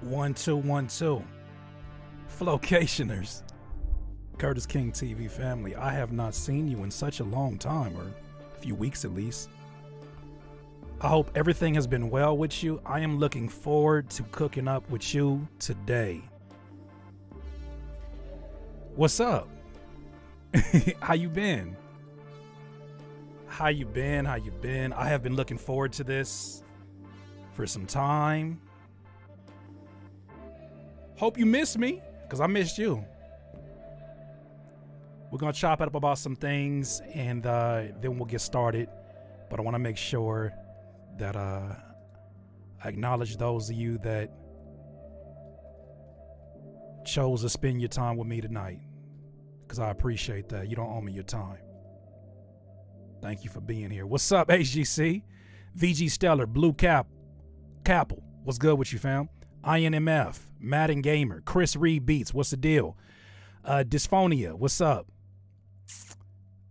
1 2 1 2. Flowcationers. Curtis King TV family. I have not seen you in such a long time, or a few weeks at least. I hope everything has been well with you. I am looking forward to cooking up with you today. What's up? How you been? How you been? I have been looking forward to this for some time. Hope you miss me, because I missed you. We're going to chop it up about some things, and then we'll get started. But I want to make sure that I acknowledge those of you that chose to spend your time with me tonight, because I appreciate that. You don't owe me your time. Thank you for being here. What's up, HGC? VG Stellar, Blue Capel. What's good with you, fam? INMF, Madden Gamer, Chris Reed Beats. What's the deal? Dysphonia. What's up?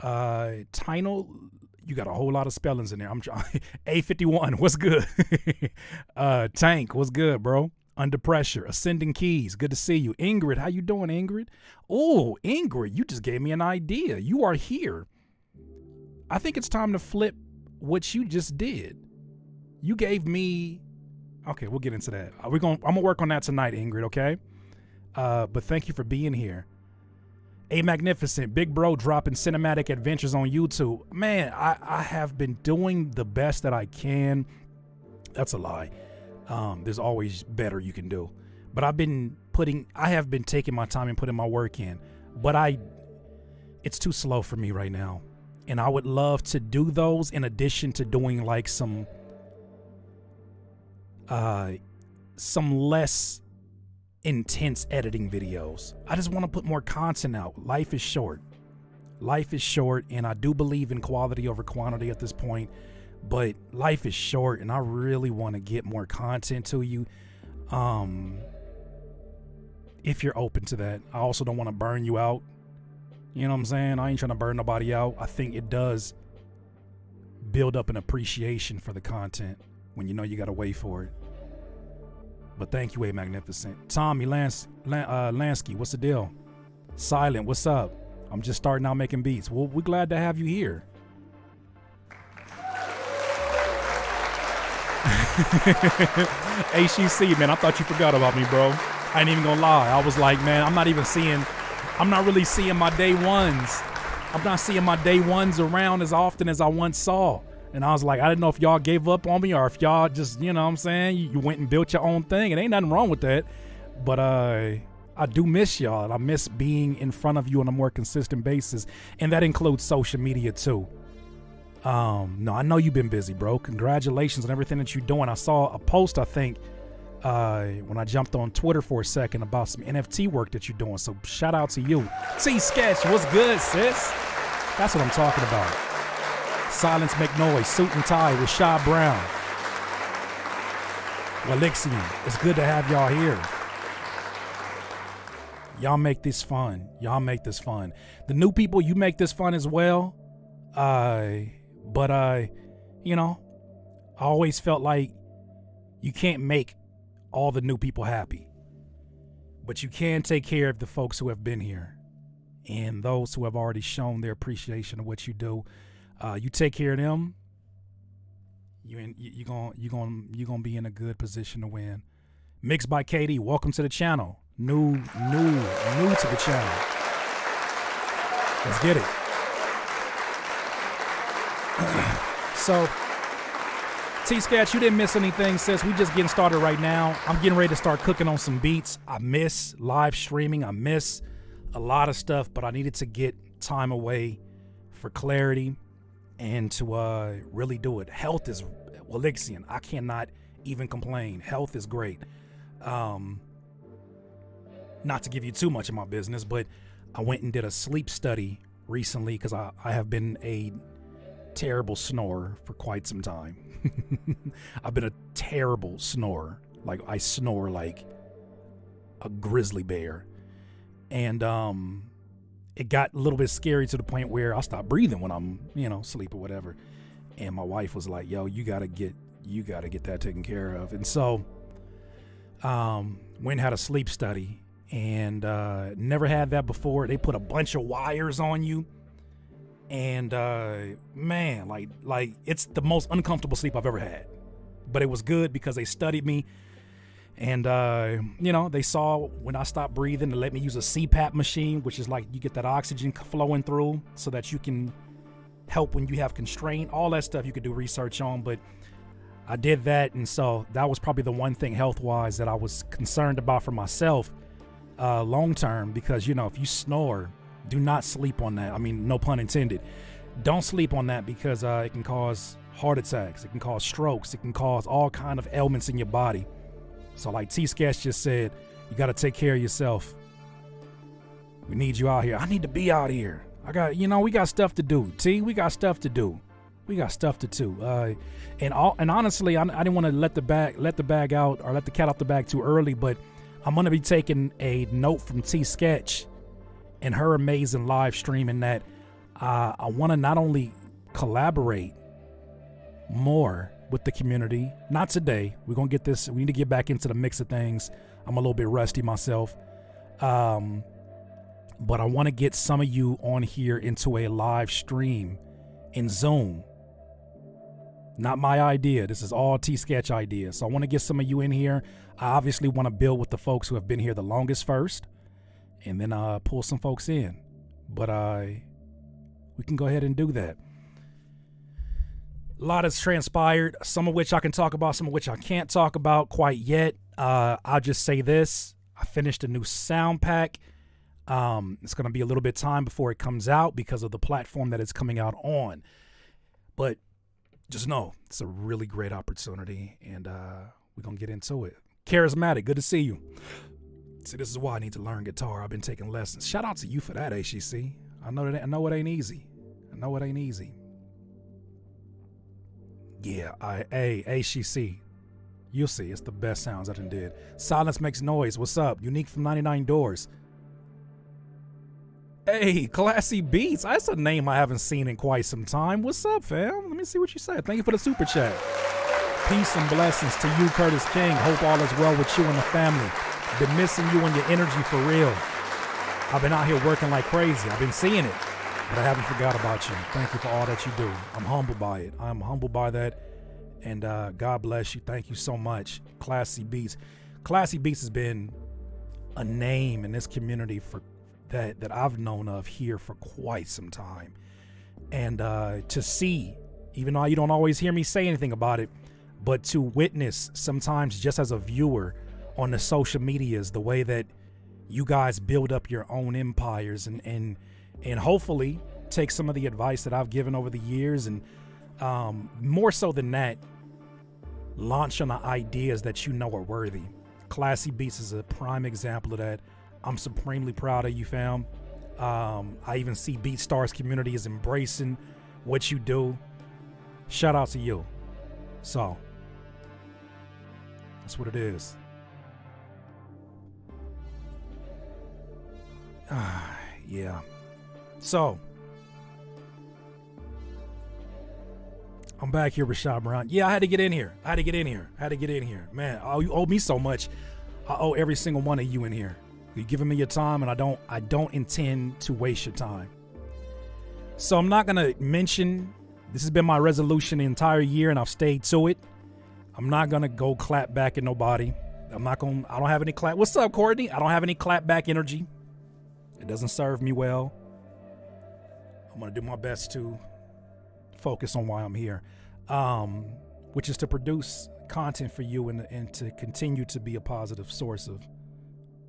Tynal. You got a whole lot of spellings in there. I'm trying. A51. What's good? Tank. What's good, bro? Under Pressure. Ascending Keys. Good to see you. Ingrid. How you doing, Ingrid? Oh, Ingrid, you just gave me an idea. You are here. I think it's time to flip what you just did. You gave me. Okay, we'll get into that. I'm gonna work on that tonight, Ingrid. Okay. But thank you for being here. A Magnificent, Big Bro dropping cinematic adventures on YouTube. Man, I have been doing the best that I can. That's a lie. There's always better you can do. But I have been taking my time and putting my work in. But it's too slow for me right now. And I would love to do those in addition to doing like some less intense editing videos. I just want to put more content out. Life is short, and I do believe in quality over quantity at this point, but life is short, and I really want to get more content to you. If you're open to that. I also don't want to burn you out. You know what I'm saying? I ain't trying to burn nobody out. I think it does build up an appreciation for the content when you know you got to wait for it. But thank you, A Magnificent. Tommy Lansky, what's the deal? Silent, what's up? I'm just starting out making beats. Well, we're glad to have you here. HEC, man, I thought you forgot about me, bro. I ain't even gonna lie. I was like, man, I'm not really seeing my day ones. I'm not seeing my day ones around as often as I once saw. And I was like, I didn't know if y'all gave up on me or if y'all just, you know what I'm saying, you went and built your own thing. And ain't nothing wrong with that. But I do miss y'all. And I miss being in front of you on a more consistent basis. And that includes social media too. No, I know you've been busy, bro. Congratulations on everything that you're doing. I saw a post, I think, when I jumped on Twitter for a second about some NFT work that you're doing. So shout out to you. T-Sketch, what's good, sis? That's what I'm talking about. Silence Make Noise, Suit and Tie with Shy Brown. Walixian, it's good to have y'all here. Y'all make this fun. The new people, you make this fun as well. But you know, I always felt like you can't make all the new people happy. But you can take care of the folks who have been here and those who have already shown their appreciation of what you do. You take care of them, you're gonna be in a good position to win. Mixed by KD, welcome to the channel. New to the channel. Let's get it. So, T-Sketch, you didn't miss anything, sis. We just getting started right now. I'm getting ready to start cooking on some beats. I miss live streaming. I miss a lot of stuff, but I needed to get time away for clarity and to really do it. Health is Walixian. I cannot even complain. Health is great. Not to give you too much of my business, but I went and did a sleep study recently because I have been a terrible snorer for quite some time. I've been a terrible snorer. Like, I snore like a grizzly bear. And it got a little bit scary to the point where I stopped breathing when I'm, sleep or whatever. And my wife was like, yo, you gotta get that taken care of. And so went and had a sleep study, and never had that before. They put a bunch of wires on you, and man, like it's the most uncomfortable sleep I've ever had. But it was good because they studied me, and they saw when I stopped breathing, they let me use a CPAP machine, which is like you get that oxygen flowing through so that you can help when you have constraint. All that stuff you could do research on, but I did that, and so that was probably the one thing health-wise that I was concerned about for myself long-term, because, if you snore, do not sleep on that. I mean, no pun intended. Don't sleep on that because it can cause heart attacks. It can cause strokes. It can cause all kind of ailments in your body. So like T-Sketch just said, you got to take care of yourself. We need you out here. I need to be out here. We got stuff to do. T, we got stuff to do. We got stuff to do. And honestly, I didn't want to let the bag out or let the cat out the bag too early, but I'm going to be taking a note from T-Sketch and her amazing live stream, in that I want to not only collaborate more with the community. Not today. We're going to get this. We need to get back into the mix of things. I'm a little bit rusty myself. But I want to get some of you on here into a live stream in Zoom. Not my idea. This is all T-Sketch idea. So I want to get some of you in here. I obviously want to build with the folks who have been here the longest first, and then pull some folks in. But we can go ahead and do that. A lot has transpired, some of which I can talk about, some of which I can't talk about quite yet. I'll just say this. I finished a new sound pack. It's going to be a little bit of time before it comes out because of the platform that it's coming out on. But just know it's a really great opportunity, and we're going to get into it. Charismatic, good to see you. See, this is why I need to learn guitar. I've been taking lessons. Shout out to you for that, HEC. I know it ain't easy. Yeah, HEC. You'll see, it's the best sounds I done did. Silence Makes Noise, what's up? Unique from 99 Doors. Hey, Classy Beats, that's a name I haven't seen in quite some time. What's up, fam? Let me see what you said. Thank you for the super chat. Peace and blessings to you, Curtis King. Hope all is well with you and the family. Been missing you and your energy for real. I've been out here working like crazy. I've been seeing it, but I haven't forgot about you. Thank you for all that you do. I'm humbled by it. I'm humbled by that. And God bless you. Thank you so much. Classy Beats. Classy Beats has been a name in this community for that I've known of here for quite some time. And to see, even though you don't always hear me say anything about it, but to witness sometimes just as a viewer on the social medias, the way that you guys build up your own empires and hopefully take some of the advice that I've given over the years, and more so than that, launch on the ideas that you know are worthy. Classy Beats is a prime example of that. I'm supremely proud of you, fam. I even see BeatStars community is embracing what you do. Shout out to you. So that's what it is. Yeah. So I'm back here with Rashad Brown. Yeah, I had to get in here. Man, you owe me so much. I owe every single one of you in here. You're giving me your time, and I don't intend to waste your time. So I'm not gonna mention, this has been my resolution the entire year, and I've stayed to it. I'm not gonna go clap back at nobody. I don't have any clap. What's up, Courtney? I don't have any clap back energy. It doesn't serve me well. I'm gonna do my best to focus on why I'm here, which is to produce content for you and to continue to be a positive source of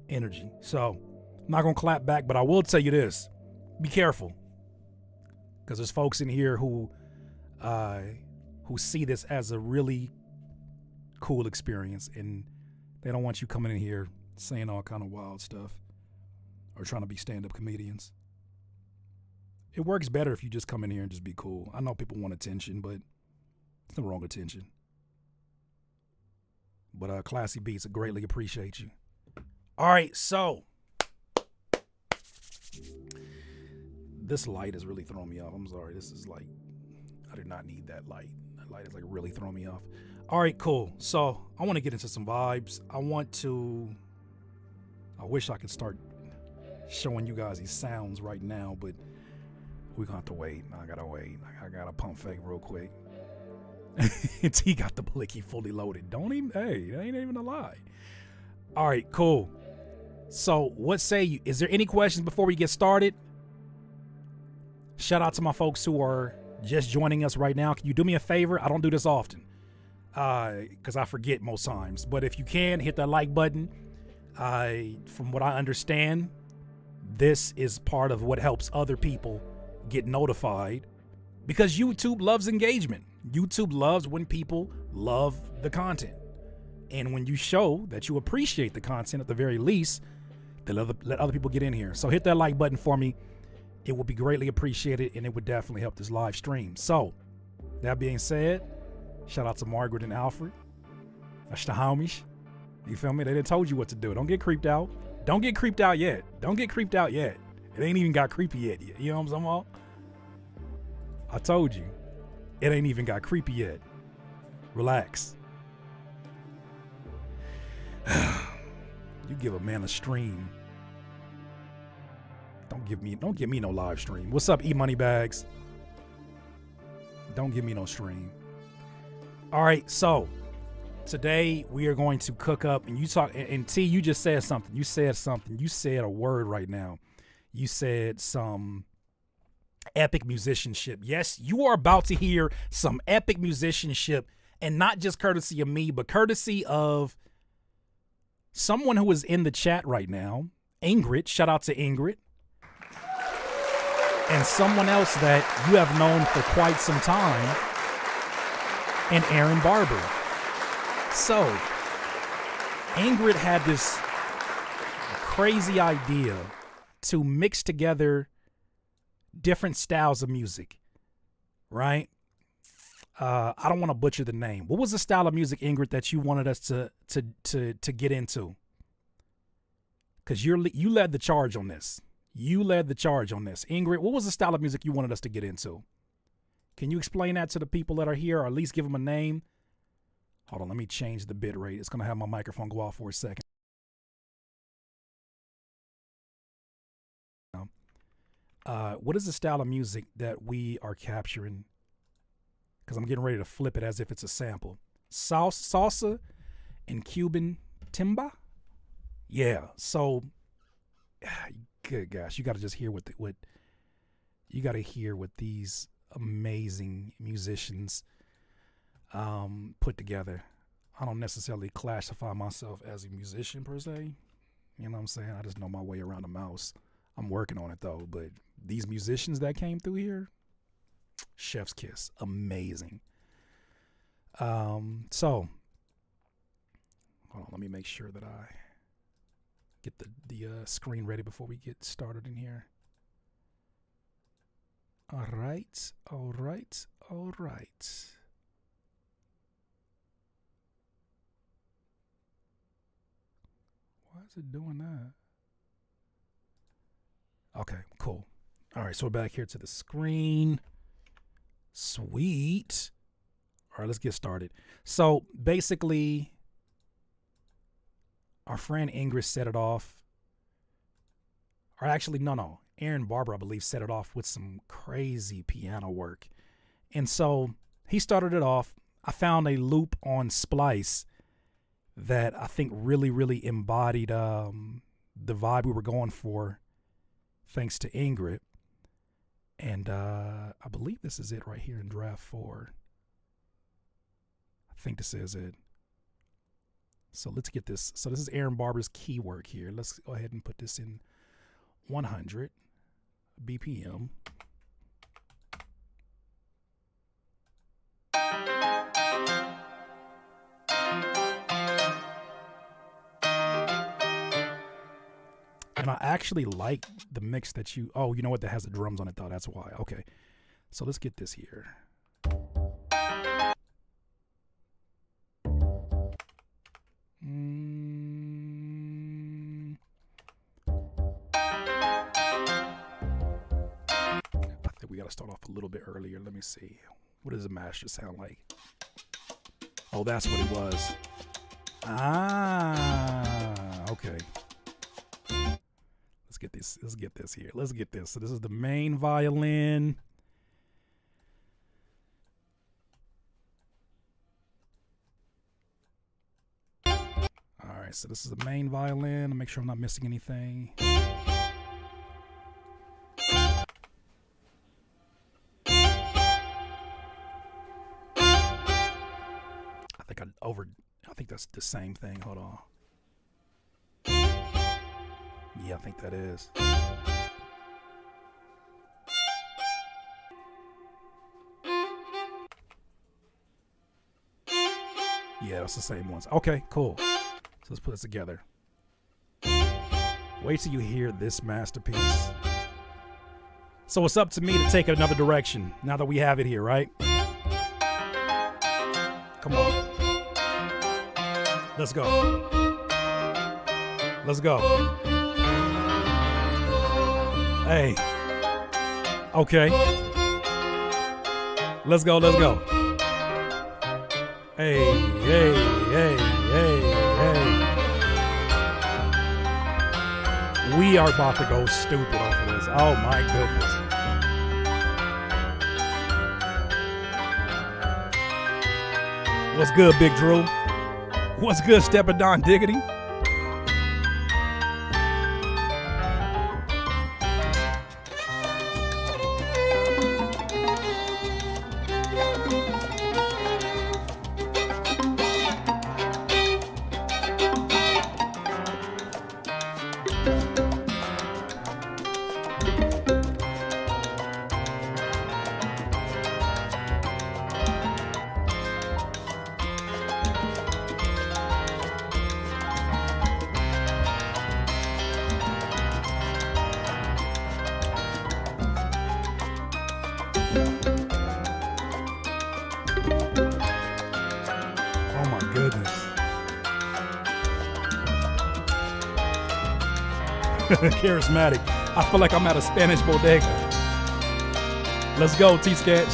energy. So I'm not gonna clap back, but I will tell you this: be careful, because there's folks in here who see this as a really cool experience, and they don't want you coming in here saying all kind of wild stuff or trying to be stand-up comedians. It works better if you just come in here and just be cool. I know people want attention, but it's the wrong attention. But Classy Beats, I greatly appreciate you. All right, so this light is really throwing me off. I'm sorry. This is like, I do not need that light. That light is like really throwing me off. All right, cool. So I want to get into some vibes. I want to I wish I could start showing you guys these sounds right now, but we're gonna have to wait. I gotta wait. I gotta pump fake real quick. T got the blicky fully loaded. Don't even, hey, that ain't even a lie. All right, cool. So what say you? Is there any questions before we get started? Shout out to my folks who are just joining us right now. Can you do me a favor? I don't do this often because I forget most times. But if you can, hit that like button. From what I understand, this is part of what helps other people get notified because YouTube loves engagement. YouTube loves when people love the content. And when you show that you appreciate the content at the very least, they let other people get in here. So hit that like button for me. It would be greatly appreciated, and it would definitely help this live stream. So, that being said, shout out to Margaret and Alfred. That's the homies. You feel me? They done told you what to do. Don't get creeped out. Don't get creeped out yet. Don't get creeped out yet. It ain't even got creepy yet. You know what I'm talking about? I told you. It ain't even got creepy yet. Relax. You give a man a stream. Don't give me no live stream. What's up, E-Money Bags? Don't give me no stream. All right, so today we are going to cook up, and you talk, and T, you just said something. You said something. You said a word right now. You said some epic musicianship. Yes, you are about to hear some epic musicianship, and not just courtesy of me, but courtesy of someone who is in the chat right now, Ingrid. Shout out to Ingrid. And someone else that you have known for quite some time, and Aaron Barber. So, Ingrid had this crazy idea to mix together different styles of music, right? I don't want to butcher the name. What was the style of music, Ingrid, that you wanted us to get into? Because you led the charge on this. You led the charge on this. Ingrid, what was the style of music you wanted us to get into? Can you explain that to the people that are here, or at least give them a name? Hold on, let me change the bit rate. It's going to have my microphone go off for a second. What is the style of music that we are capturing? Because I'm getting ready to flip it as if it's a sample. Salsa and Cuban timba? Yeah, so... Good gosh, you got to just hear what you got to hear what these amazing musicians put together. I don't necessarily classify myself as a musician per se. You know what I'm saying? I just know my way around a mouse. I'm working on it though. But these musicians that came through here, chef's kiss, amazing. So hold on, let me make sure that I get the screen ready before we get started in here. All right. Why is it doing that? Okay, cool. All right, so we're back here to the screen. Sweet. All right, let's get started. So basically, our friend Ingrid set it off. Or actually, no. Aaron Barber, I believe, set it off with some crazy piano work. And so he started it off. I found a loop on Splice that I think really, really embodied the vibe we were going for, thanks to Ingrid. And I believe this is it right here in draft 4. I think this is it. So let's get this. So this is Aaron Barber's key work here. Let's go ahead and put this in 100 BPM. And I actually like the mix that you, oh, you know what? That has the drums on it though. That's why. Okay. So let's get this here. I think we got to start off a little bit earlier. Let me see. What does the master sound like? Oh, that's what it was. Ah, okay. get this. Let's get this here. Let's get this. So this is the main violin. All right, so this is the main violin. Make sure I'm not missing anything. I think that's the same thing. Hold on. Yeah, I think that is. Yeah, it's the same ones. Okay, cool. So let's put this together. Wait till you hear this masterpiece. So it's up to me to take it another direction now that we have it here, right? Come on. Let's go. Let's go. Hey. Okay. Let's go, let's go. Hey, hey, hey, hey, hey. We are about to go stupid off of this. Oh my goodness. What's good, Big Drew? What's good, Steppin' Don Diggity? Charismatic. I feel like I'm at a Spanish bodega. Let's go, T-Sketch.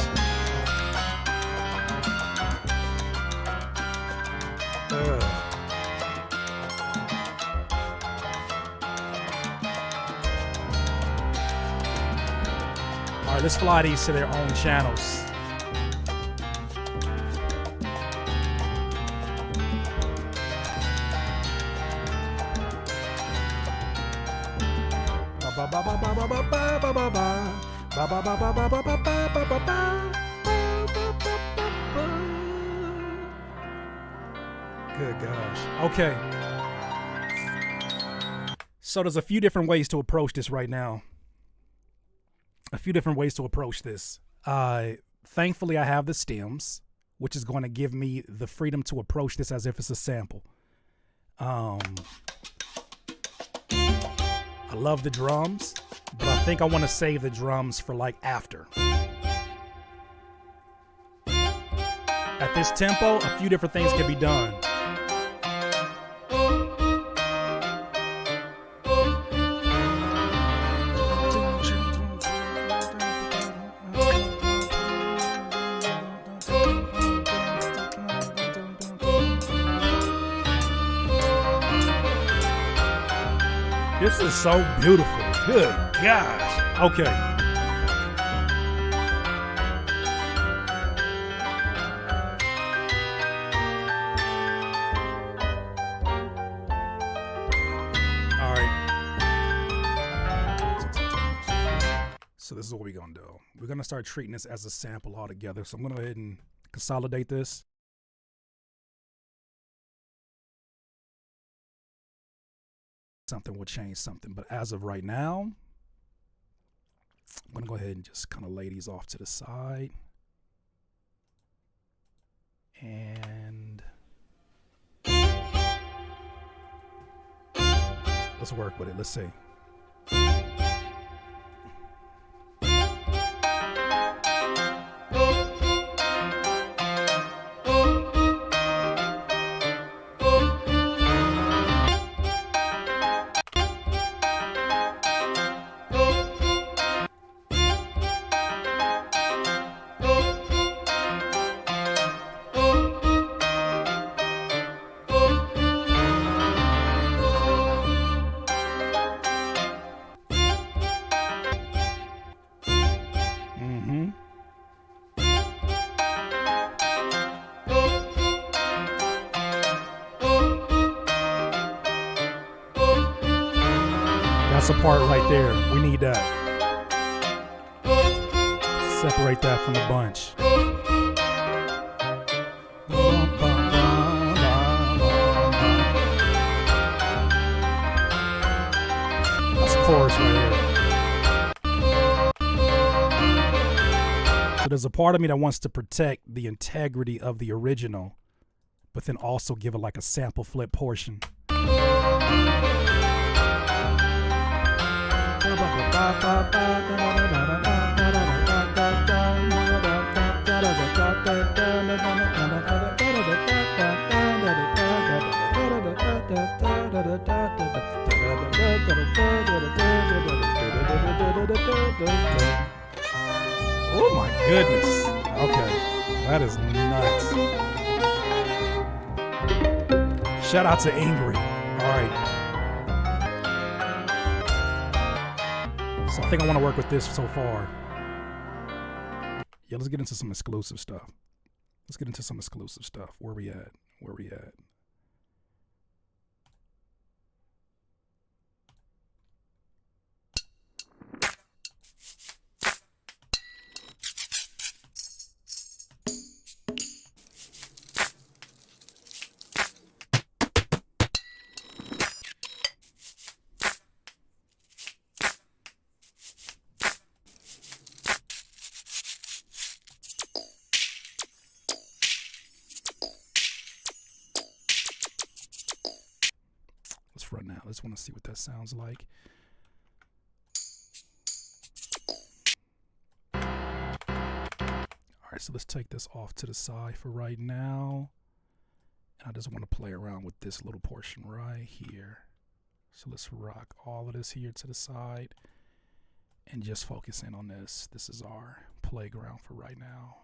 All right, let's fly these to their own channels. Good gosh. Okay. So there's a few different ways to approach this right now. A few different ways to approach this. Thankfully, I have the stems, which is going to give me the freedom to approach this as if it's a sample. I love the drums, but I think I want to save the drums for like after. At this tempo, a few different things can be done. This is so beautiful. Good gosh. Okay. All right. So this is what we're going to do. We're going to start treating this as a sample altogether. So I'm going to go ahead and consolidate this. Something will change something, but as of right now, I'm gonna go ahead and just kind of lay these off to the side, and let's work with it. Let's see. That's a part right there. We need that. Separate that from the bunch. That's the chorus right here. So there's a part of me that wants to protect the integrity of the original, but then also give it like a sample flip portion. Oh my goodness. Okay. That is nuts. Shout out to Ingrid. All right. So I think I want to work with this so far. Yeah, let's get into some exclusive stuff. Where we at? Let's run now. Let's want to see what that sounds like. All right, so let's take this off to the side for right now. And I just want to play around with this little portion right here. So let's rock all of this here to the side and just focus in on this. This is our playground for right now.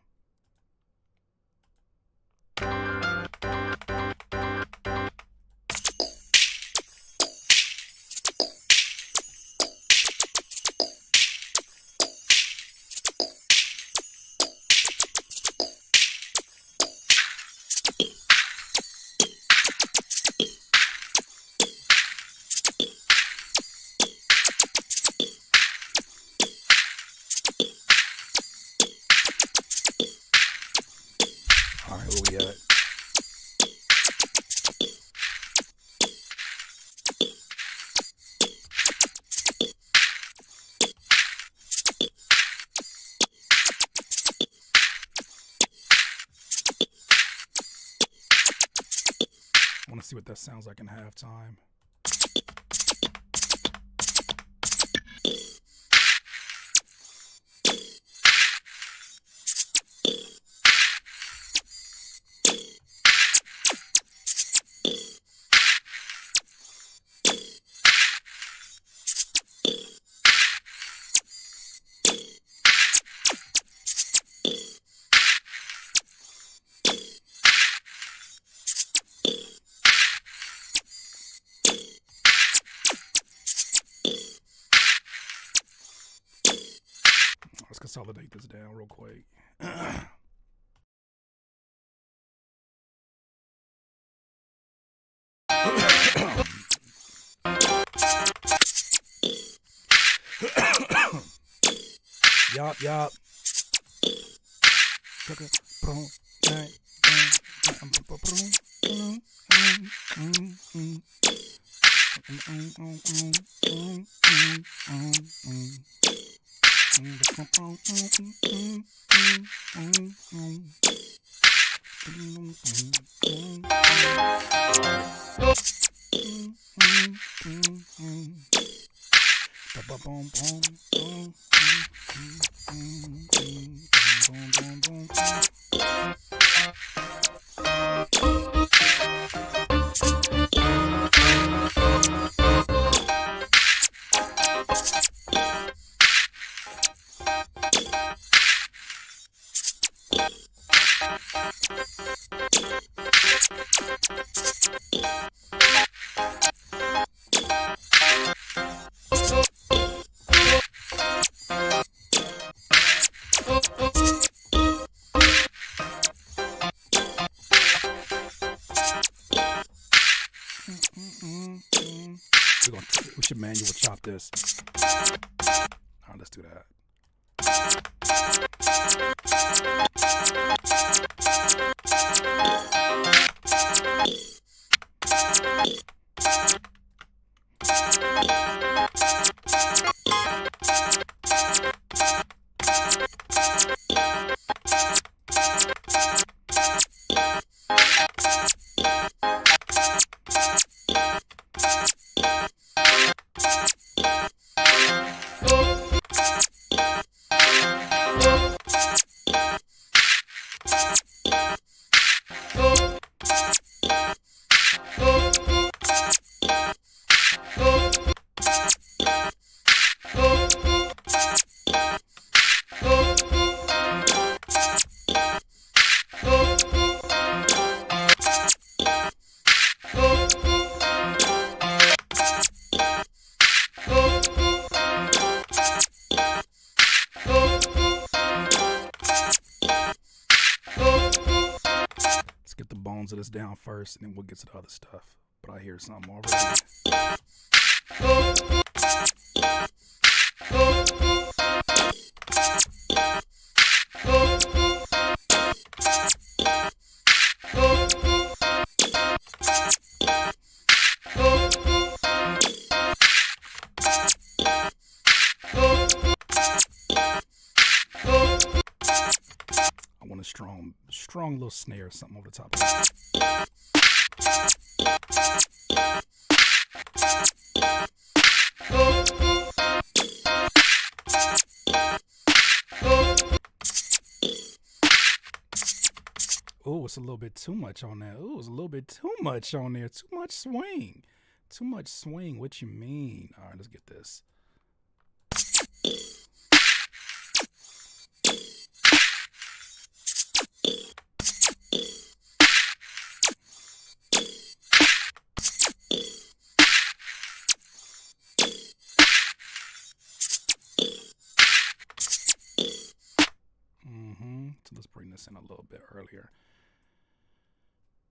I want to see what that sounds like in halftime. Let's consolidate this down real quick. Yup. should manual chop this. All right, let's do that. Of this down first, and then we'll get to the other stuff. But I hear something already. I want a strong little snare or something over the top of it. Oh, it's a little bit too much on that. Oh, it's a little bit too much on there. Too much swing. Too much swing. What you mean? All right, let's get this. So let's bring this in a little bit earlier.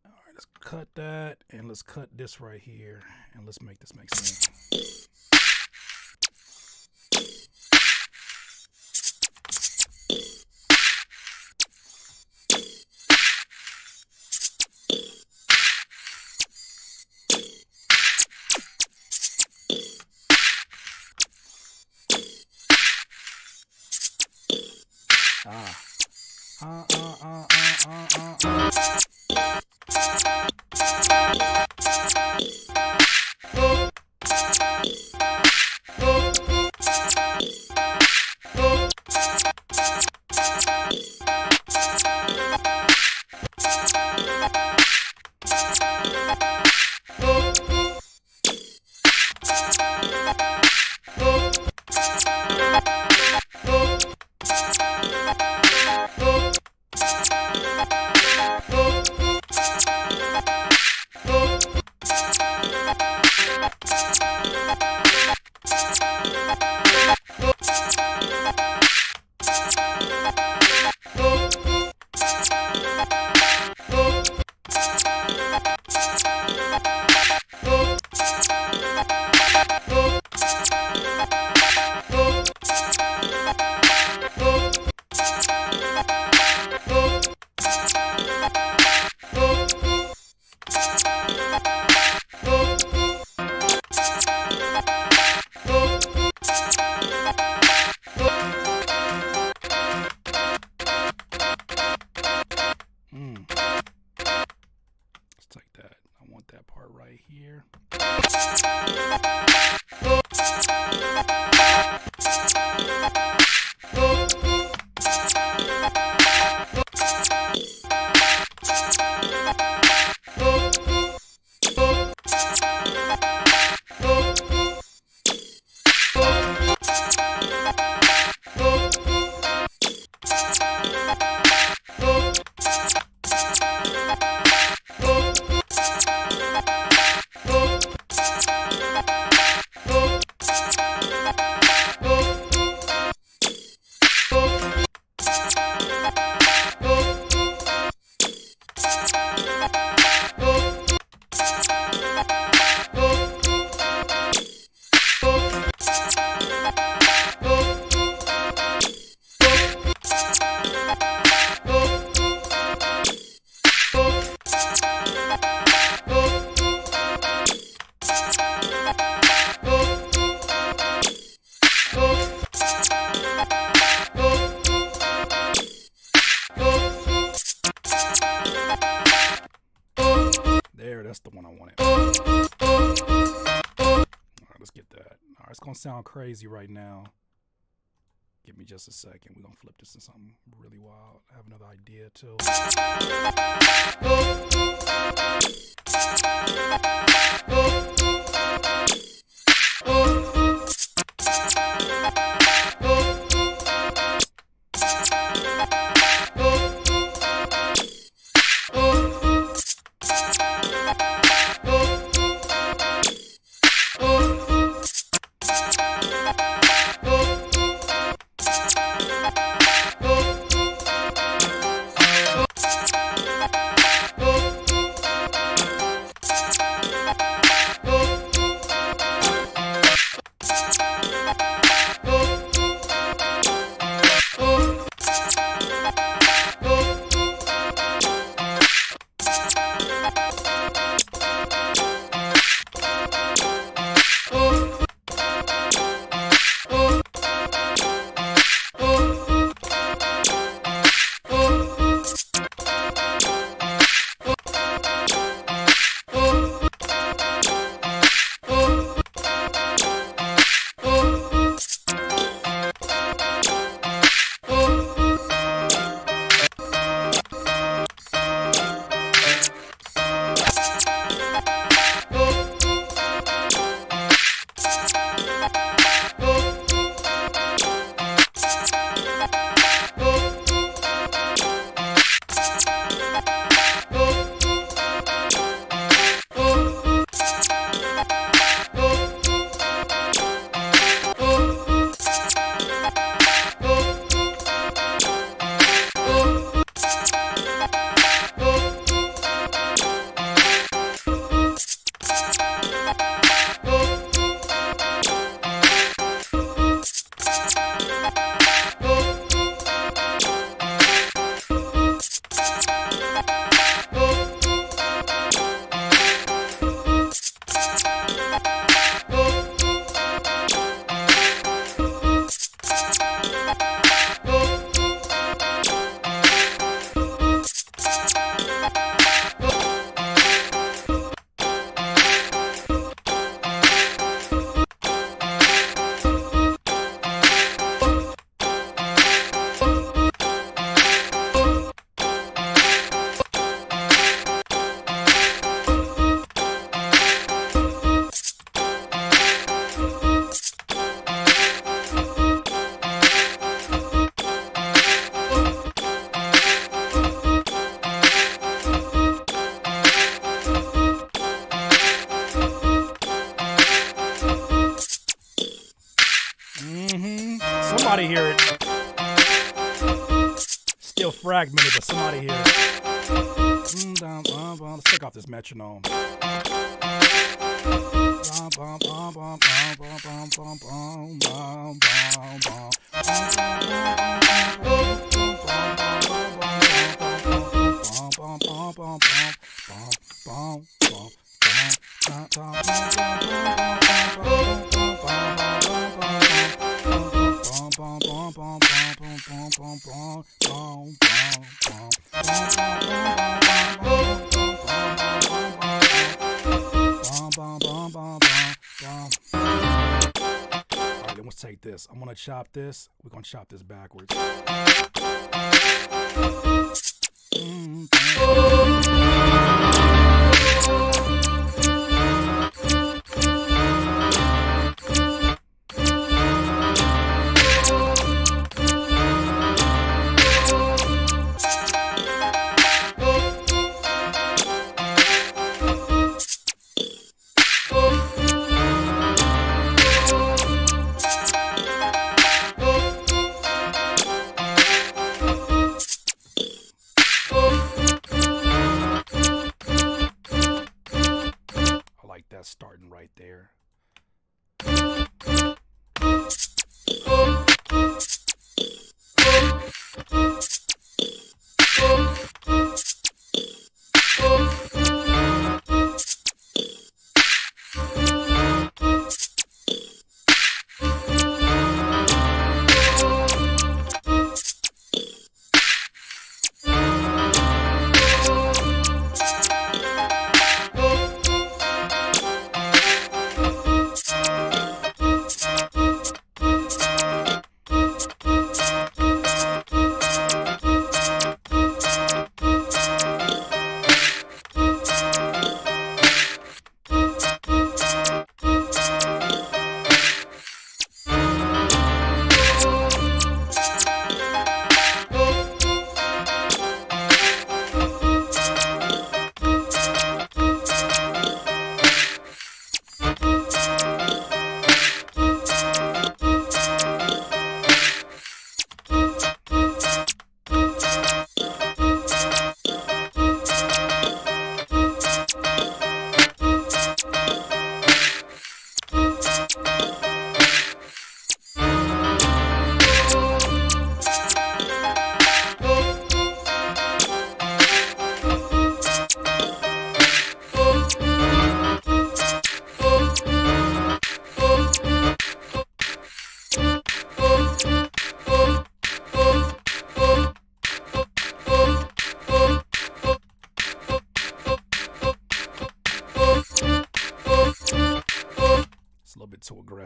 All right, let's cut that, and let's cut this right here, and let's make this make sense. let's get that. All right, it's gonna sound crazy right now. Give me just a second. We're gonna flip this into something really wild. I have another idea too. Somebody hear it. Still fragmented, but somebody hear it. Let's take off this metronome. Alright, then let's take this. I'm gonna chop this. We're gonna chop this backwards.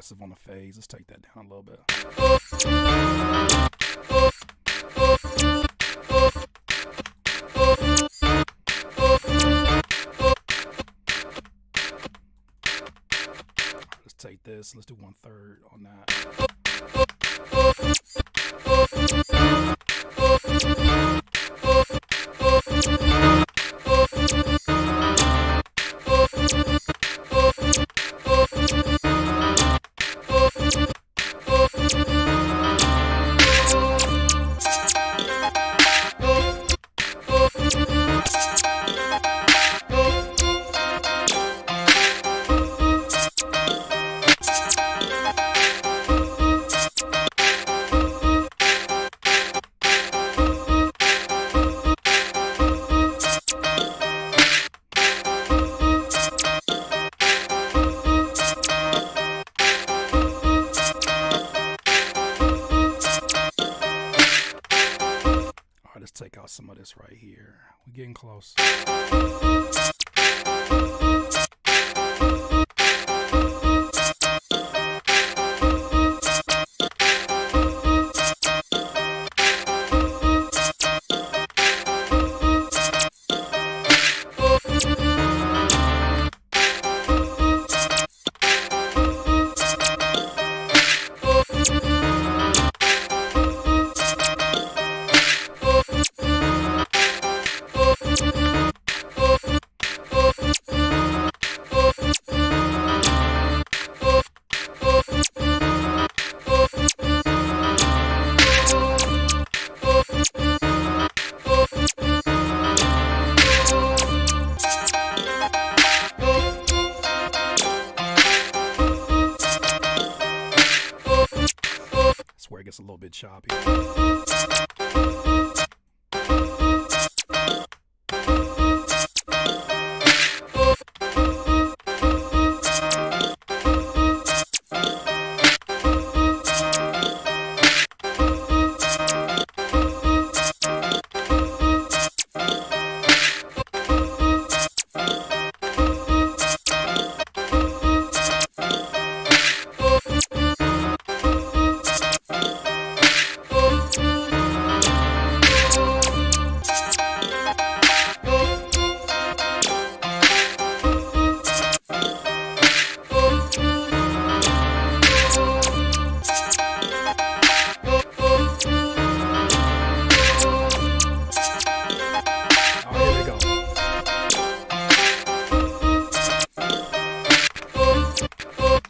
aggressive on the phase. Let's take that down a little bit. Let's take this. Let's do 1/3 on that. Take out some of this right here. We're getting close. Where it gets a little bit choppy.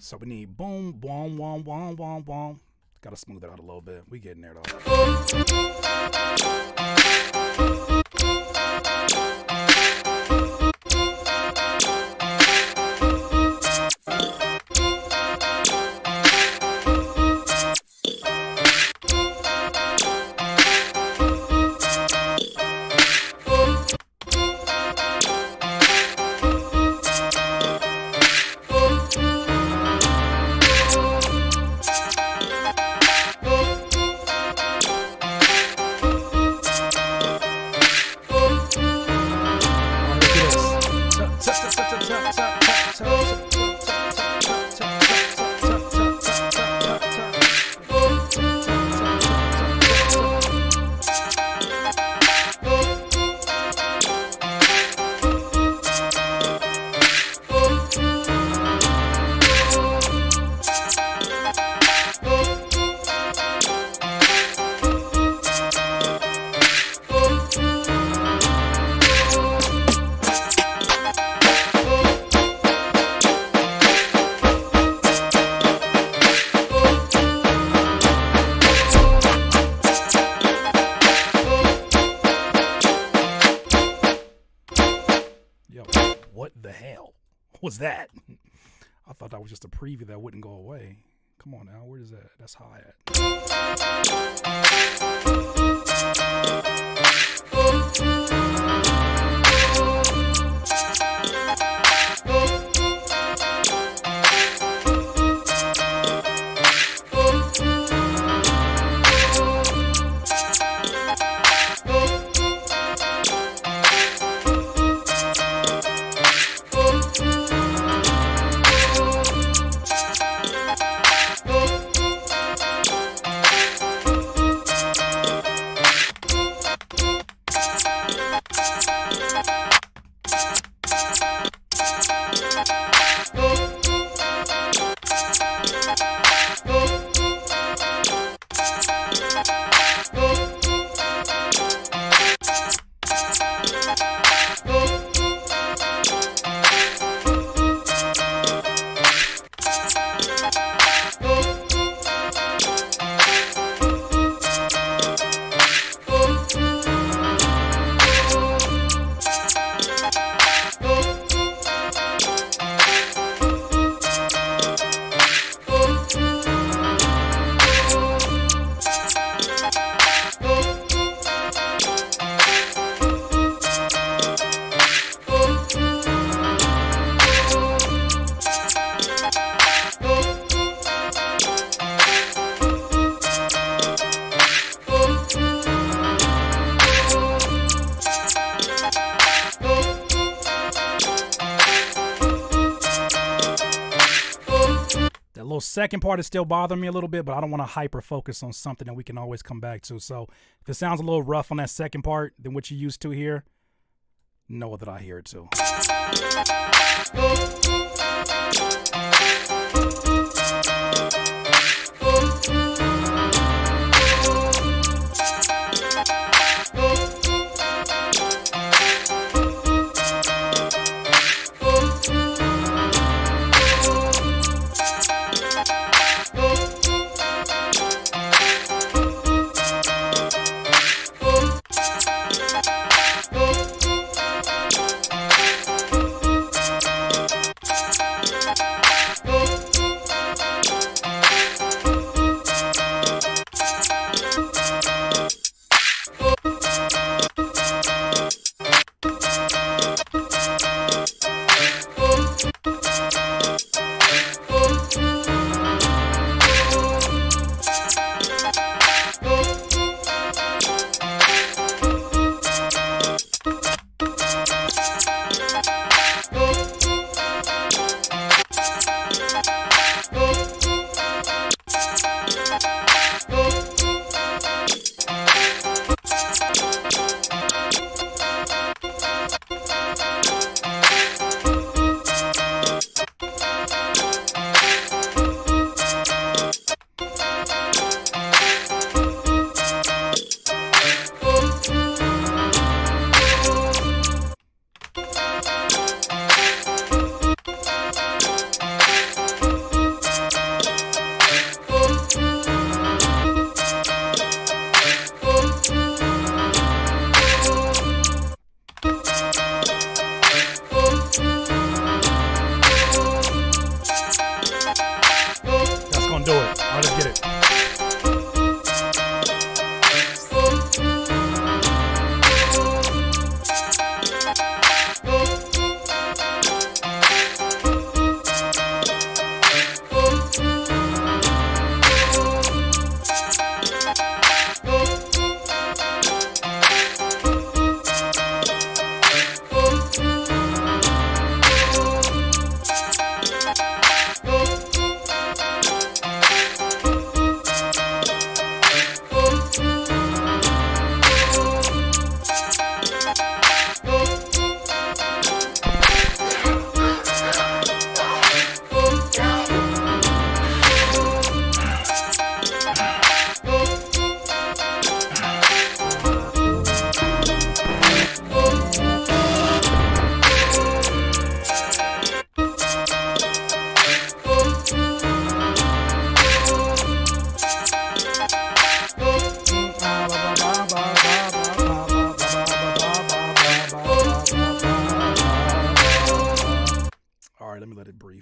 So we need boom, boom, boom, boom, boom, boom. Gotta smooth it out a little bit. We getting there though. What the hell was that? I thought that was just a preview that wouldn't go away. Come on now, where is that? That's high at. second part is still bothering me a little bit, but I don't want to hyper focus on something that we can always come back to. So if it sounds a little rough on that second part than what you're used to here, know that I hear it too.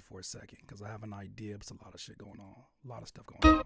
For a second, because I have an idea. It's a lot of shit going on. A lot of stuff going on.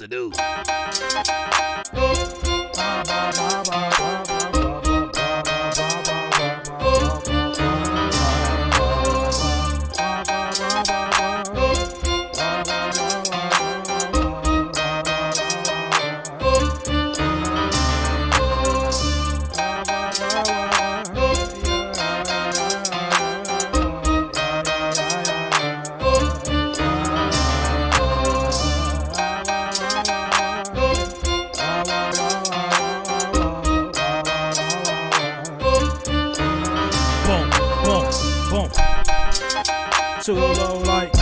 to do. Too low like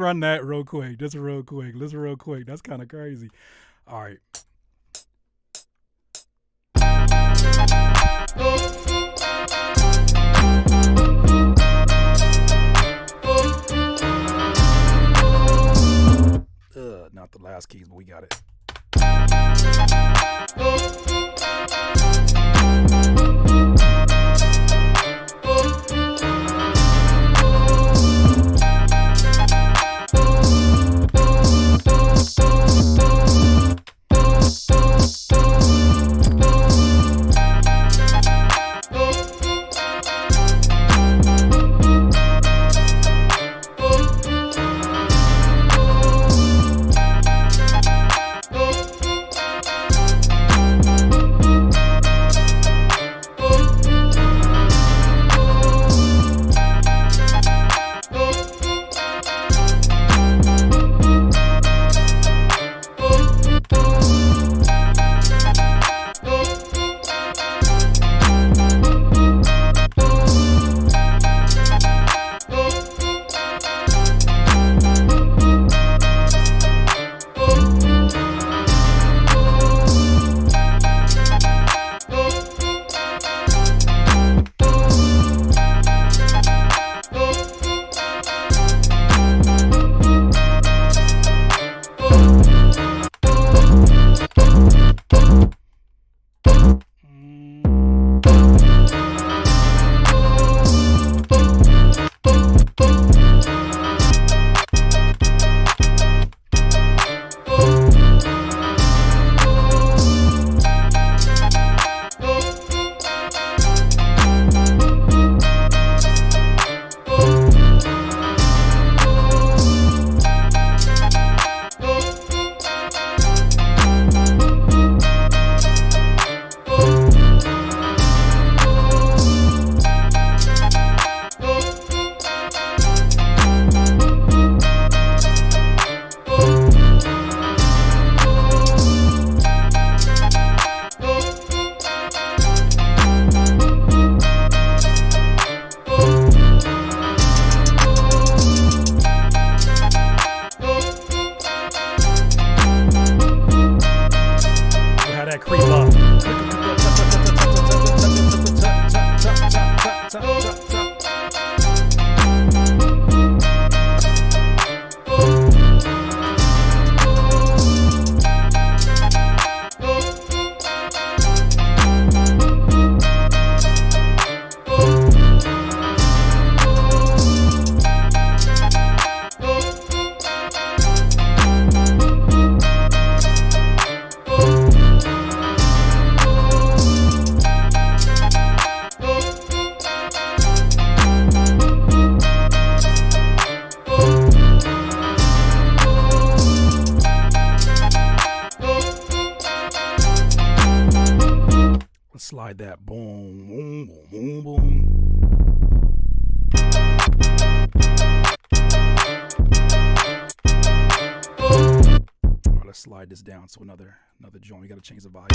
run that real quick. Just real quick. Listen real quick. That's kind of crazy. All right. Not the last keys, but we got it. slide that boom, boom, boom, boom, boom. All right, let's slide this down to another joint. We got to change the volume.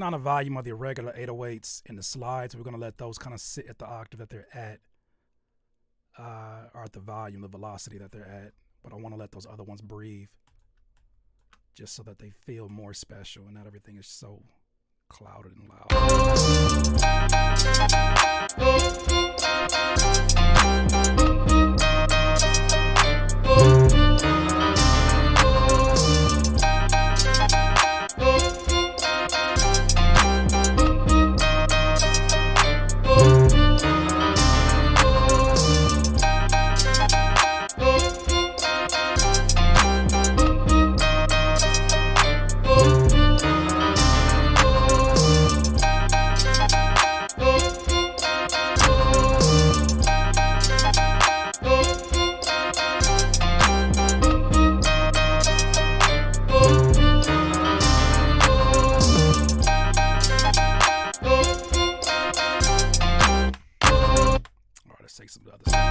On the volume of the irregular 808s in the slides. We're going to let those kind of sit at the octave that they're at, or at the volume, the velocity that they're at. But I want to let those other ones breathe, just so that they feel more special and not everything is so clouded and loud. Take some of the other stuff.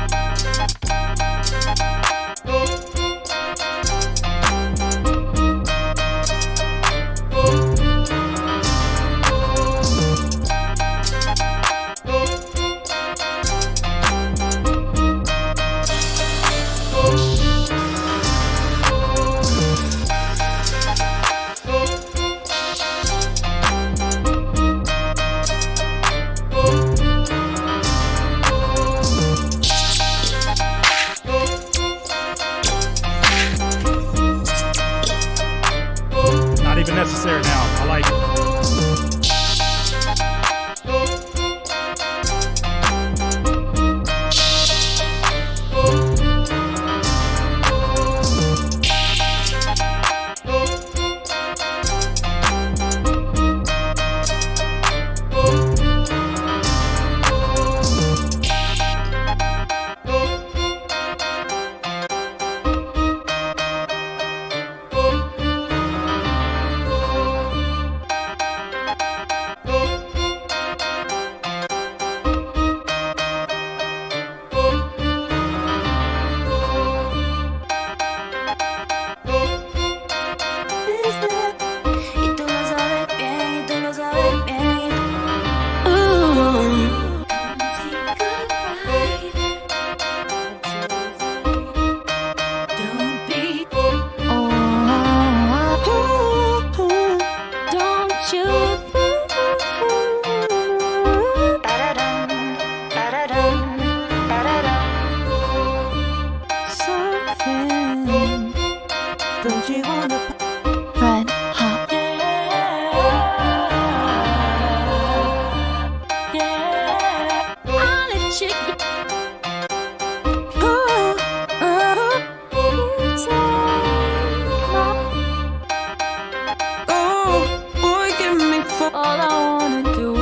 All I wanna do.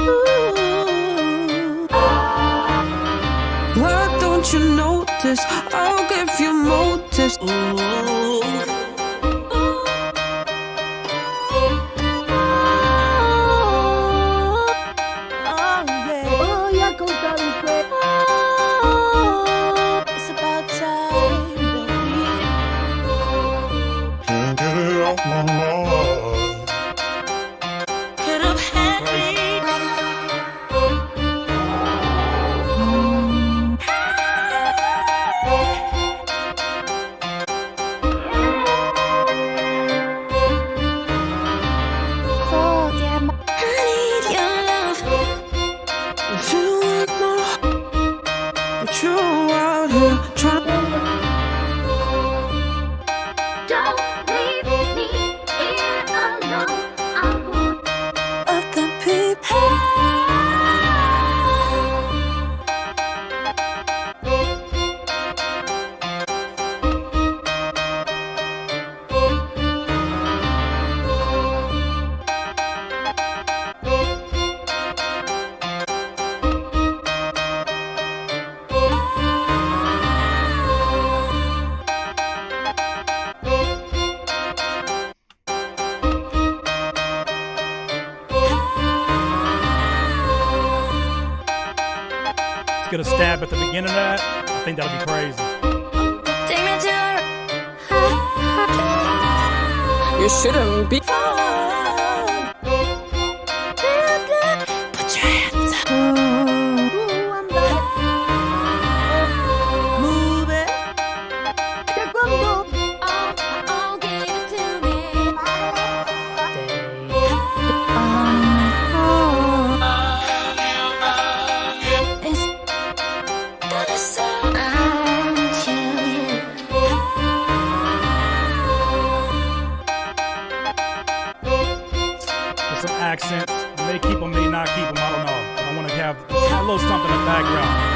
Why don't you notice? I'll give you motives. It's about time that we Can't get it off my mind. could have had me. I need your love. You feel like but you're out here trying. Don't leave me here alone. I want Other people. Let's get a stab at the beginning of that. I think that'll be crazy. Take me to you shouldn't be. Put your hands up. Move it. oh, give it to me. With some accents. May keep them, may not keep them. I don't know. But I want to have a little something in the background.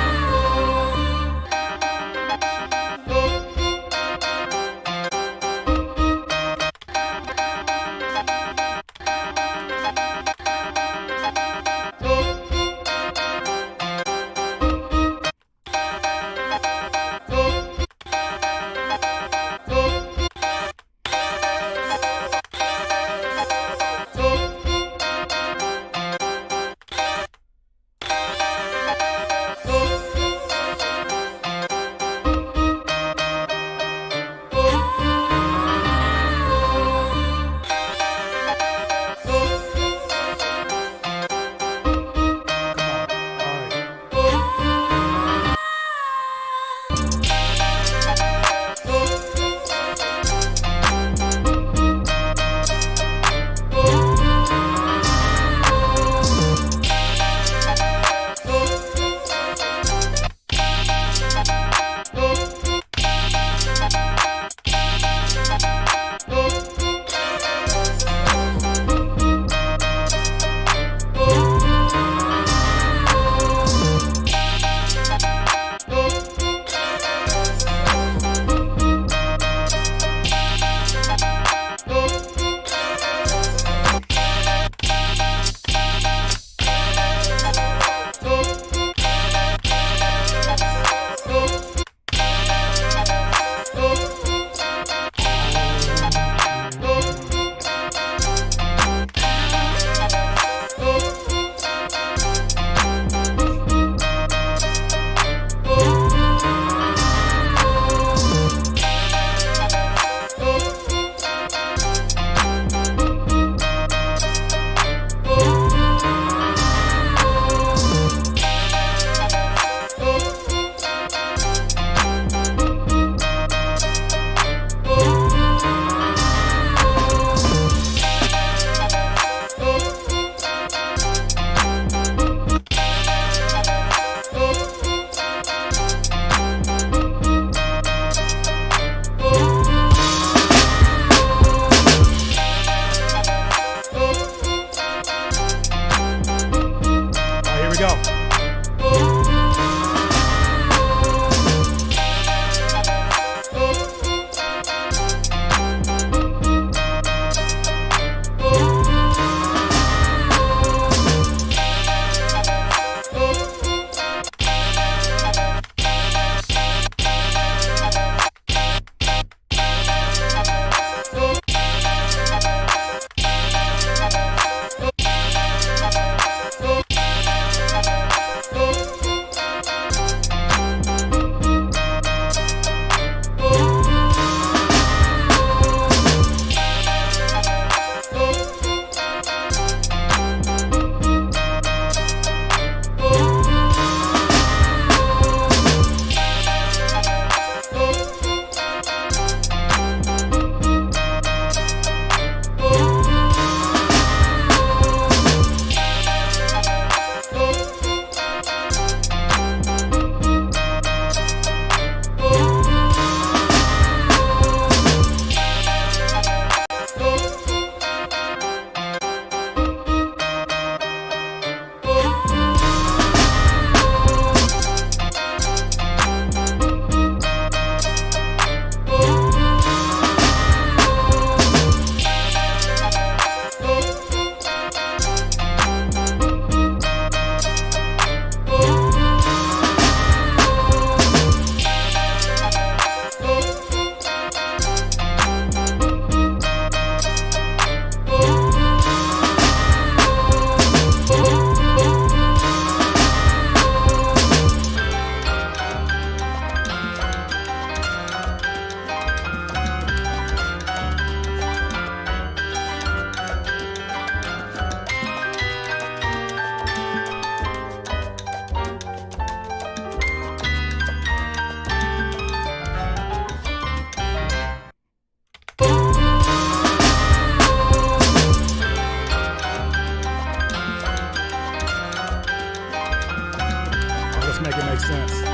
make sense. All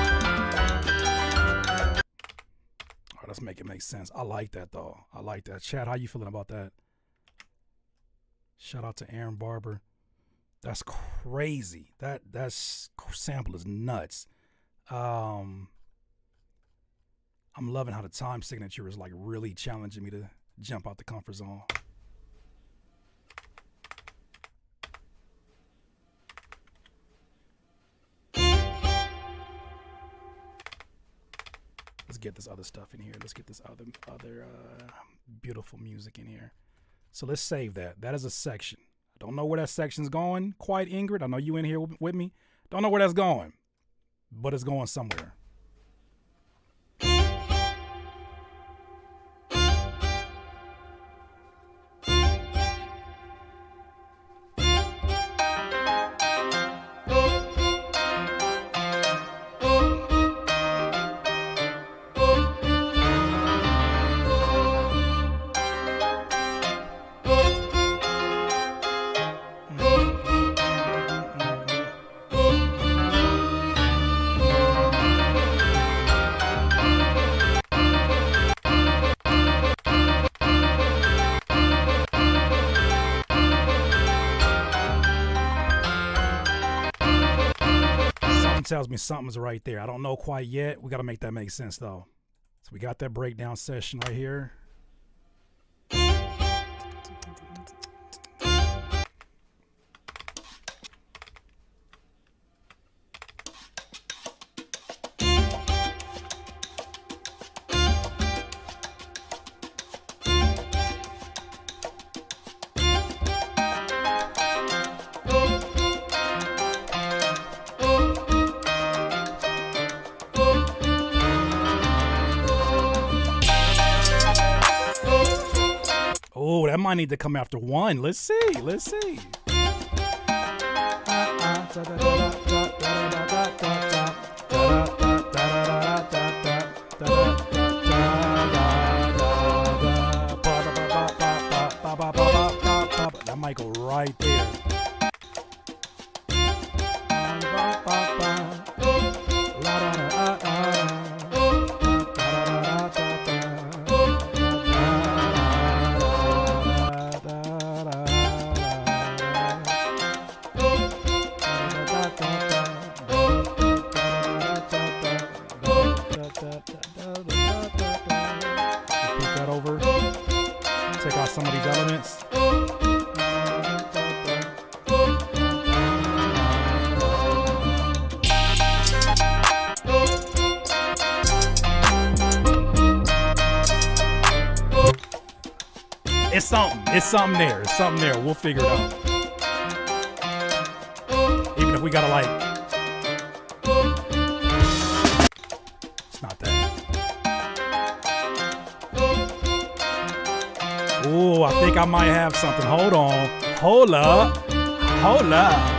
right, let's make it make sense. I like that though. I like that. Chad, how you feeling about that? Shout out to Aaron Barber. That's crazy. That sample is nuts. I'm loving how the time signature is like really challenging me to jump out the comfort zone. Let's get this other stuff in here. Let's get this other beautiful music in here. So let's save that. That is a section. I don't know where that section's going quite, Ingrid. I know you in here with me. Don't know where that's going, but it's going somewhere. Tells me something's right there. I don't know quite yet. We got to make that make sense though. So we got that breakdown session right here. Oh, that might need to come after one. Let's see. Let's see. That might go right there. Some of these elements. It's something. It's something there. It's something there. We'll figure it out. Even if we gotta like. It's not that. Ooh, I think I might have something. Hold on. Hold up. Hold up.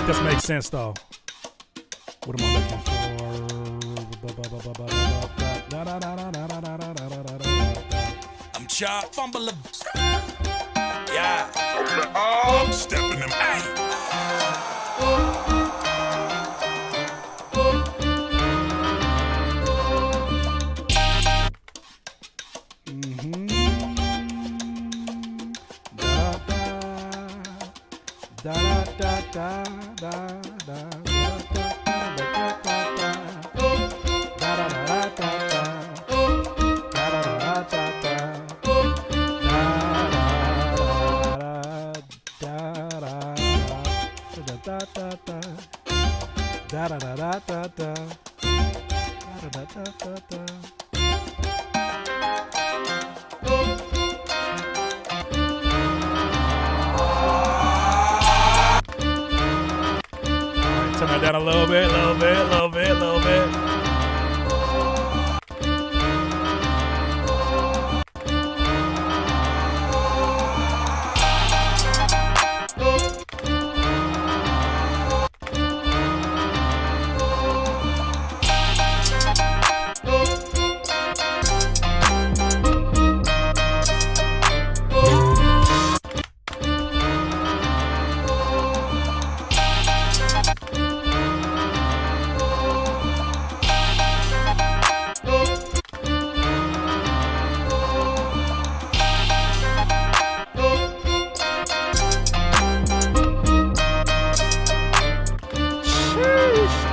This makes sense though. What am I looking for? I'm chop fumbling. Yeah. I'm stepping them. down a little bit, little bit, little bit, little bit.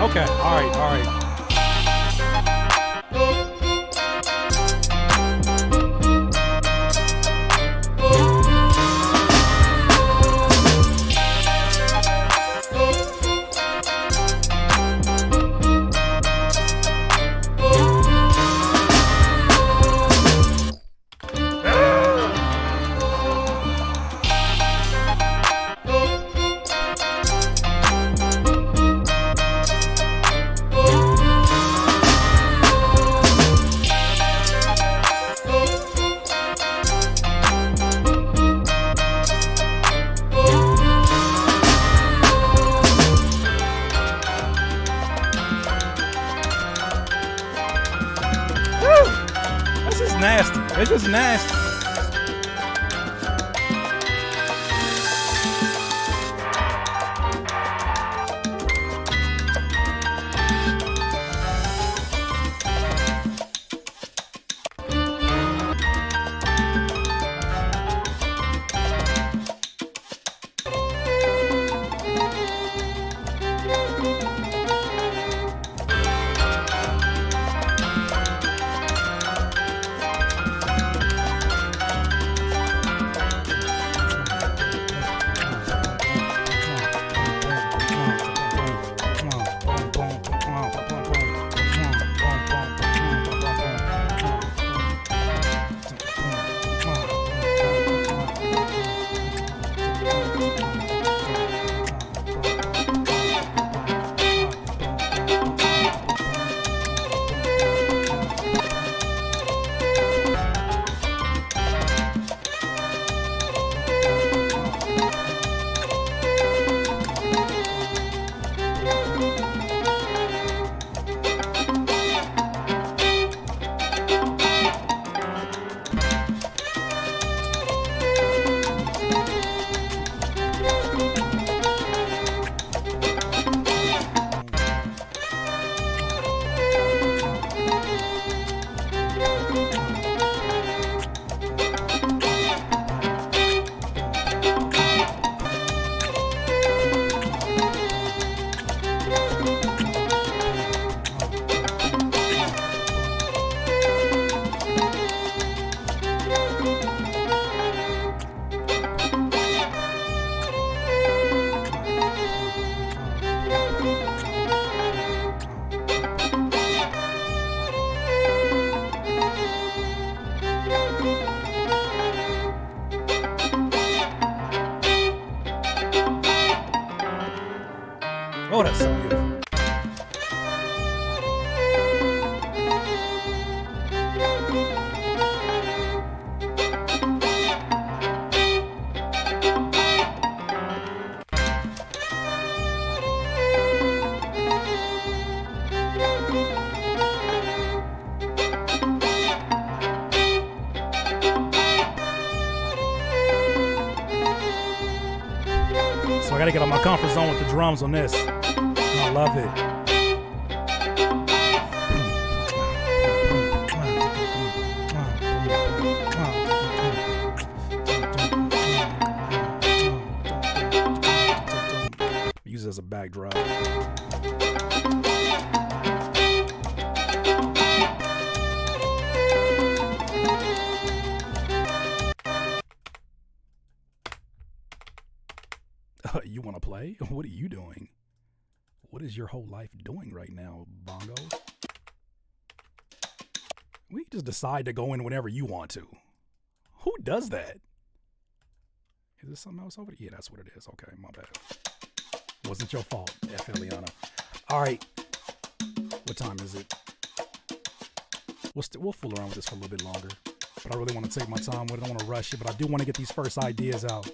Okay, all right, all right. Nasty. It's just nasty. Oh, that's so beautiful. So I gotta get out my comfort zone with the drums on this. I love it. Use it as a backdrop. You want to play? What are you doing? What is your whole life doing right now, Bongo? We just decide to go in whenever you want to. Who does that? Is this something else over there? Yeah, that's what it is. Okay, my bad. Wasn't your fault, F. Eliana. All right. What time is it? We'll fool around with this for a little bit longer. But I really want to take my time with it. I don't want to rush it, but I do want to get these first ideas out.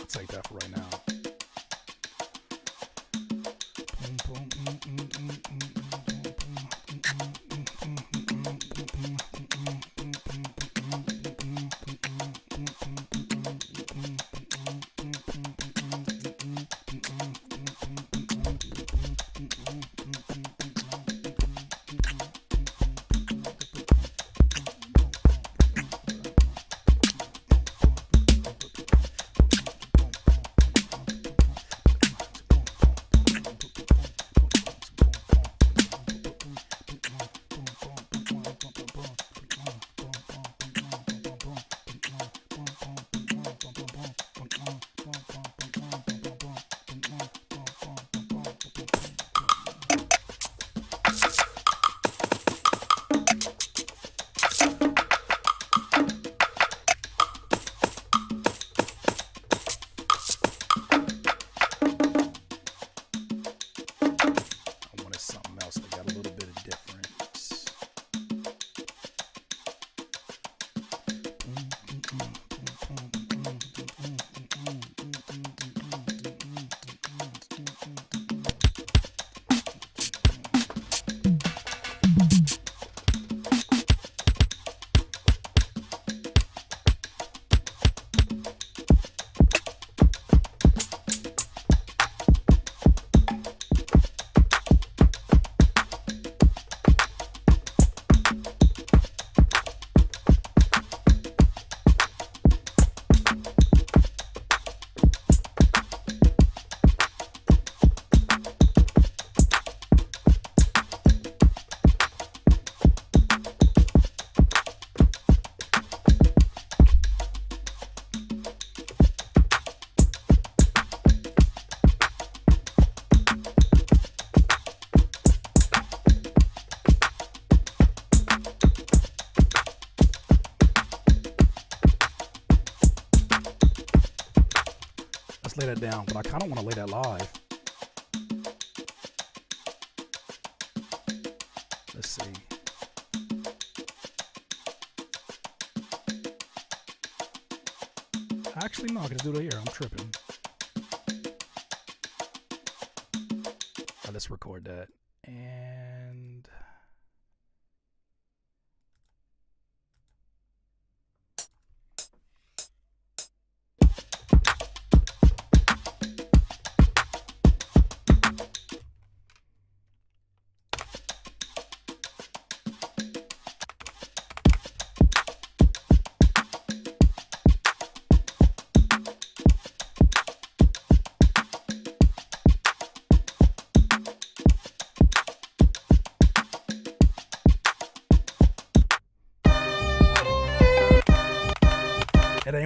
Take that for right now. Lay that down, but I kind of want to lay that live. Let's see. Actually, no, I can do it here. I'm tripping. Right, let's record that. And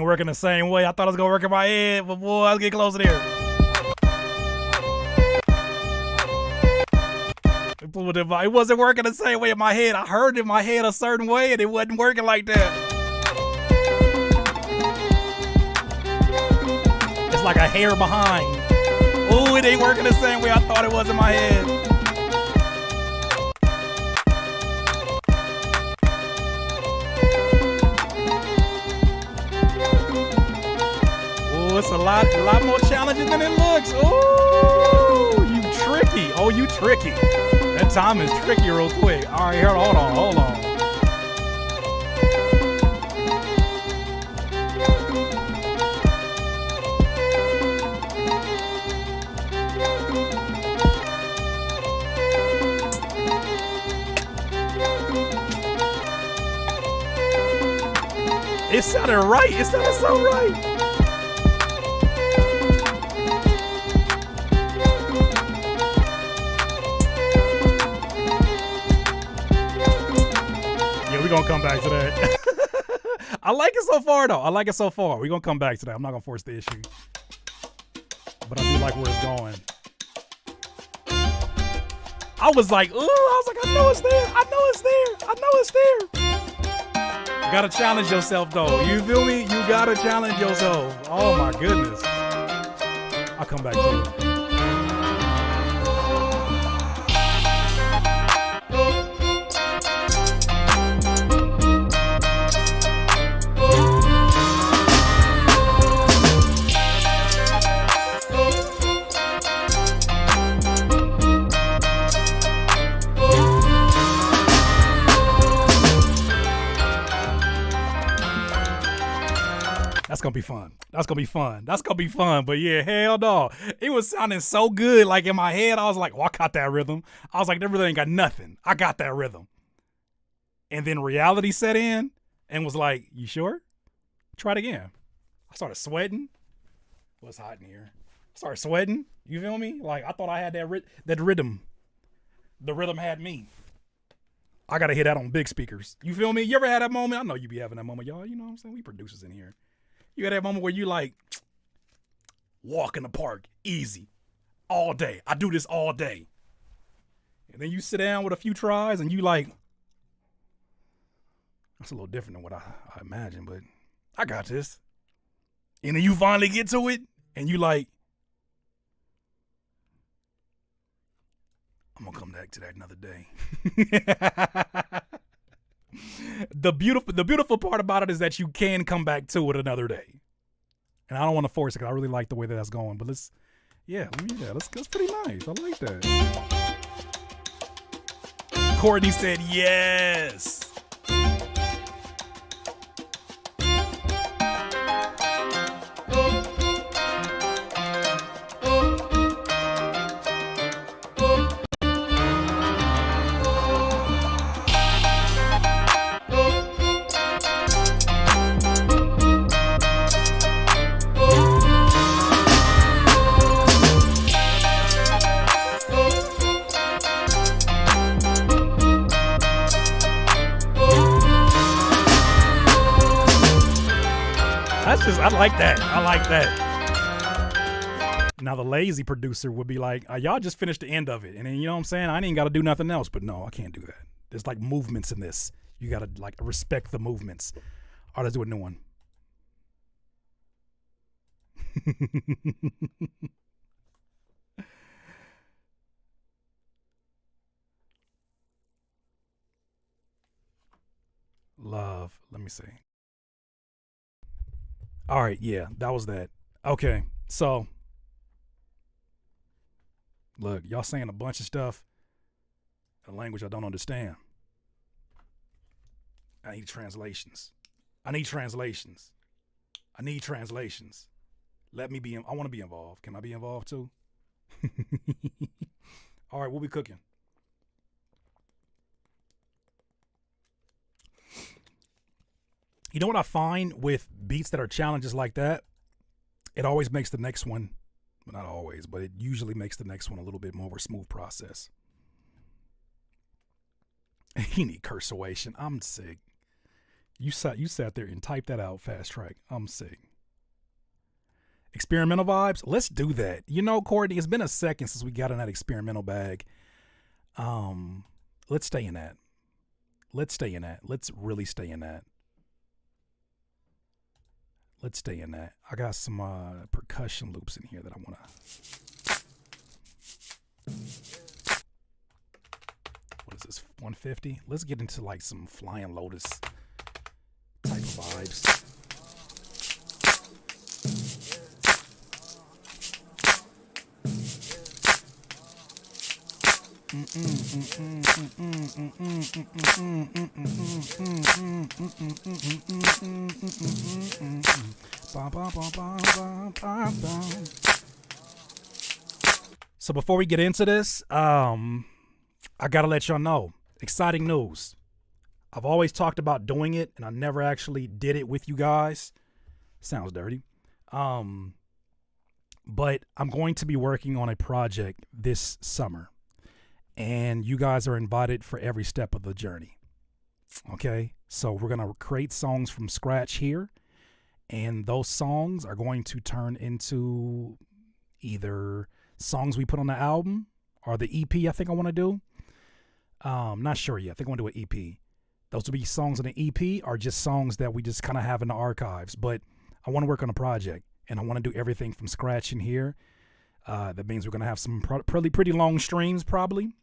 working the same way. I thought it was gonna work in my head, but boy, I was getting closer there. It wasn't working the same way in my head. I heard it in my head a certain way, and it wasn't working like that. It's like a hair behind. Ooh, it ain't working the same way I thought it was in my head. Ooh, it's a lot more challenging than it looks. Ooh, you tricky. Oh, you tricky. That time is tricky real quick. All right, hold on. It sounded right. It sounded so right. Yeah, we're going to come back to that. I like it so far, though. I like it so far. We're going to come back to that. I'm not going to force the issue. But I do like where it's going. I was like, ooh, I know it's there. I know it's there. You gotta challenge yourself, though. You feel me? You gotta challenge yourself. Oh my goodness. I'll come back to it. That's gonna be fun. But yeah, hell no. It was sounding so good. Like in my head, I was like, oh, I got that rhythm. I was like, that rhythm ain't got nothing. I got that rhythm. And then reality set in and was like, you sure? Try it again. I started sweating. It was hot in here. I started sweating. You feel me? Like I thought I had that rhythm. The rhythm had me. I gotta hear that on big speakers. You feel me? You ever had that moment? I know you be having that moment, y'all. You know what I'm saying? We producers in here. You had that moment where you like walk in the park, easy, all day. I do this all day. And then you sit down with a few tries and you like, that's a little different than what I imagined, but I got this. And then you finally get to it and you like, I'm gonna come back to that another day. The beautiful part about it is that you can come back to it another day. And I don't want to force it because I really like the way that that's going. But that's pretty nice. I like that. Courtney said yes. I like that. Now the lazy producer would be like, y'all just finished the end of it. And then, you know what I'm saying? I ain't got to do nothing else. But no, I can't do that. There's like movements in this. You got to like respect the movements. All right, let's do a new one. Love. Let me see. All right, yeah, that was that. Okay, so look, y'all saying a bunch of stuff, a language I don't understand. I need translations. Let me be I want to be involved. Can I be involved too? All right, what we cooking? You know what I find with beats that are challenges like that? It always makes the next one, well, not always, but it usually makes the next one a little bit more of a smooth process. You need cursuation. I'm sick. You sat there and typed that out fast track. I'm sick. Experimental vibes. Let's do that. You know, Courtney, it's been a second since we got in that experimental bag. Let's stay in that. Let's stay in that. Let's really stay in that. Let's stay in that. I got some percussion loops in here that I want to. What is this? 150? Let's get into like some Flying Lotus type of vibes. So before we get into this, I gotta let y'all know, exciting news. I've always talked about doing it, and I never actually did it with you guys. Sounds dirty. But I'm going to be working on a project this summer, and you guys are invited for every step of the journey. Okay, so we're going to create songs from scratch here, and those songs are going to turn into either songs we put on the album or the EP I think I want to do. Not sure yet. I think I want to do an EP. Those will be songs on the EP or just songs that we just kind of have in the archives, but I want to work on a project. And I want to do everything from scratch in here. That means we're going to have some pretty long streams probably.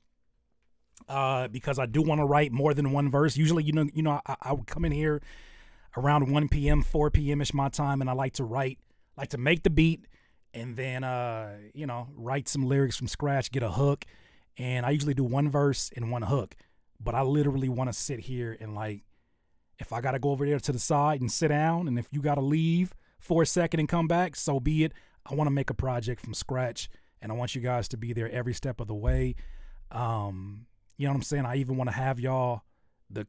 Because I do want to write more than one verse. Usually, I would come in here around 1 p.m., 4 p.m.-ish my time, and I like to make the beat and then, write some lyrics from scratch, get a hook. And I usually do one verse and one hook. But I literally want to sit here and if I got to go over there to the side and sit down, and if you got to leave for a second and come back, so be it. I want to make a project from scratch, and I want you guys to be there every step of the way. You know what I'm saying? I even want to have y'all, the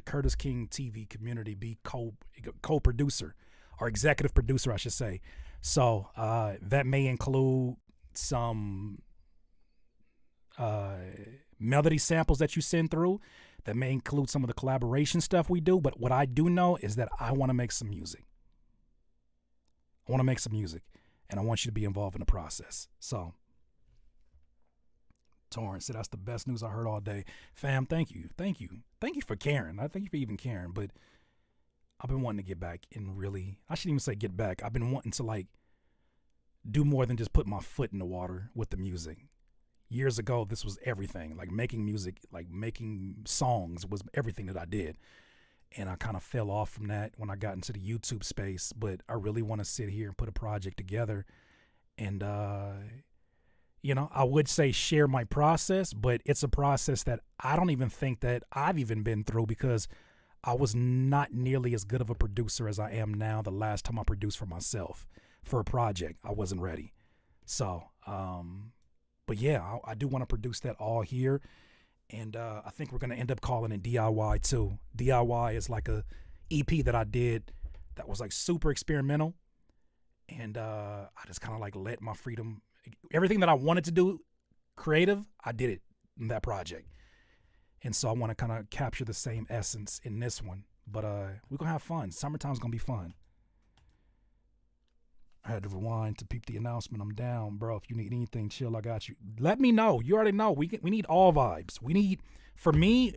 Curtis King TV community, be co-producer or executive producer, I should say. So that may include some melody samples that you send through. That may include some of the collaboration stuff we do. But what I do know is that I want to make some music. I want to make some music, and I want you to be involved in the process. So, Torrance said that's the best news I heard all day. Fam, thank you. Thank you for caring. I thank you for even caring, but I've been wanting to get back and really, I shouldn't even say get back. I've been wanting to do more than just put my foot in the water with the music. Years ago, this was everything. Making music, making songs was everything that I did. And I kind of fell off from that when I got into the YouTube space. But I really want to sit here and put a project together. And, I would say share my process, but it's a process that I don't even think that I've even been through because I was not nearly as good of a producer as I am now. The last time I produced for myself for a project, I wasn't ready. So, but yeah, I do want to produce that all here. And I think we're going to end up calling it DIY too. DIY is like a EP that I did that was super experimental. And I just kind of let my freedom. Everything that I wanted to do creative, I did it in that project. And so I want to kind of capture the same essence in this one. But we're going to have fun. Summertime's going to be fun. I had to rewind to peep the announcement. I'm down, bro. If you need anything, chill, I got you. Let me know. You already know. We need all vibes. We need, for me,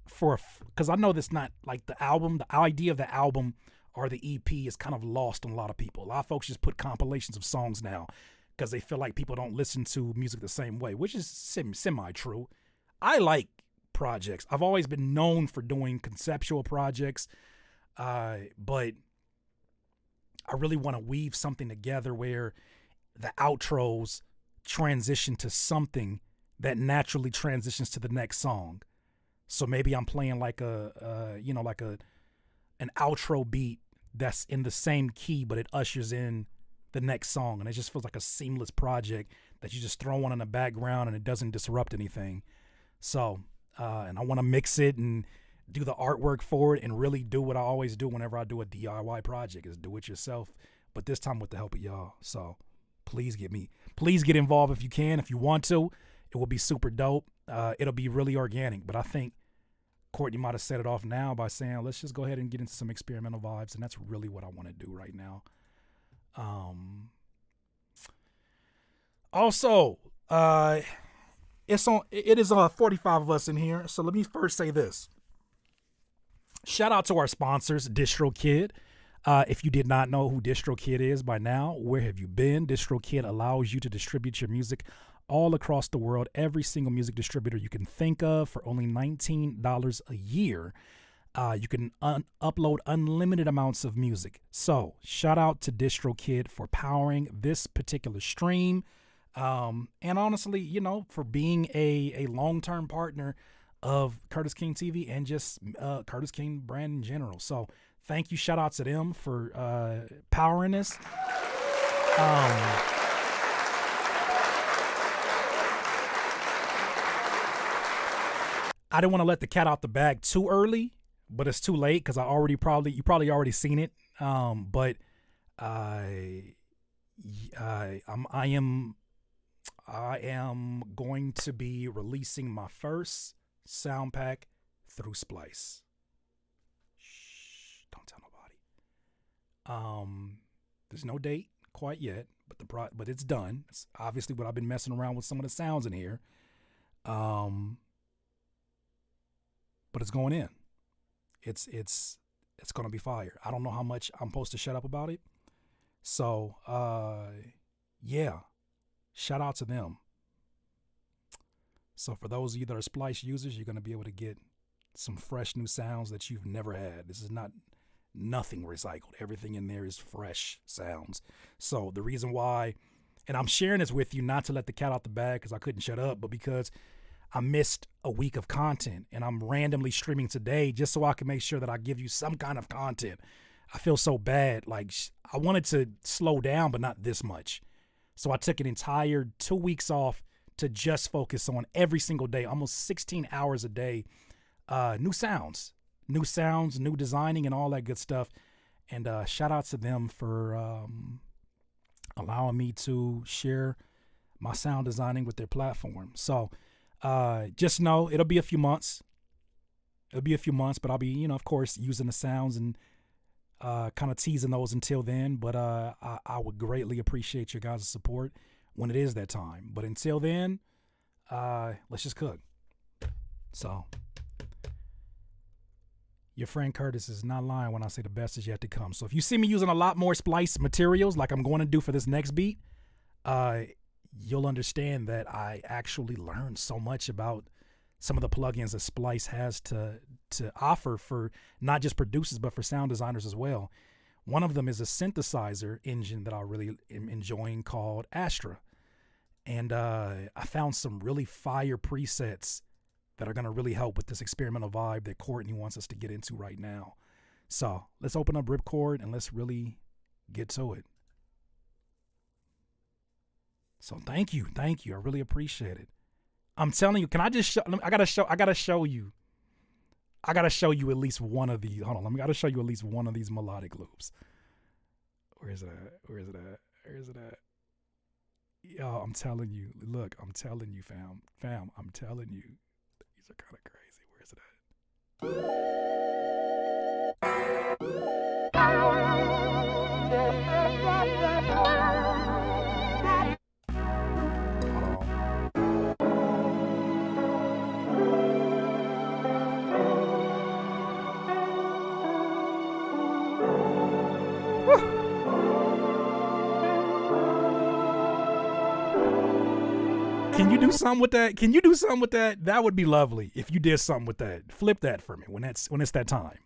because I know that's not the album, the idea of the album or the EP is kind of lost on a lot of people. A lot of folks just put compilations of songs now because they feel like people don't listen to music the same way, which is semi-true. I like projects. I've always been known for doing conceptual projects, but I really want to weave something together where the outros transition to something that naturally transitions to the next song. So maybe I'm playing an outro beat that's in the same key, but it ushers in the next song. And it just feels like a seamless project that you just throw on in the background and it doesn't disrupt anything. So, and I want to mix it and do the artwork for it and really do what I always do whenever I do a DIY project is do it yourself, but this time with the help of y'all. So please get involved if you can, if you want to. It will be super dope. It'll be really organic, but I think Courtney might have set it off now by saying, let's just go ahead and get into some experimental vibes. And that's really what I want to do right now. Also, it is 45 of us in here. So let me first say this. Shout out to our sponsors, DistroKid. If you did not know who DistroKid is by now, where have you been? DistroKid allows you to distribute your music all across the world, every single music distributor you can think of for only $19 a year. You can upload unlimited amounts of music. So shout out to DistroKid for powering this particular stream. And honestly, you know, for being a long-term partner of Curtis King TV and just Curtis King brand in general. So thank you. Shout out to them for powering this. I didn't want to let the cat out the bag too early, but it's too late because you probably already seen it. But I am going to be releasing my first sound pack through Splice. Shh, don't tell nobody. There's no date quite yet, but it's done. It's obviously what I've been messing around with some of the sounds in here. But it's going in. It's going to be fire. I don't know how much I'm supposed to shut up about it. So, yeah. Shout out to them. So for those of you that are Splice users, you're going to be able to get some fresh new sounds that you've never had. This is nothing recycled. Everything in there is fresh sounds. So the reason why, and I'm sharing this with you not to let the cat out the bag because I couldn't shut up, but because I missed a week of content and I'm randomly streaming today just so I can make sure that I give you some kind of content. I feel so bad. Like I wanted to slow down, but not this much. So I took an entire 2 weeks off to just focus on every single day, almost 16 hours a day, new sounds, new designing and all that good stuff. And shout out to them for allowing me to share my sound designing with their platform. So just know it'll be a few months. But I'll be, of course, using the sounds and kind of teasing those until then. But I would greatly appreciate your guys' support when it is that time. But until then, let's just cook. So your friend Curtis is not lying when I say the best is yet to come. So if you see me using a lot more Splice materials like I'm going to do for this next beat, you'll understand that I actually learned so much about some of the plugins that Splice has to offer for not just producers, but for sound designers as well. One of them is a synthesizer engine that I really am enjoying called Astra. And I found some really fire presets that are going to really help with this experimental vibe that Courtney wants us to get into right now. So let's open up Ripcord and let's really get to it. So thank you. I really appreciate it. I'm telling you, can I just show, I gotta show you at least one of these. Hold on, I gotta show you at least one of these melodic loops. Where is it at? Yo, I'm telling you, look, I'm telling you, fam, I'm telling you, these are kind of crazy. Where is it Can you do something with that? That would be lovely if you did something with that. Flip that for me when it's that time.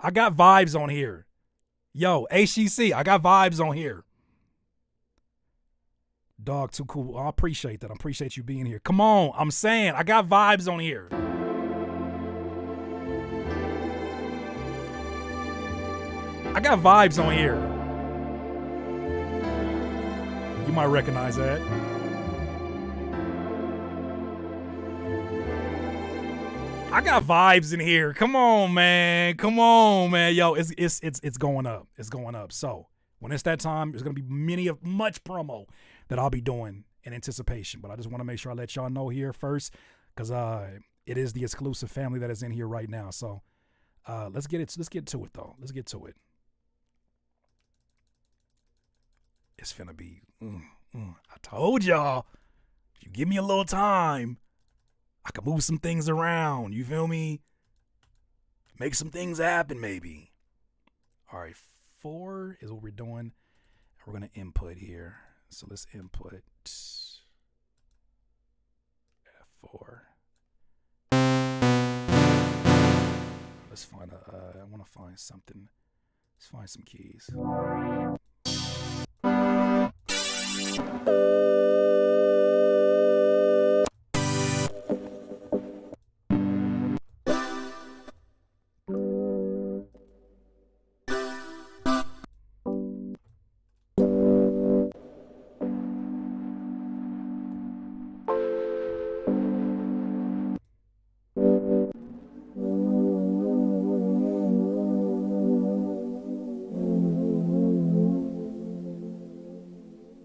I got vibes on here. Yo, HCC, I got vibes on here. Dog, too cool. I appreciate that. I appreciate you being here. Come on, I'm saying I got vibes on here. I got vibes on here. You might recognize that. I got vibes in here. Come on, man. Yo, it's going up. It's going up. So when it's that time, there's gonna be much promo that I'll be doing in anticipation. But I just want to make sure I let y'all know here first, because It is the exclusive family that is in here right now. So let's get to it though. Let's get to it. It's finna be. I told y'all, if you give me a little time, I can move some things around. You feel me? Make some things happen, maybe. All right, 4 is what we're doing. We're gonna input here. So let's input F4. Let's find I want to find something. Let's find some keys.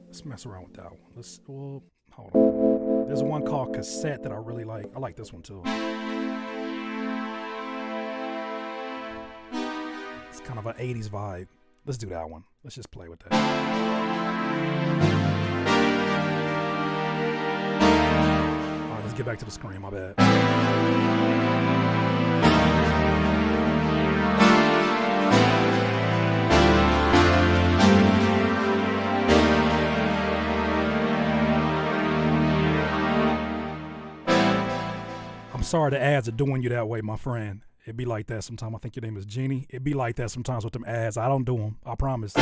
Let's mess around with that one. Hold on. There's one called Cassette that I really like. I like this one too. It's kind of an 80s vibe. Let's do that one. Let's just play with that. All right, let's get back to the screen. My bad. Sorry the ads are doing you that way, my friend. It be like that sometimes. I think your name is Jeannie. It be like that sometimes with them ads. I don't do them. I promise.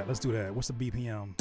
Let's do that. What's the BPM?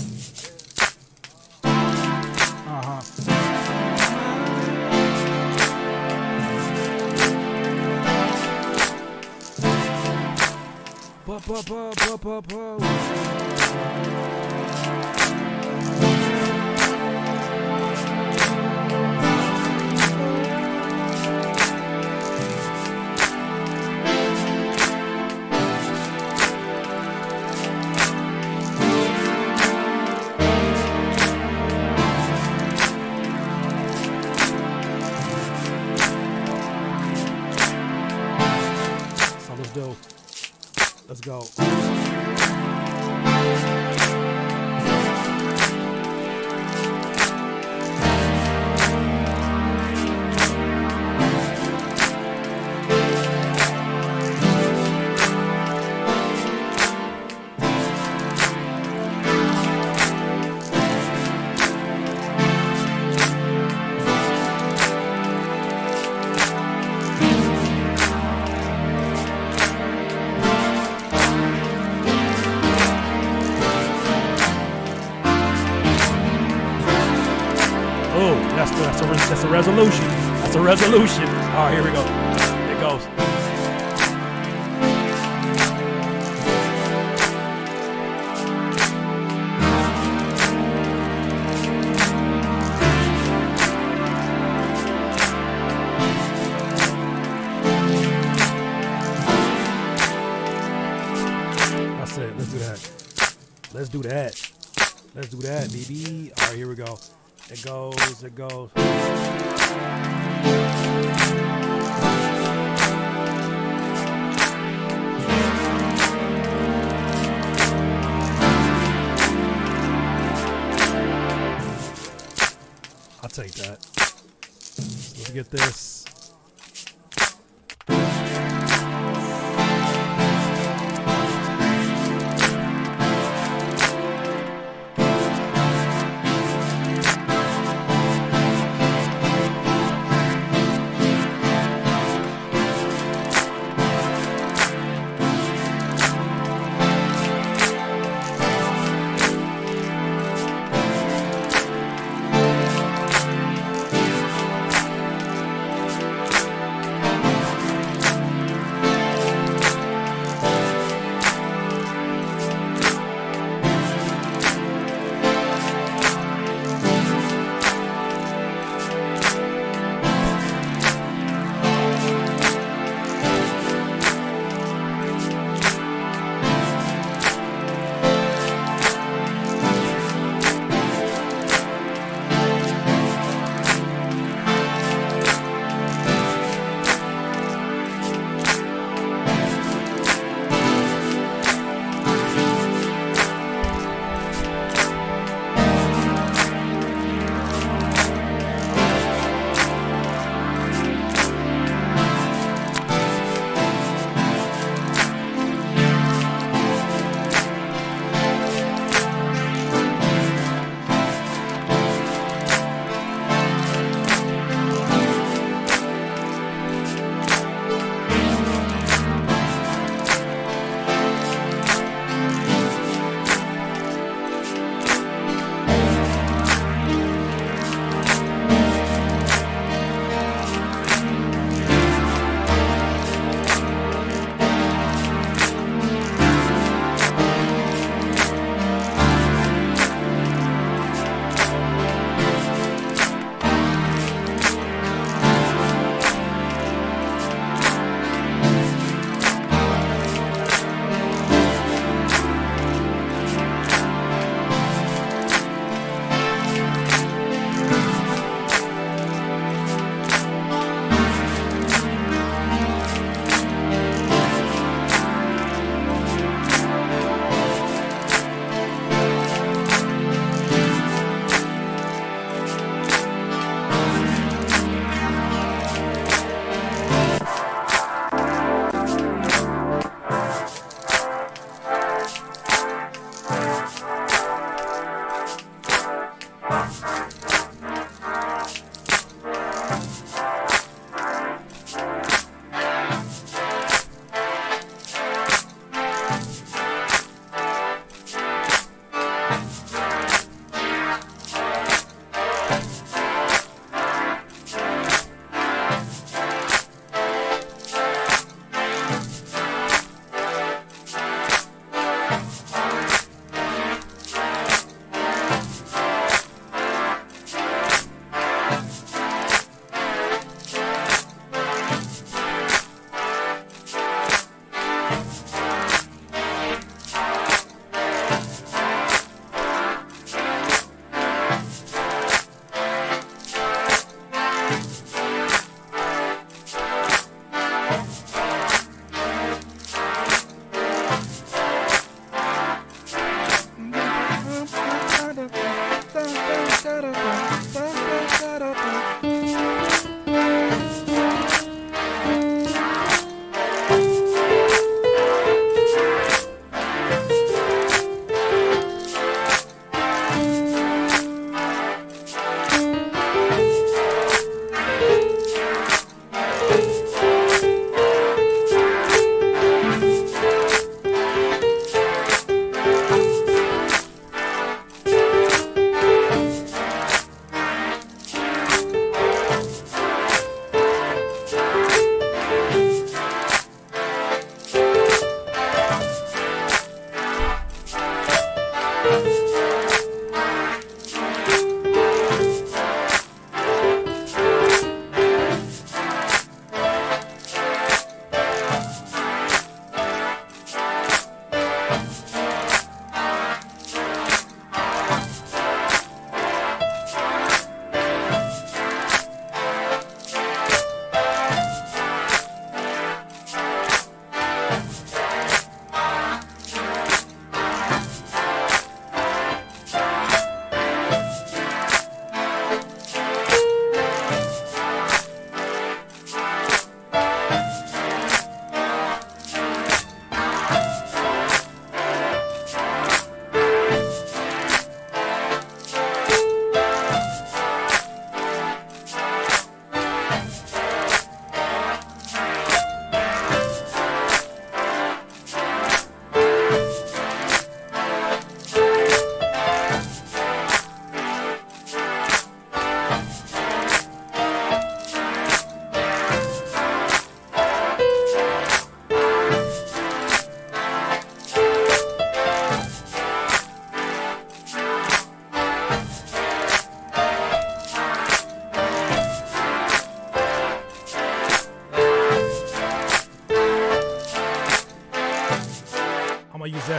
Let's go. That's a resolution. That's a resolution. All right, here we go. It goes. That's it. Let's do that. Let's do that. Let's do that, baby. All right, here we go. It goes, it goes. I'll take that. Let's get this.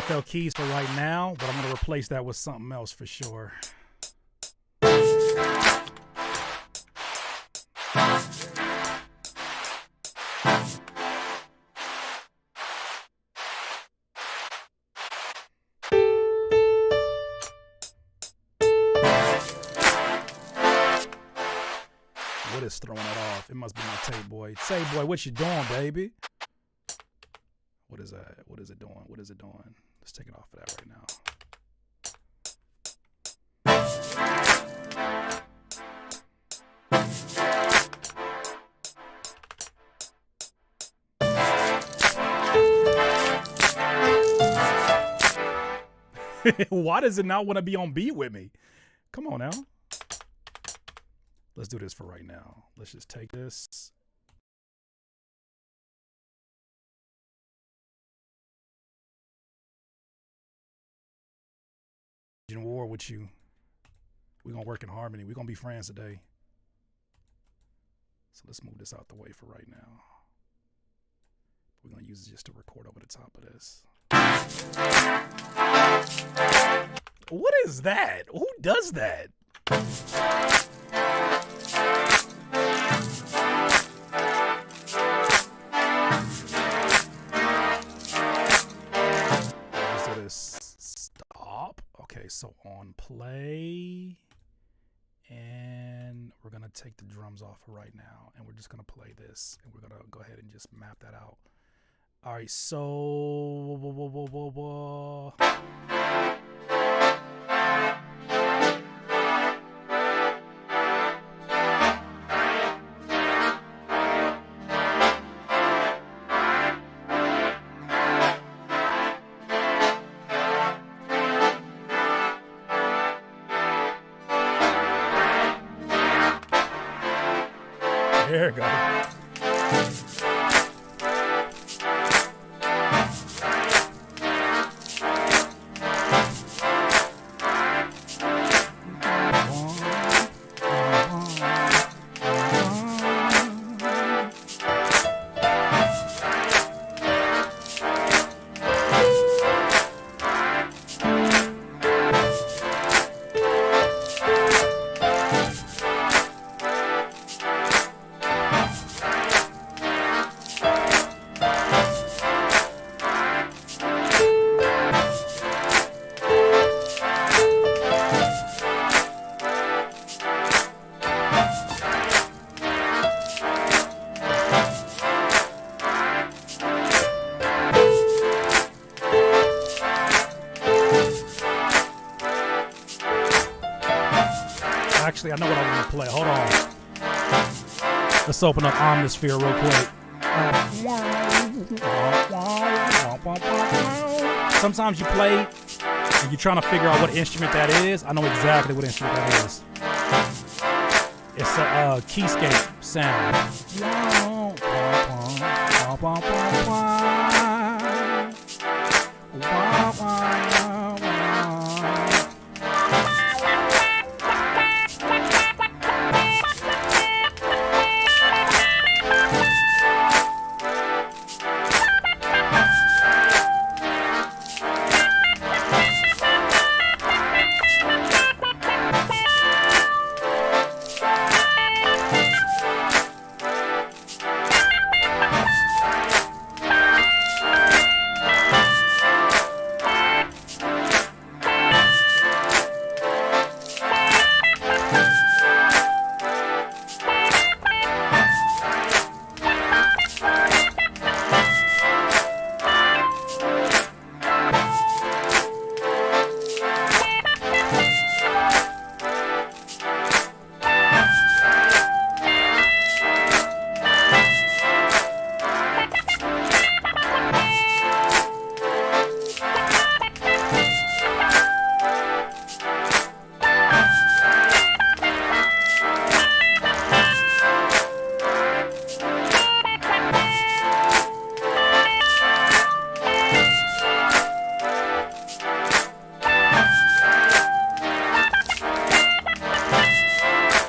FL keys for right now, but I'm going to replace that with something else for sure. What is throwing it off? It must be my tape boy. Tape boy, what you doing, baby? What is that? What is it doing? What is it doing? Let's take it off of that right now. Why does it not want to be on beat with me? Come on now. Let's do this for right now. Let's just take this. In war with you. We're gonna work in harmony. We're gonna be friends today. So let's move this out the way for right now. We're gonna use it just to record over the top of this. What is that? Who does that? Let's do this. Stop. Okay, so on play. And we're gonna take the drums off right now, and we're just gonna play this, and we're gonna go ahead and just map that out. All right, so there you go. Actually, I know what I want to play. Hold on. Let's open up Omnisphere real quick. Sometimes you play and you're trying to figure out what instrument that is. I know exactly what instrument that is. It's a keyscape sound.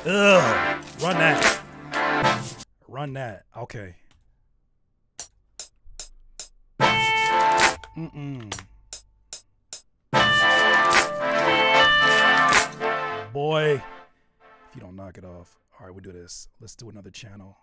Ugh. Run that. Run that. Okay. boy. If you don't knock it off. All right, we'll do this. Let's do another channel.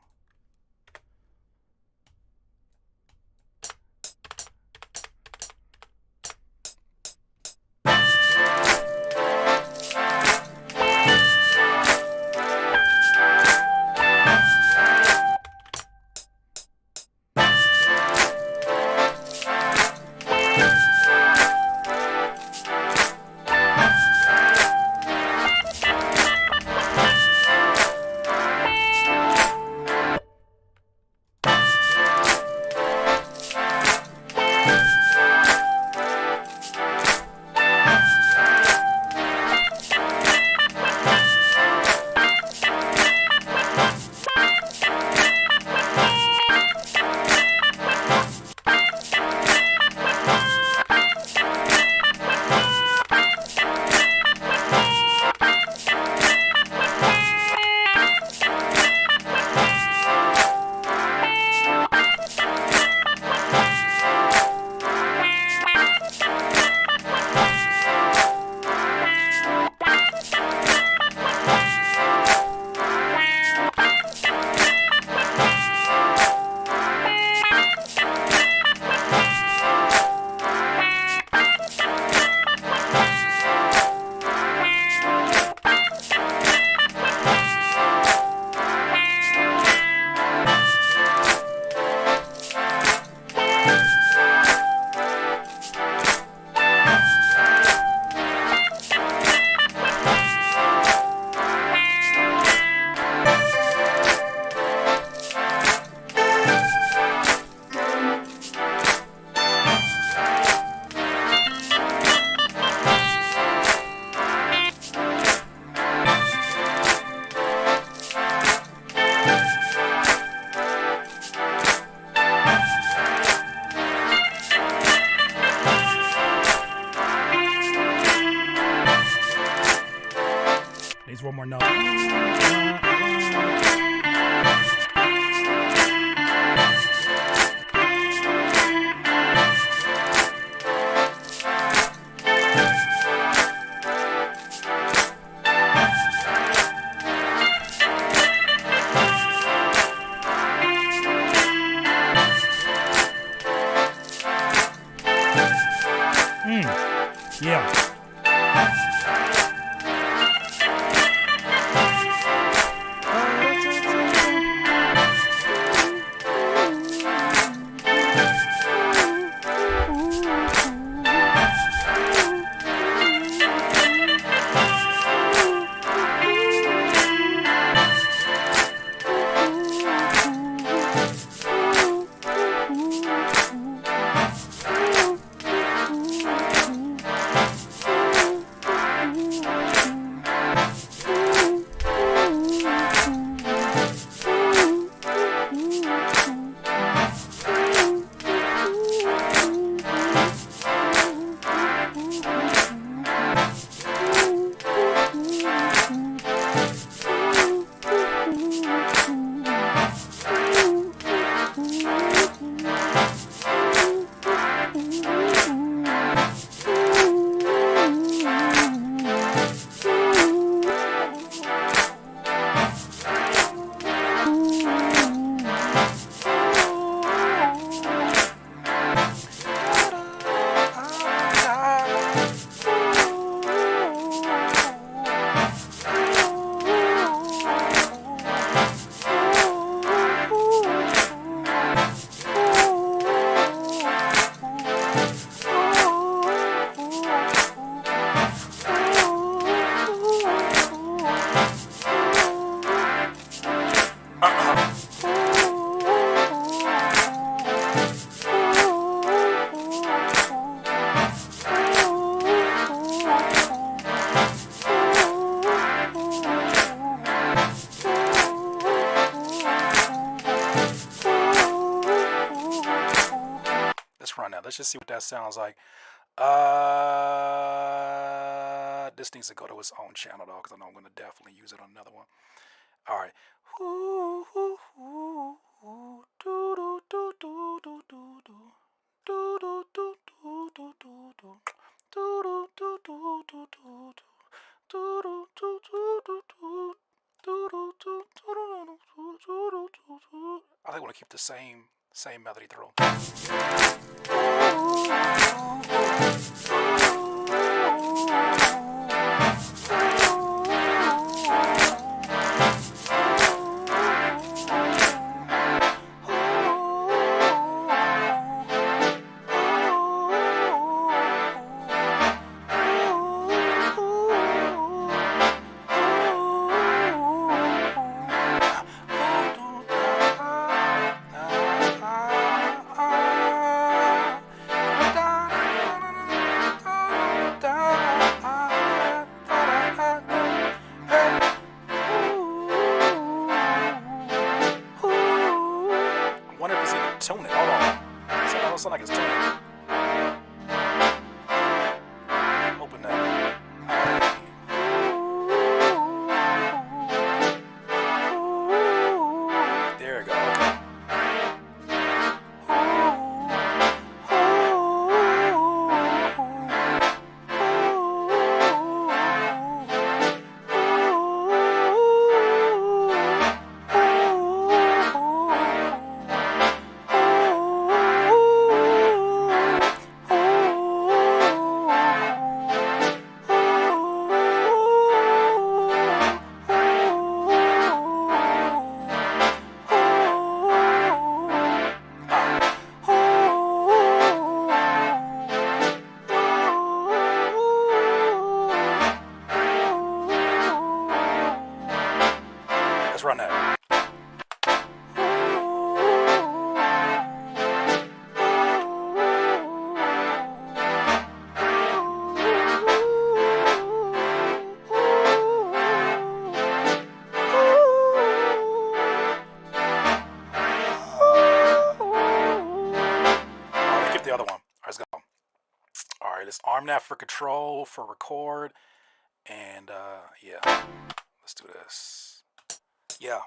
Needs one more note. Yeah. Let's just see what that sounds like. This needs to go to its own channel though, because I know I'm gonna definitely use it on another one. All right. I think want to keep the same melody through. Tune it. Hold on. Sound like it's tuning. Open that. There we go. Okay. Let's run that. Let's get the other one. All right, let's go. All right, let's arm that for control, for record, and yeah, let's do this. Yeah.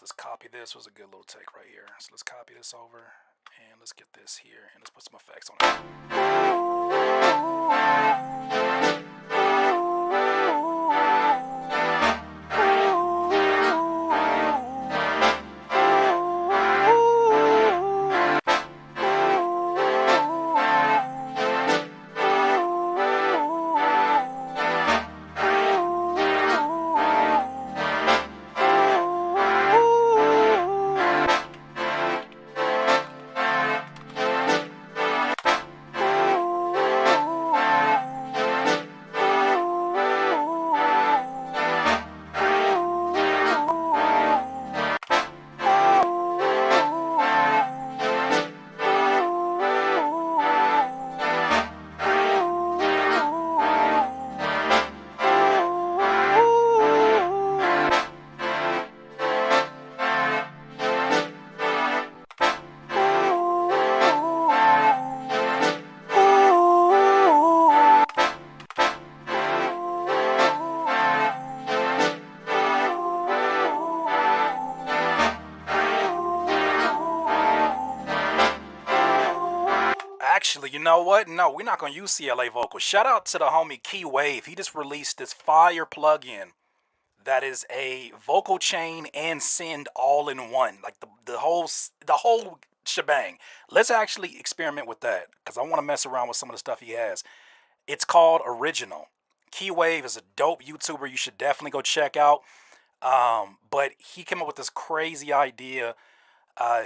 Let's copy this. Was a good little take right here. So let's copy this over and let's get this here and let's put some effects on it. Actually, you know what? No, we're not going to use CLA vocals. Shout out to the homie Key Wave. He just released this fire plugin that is a vocal chain and send all in one. Like the whole shebang. Let's actually experiment with that because I want to mess around with some of the stuff he has. It's called Original. Key Wave is a dope YouTuber you should definitely go check out. But he came up with this crazy idea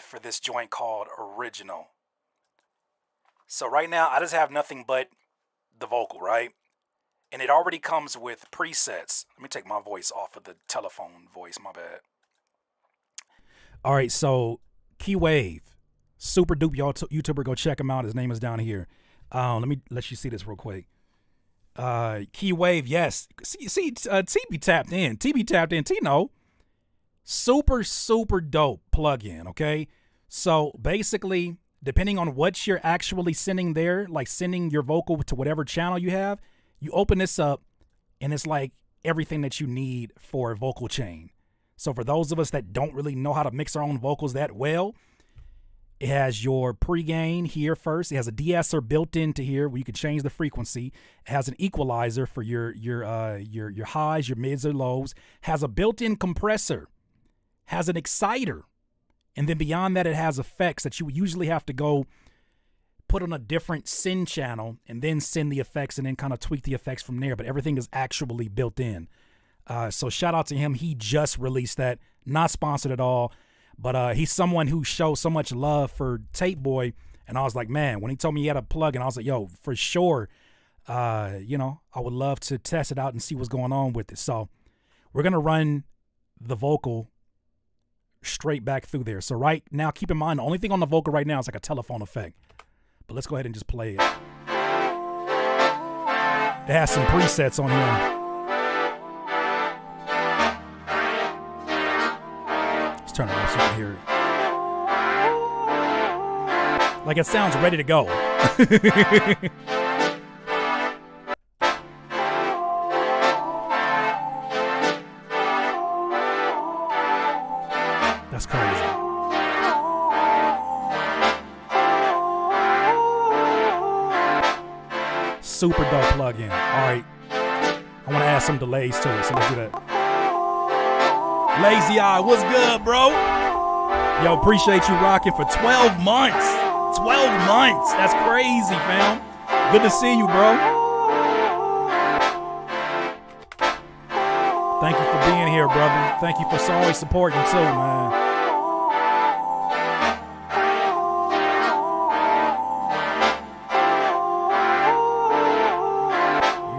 for this joint called Original. So right now, I just have nothing but the vocal, right? And it already comes with presets. Let me take my voice off of the telephone voice, my bad. All right, so Key Wave, super dupe y'all YouTuber. Go check him out. His name is down here. Let me let you see this real quick. Key Wave, yes. See, TB tapped in. TB tapped in. Tino, super dope plugin. Okay, so basically, depending on what you're actually sending there, like sending your vocal to whatever channel you have, you open this up, and it's like everything that you need for a vocal chain. So for those of us that don't really know how to mix our own vocals that well, it has your pre-gain here first. It has a de-esser built into here where you can change the frequency. It has an equalizer for your highs, your mids, or lows. It has a built-in compressor. Has an exciter. And then beyond that, it has effects that you usually have to go put on a different send channel and then send the effects and then kind of tweak the effects from there. But everything is actually built in. So shout out to him. He just released that. Not sponsored at all. But he's someone who shows so much love for Tape Boy. And I was like, man, when he told me he had a plug, and I was like, yo, for sure, you know, I would love to test it out and see what's going on with it. So we're going to run the vocal straight back through there. So right now, keep in mind, the only thing on the vocal right now is like a telephone effect. But let's go ahead and just play it. It has some presets on here. Let's turn it up so you can hear it. Like it sounds ready to go. That's crazy. Super dope plugin. All right. I want to add some delays to it, so let's do that. Lazy Eye, what's good, bro? Yo, appreciate you rocking for 12 months. 12 months. That's crazy, fam. Good to see you, bro. Thank you for being here, brother. Thank you for always supporting too, man.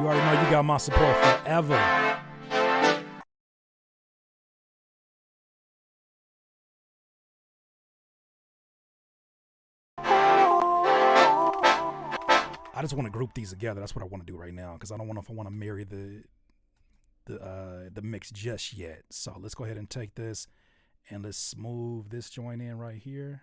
You already know you got my support forever. I just want to group these together. That's what I want to do right now because I don't know if I want to marry the mix just yet. So let's go ahead and take this and let's move this joint in right here.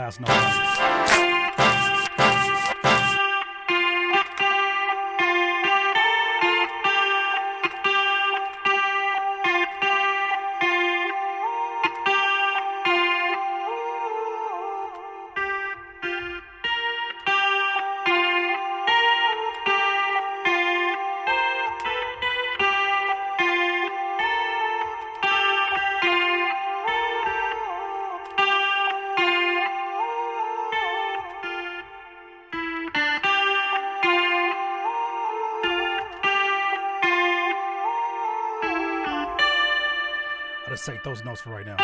last note. I'll just take those notes for right now.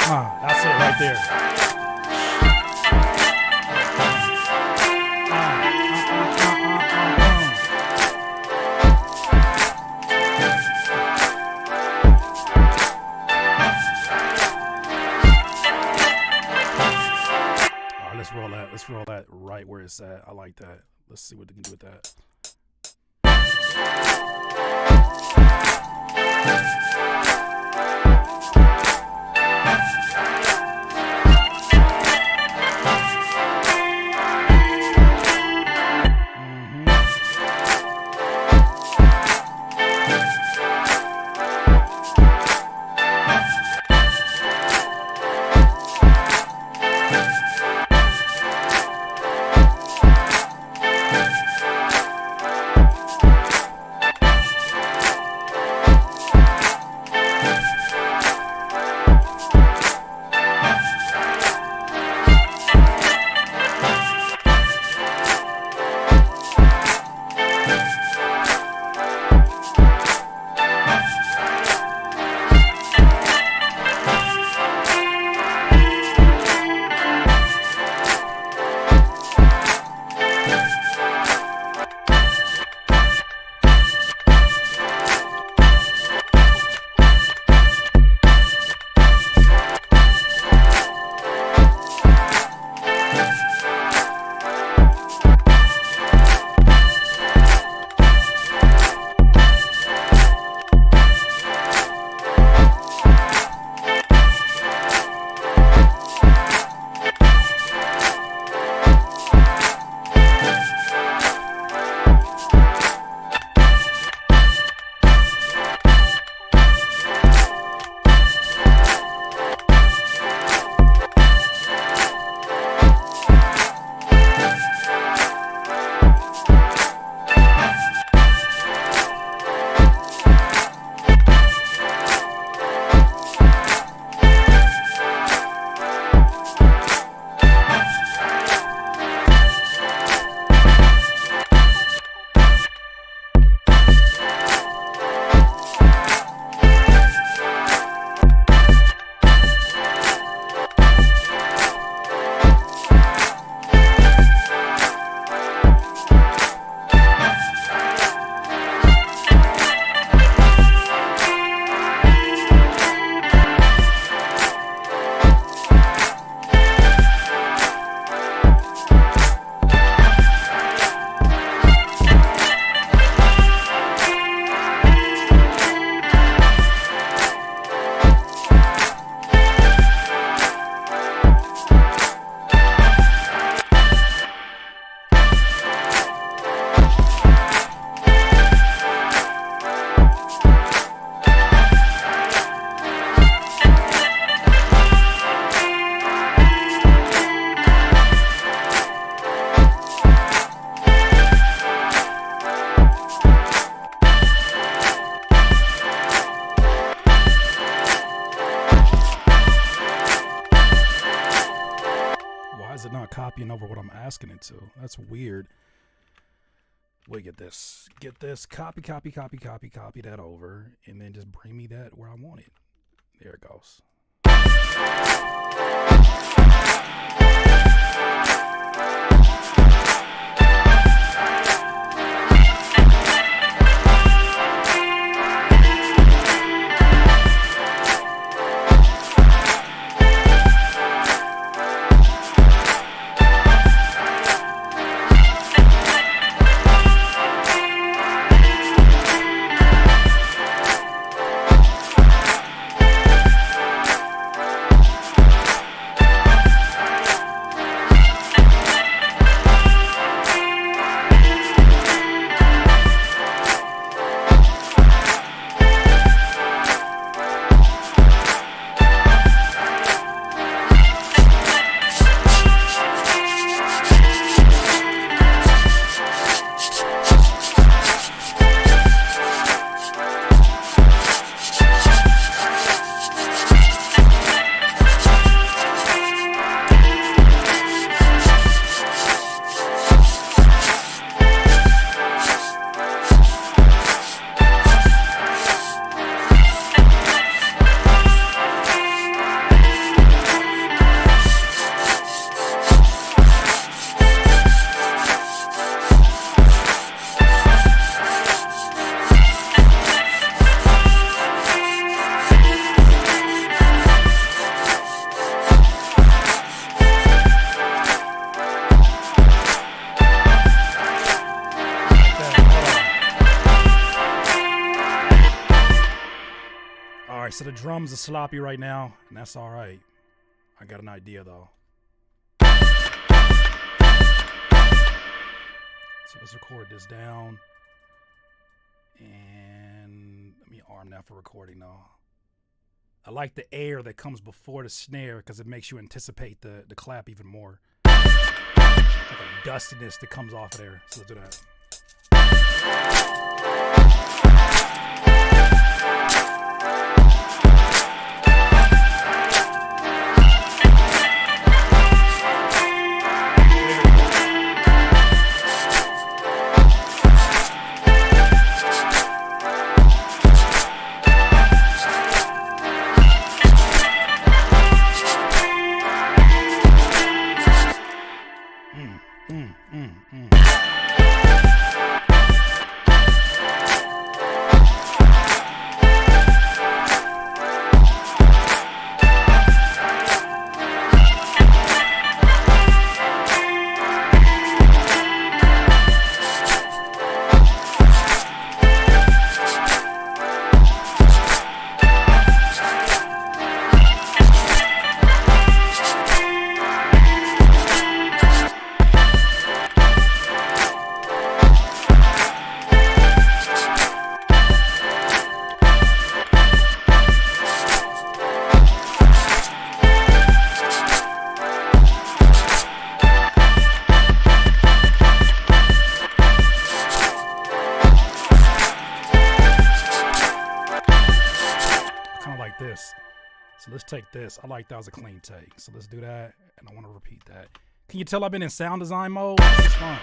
That's it right there. All right, let's roll that. Let's roll that right where it's at. I like that. Let's see what they can do with that. asking it to. That's weird. Wait, get this. Copy that over, and then just bring me that where I want it. There it goes. All right, so the drums are sloppy right now, and that's all right. I got an idea, though. So let's record this down. And let me arm that for recording, though. I like the air that comes before the snare because it makes you anticipate the clap even more. Like a dustiness that comes off of there. So let's do that. So let's take this. I like that was a clean take. So let's do that, and I want to repeat that. Can you tell I've been in sound design mode? This is fun.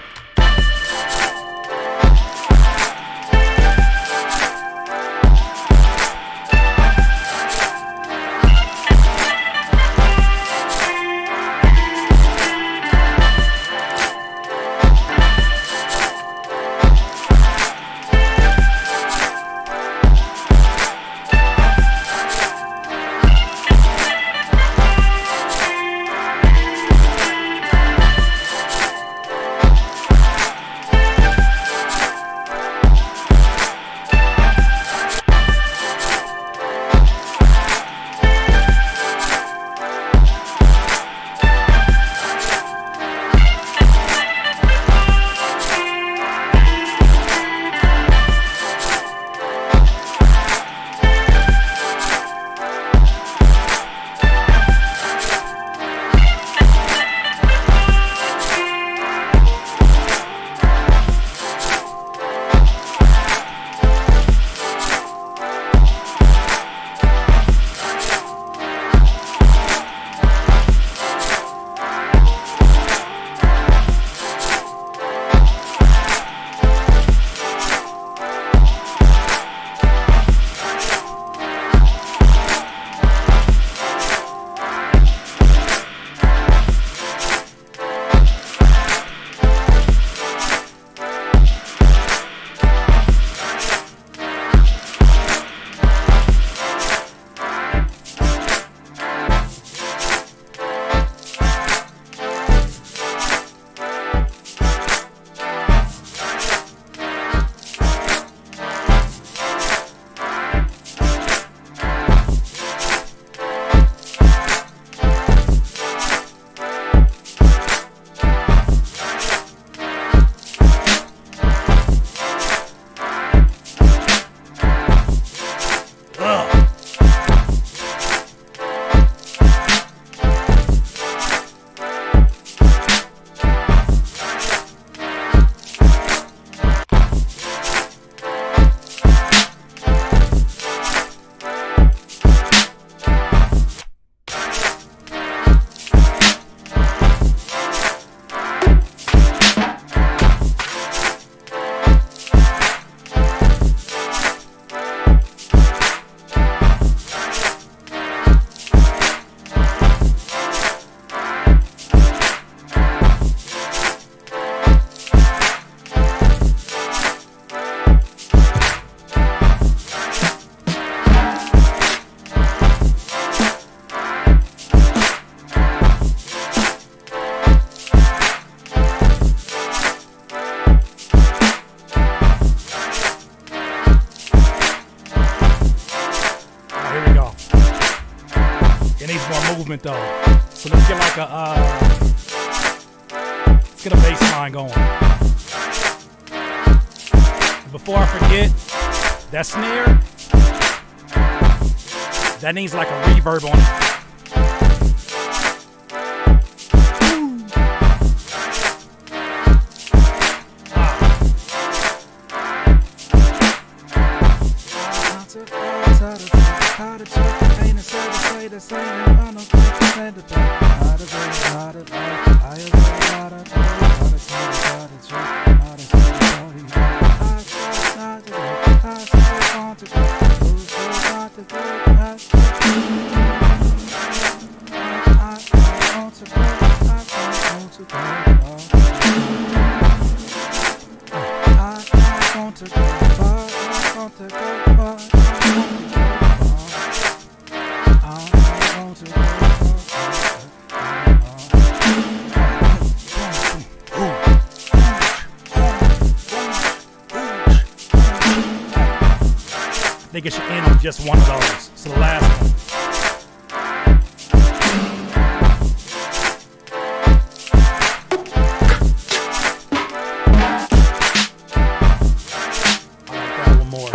movement though. So let's get like let's get a bass line going. Before I forget, that snare, that needs like a reverb on it. I think it should end on just one of those. So the last one. I like that one more.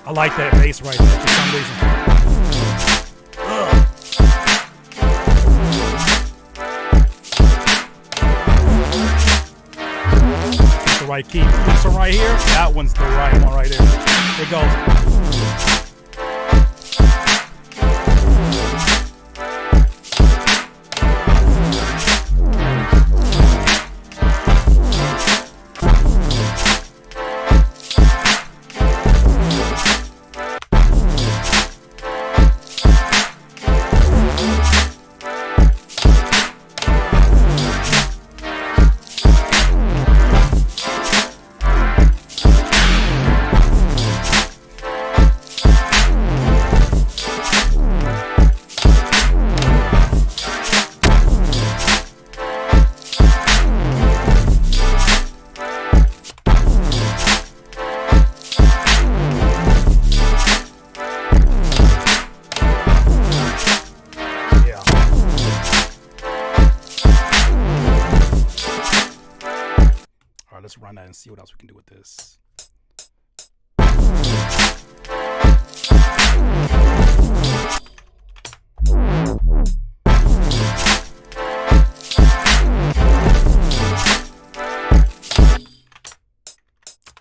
I like that bass right there for some reason. That's the right key. This one right here, that one's the right one right there. Here it goes. Let's run that and see what else we can do with this.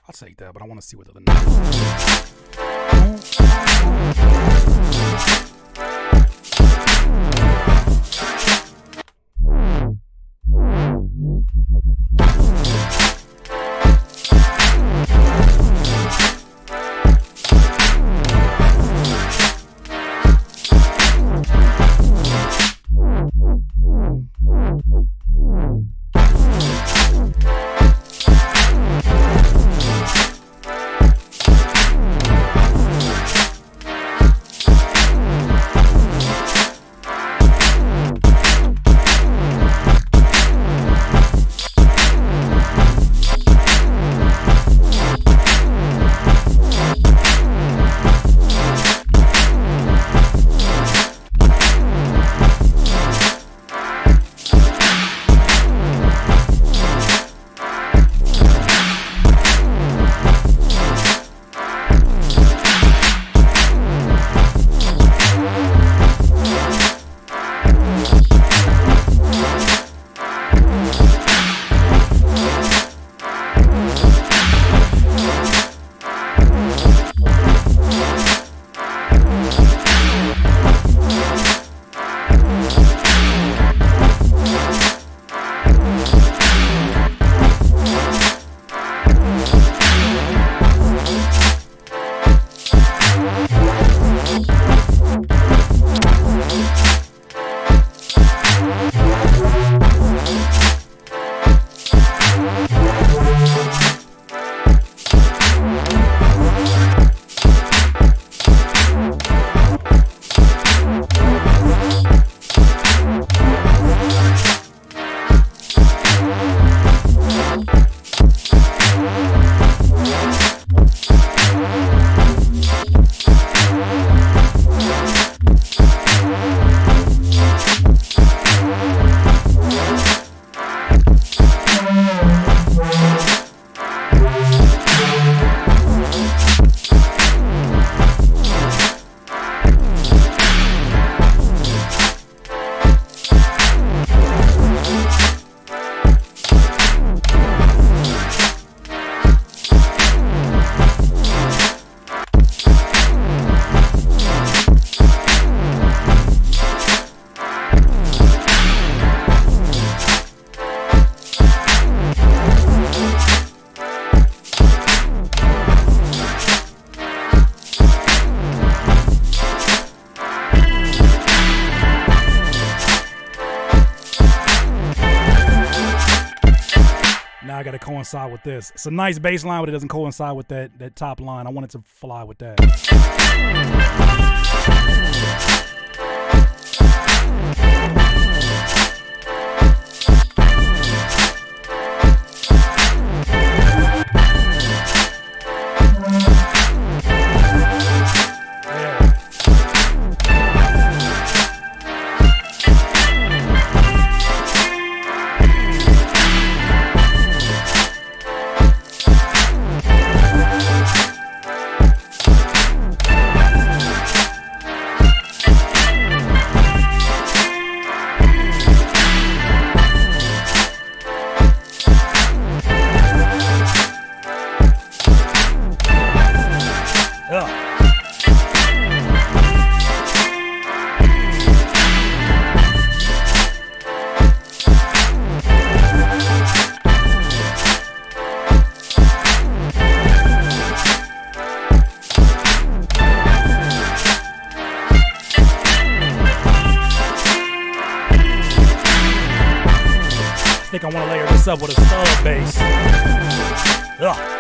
I'll take that, but I want to see what the other notes. Now I got to coincide with this. It's a nice bass line, but it doesn't coincide with that top line. I want it to fly with that. I want to layer this up with a sub bass. Ugh.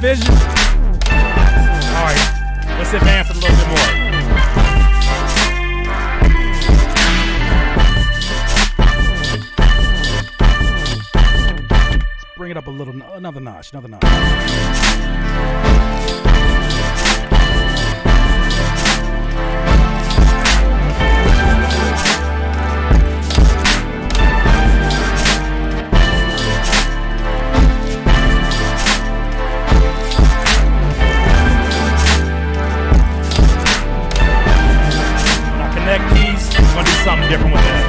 Vision. All right, let's advance a little bit more. Let's bring it up a little, another notch. Connect these, I'm gonna do something different with that.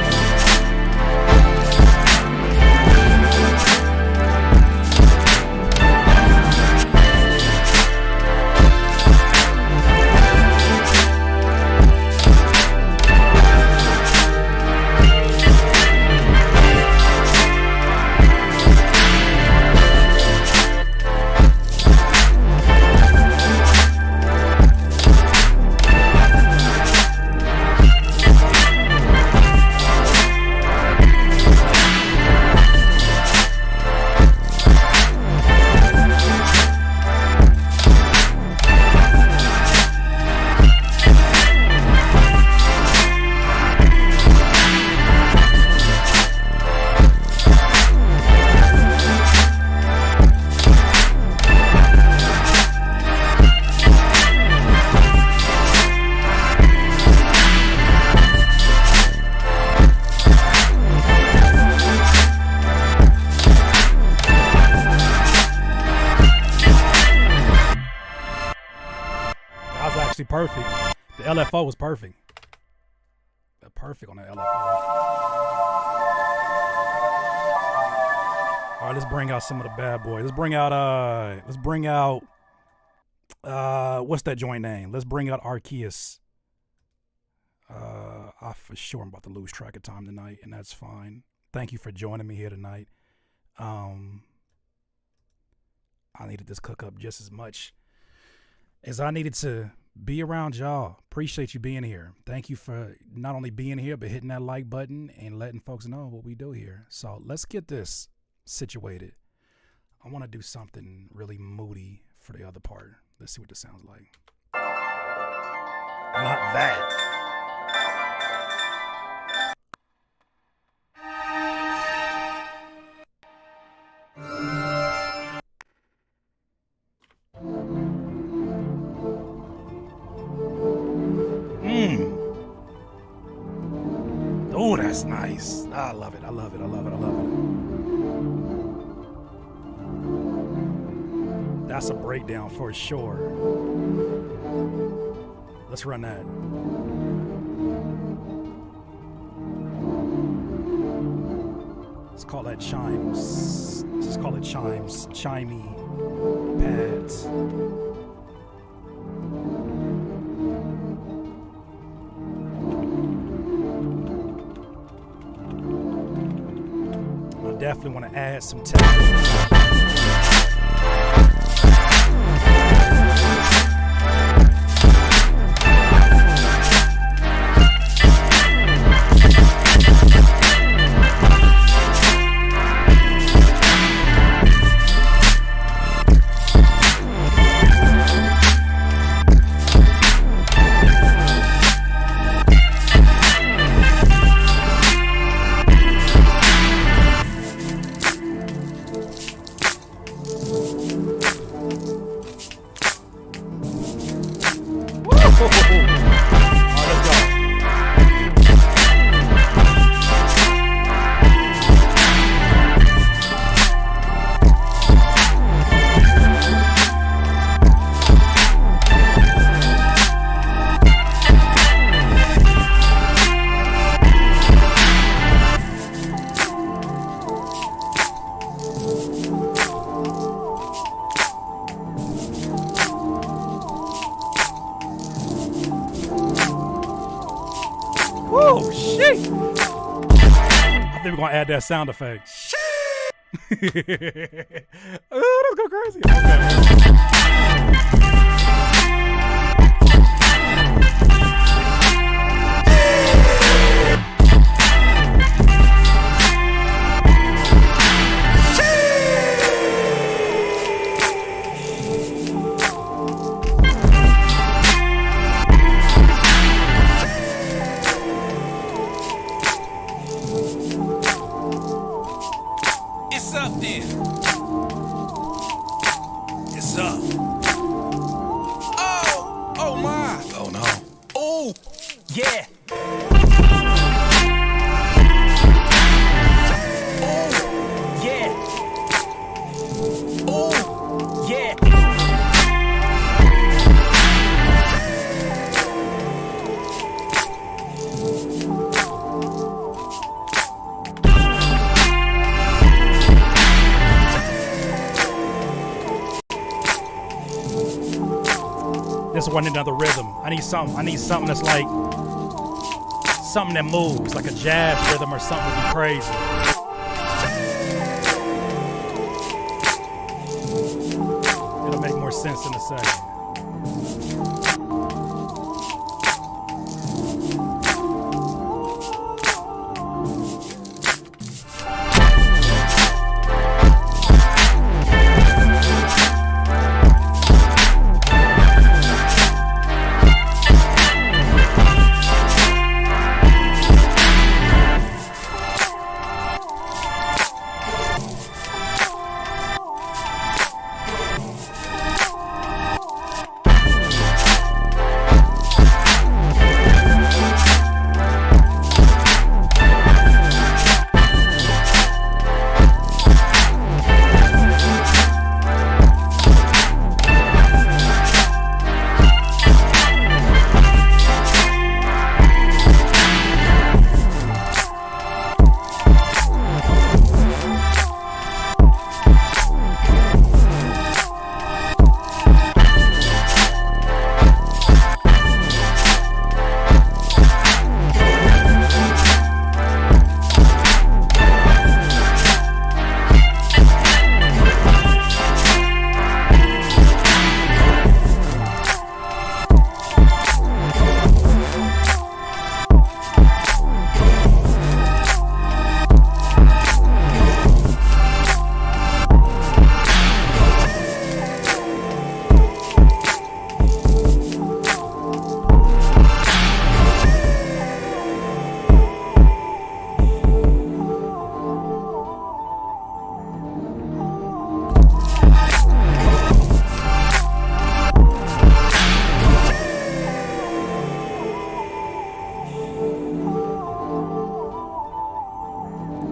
Perfect. The LFO was perfect. Perfect on the LFO. All right, let's bring out some of the bad boys. Let's bring out what's that joint name? Let's bring out Arceus. I for sure am about to lose track of time tonight, and that's fine. Thank you for joining me here tonight. I needed this cook up just as much as I needed to be around y'all. Appreciate you being here. Thank you for not only being here, but hitting that like button and letting folks know what we do here. So let's get this situated. I want to do something really moody for the other part. Let's see what this sounds like. Not that. Oh, that's nice. I love it. I love it. I love it. I love it. That's a breakdown for sure. Let's run that. Let's call that chimes. Let's just call it chimes. Chimey pads. I definitely want to add some text. Whoa, shit! I think we're gonna add that sound effect. Oh, let's go crazy. Okay. It's up then. It's up. Oh my. Oh no. Oh, yeah. Oh, yeah. Oh, yeah. This one another rhythm. I need something that's like something that moves, like a jazz rhythm or something would be crazy. It'll make more sense in a second.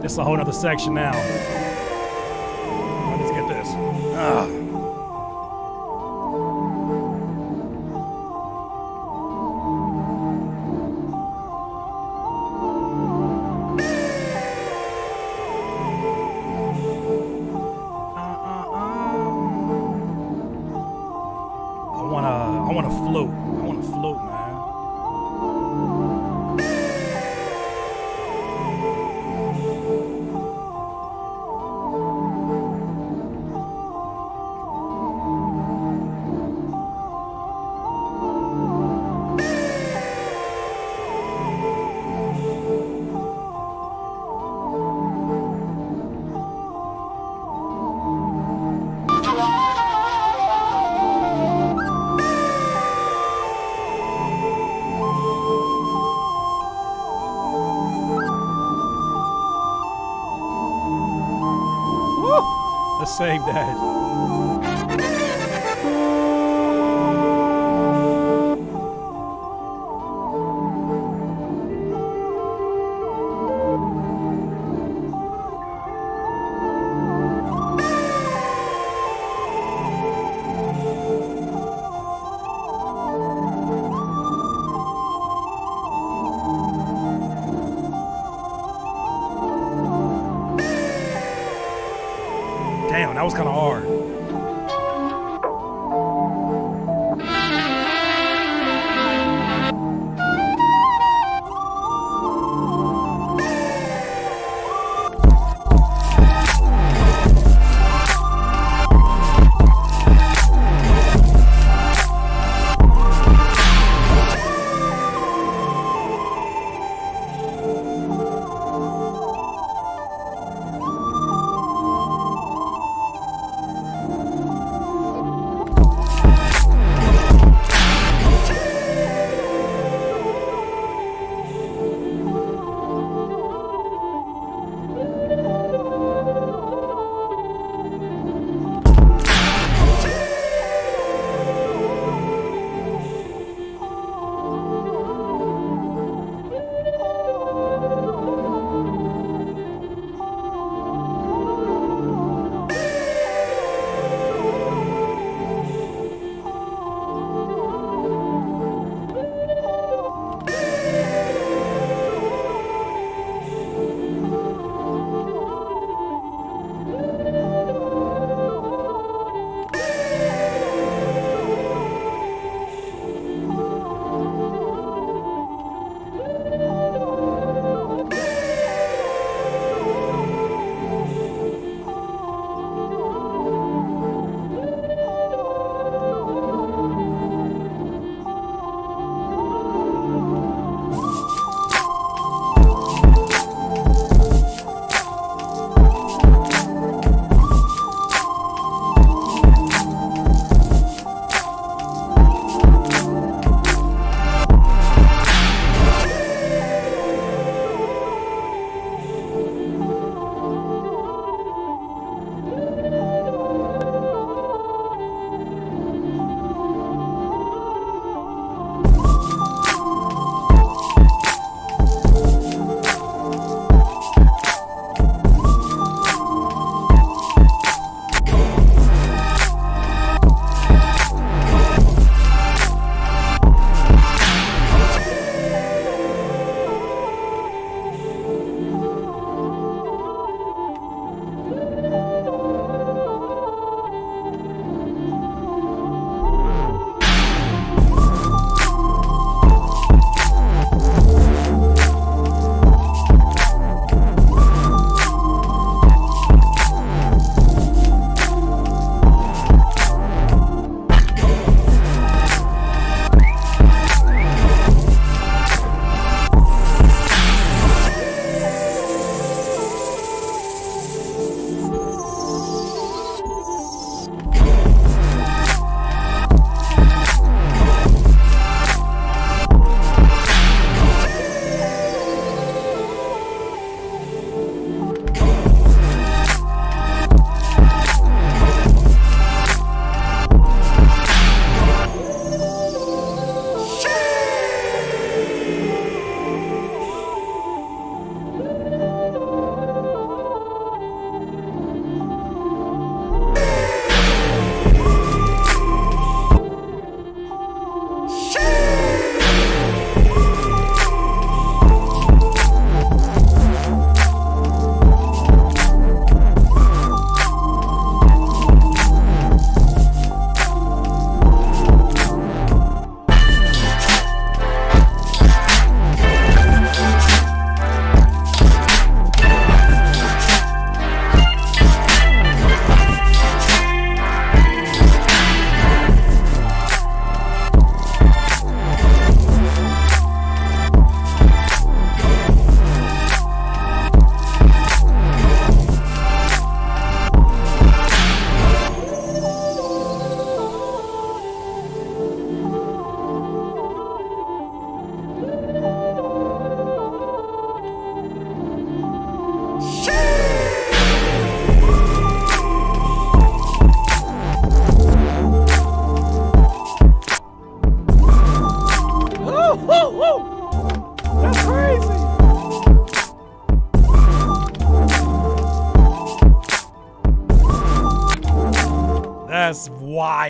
It's a whole nother section now. Let's get this. want to float. I want to float, man. Let's save that. Damn, that was kind of hard.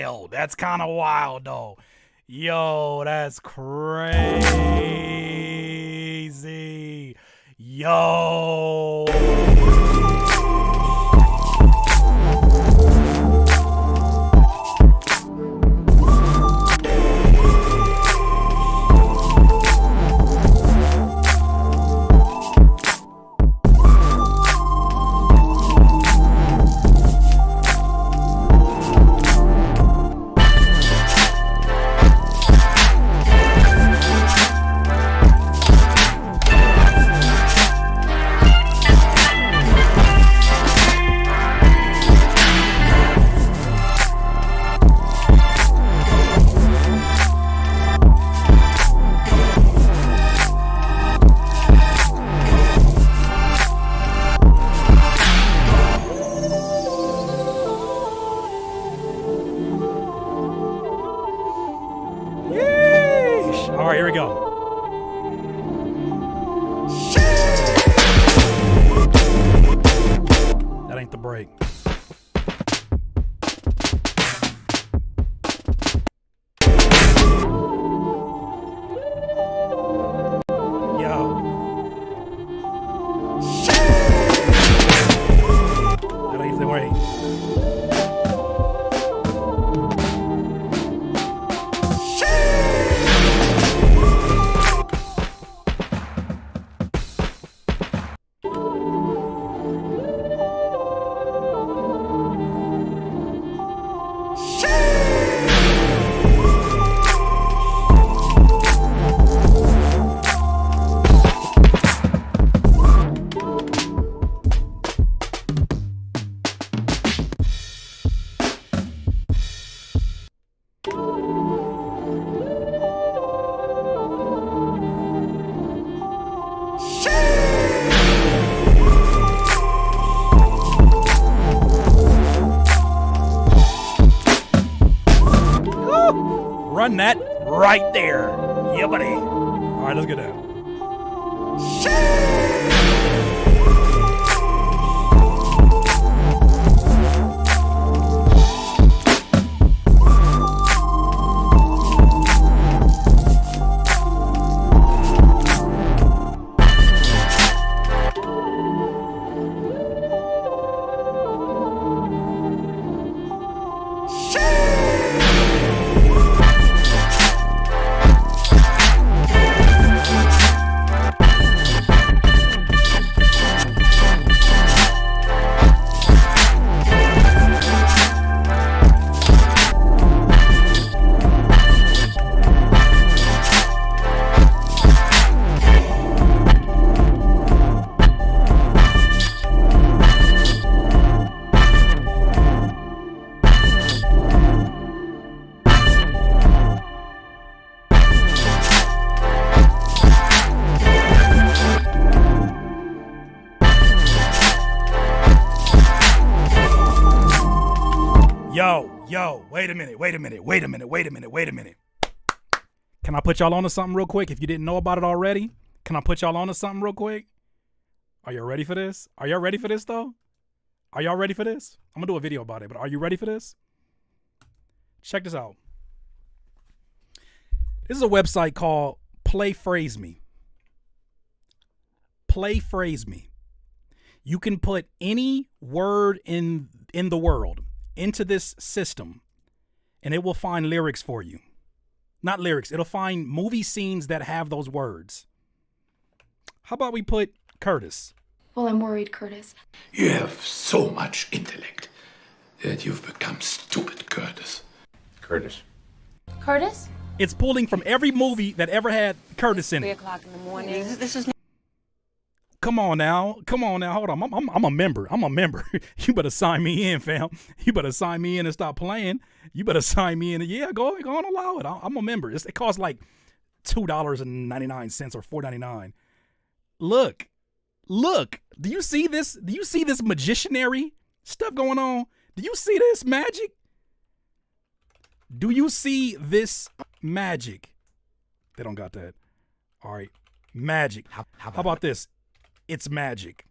wild. That's kind of wild, though. Yo, that's crazy. Yo. All right, here we go. That ain't the break. Yo. That ain't the break. Run that right there. Yeah, buddy. All right, let's get that. Yo, wait a minute. Can I put y'all on to something real quick? If you didn't know about it already, can I put y'all on to something real quick? Are y'all ready for this? Are y'all ready for this, though? Are y'all ready for this? I'm going to do a video about it, but are you ready for this? Check this out. This is a website called Play Phrase Me. Play Phrase Me. You can put any word in the world into this system, and it will find lyrics for you. Not lyrics. It'll find movie scenes that have those words. How about we put Curtis? Well, I'm worried, Curtis. You have so much intellect that you've become stupid, Curtis. Curtis. Curtis? It's pulling from every movie that ever had Curtis in it. 3:00 in the morning. This is Come on now. Hold on. I'm a member. You better sign me in, fam. You better sign me in and stop playing. You better sign me in. Yeah, go on, allow it. I'm a member. It costs like $2.99 or $4.99. Look. Do you see this? Do you see this magicianary stuff going on? Do you see this magic? Do you see this magic? They don't got that. All right. Magic. How about this? It's magic.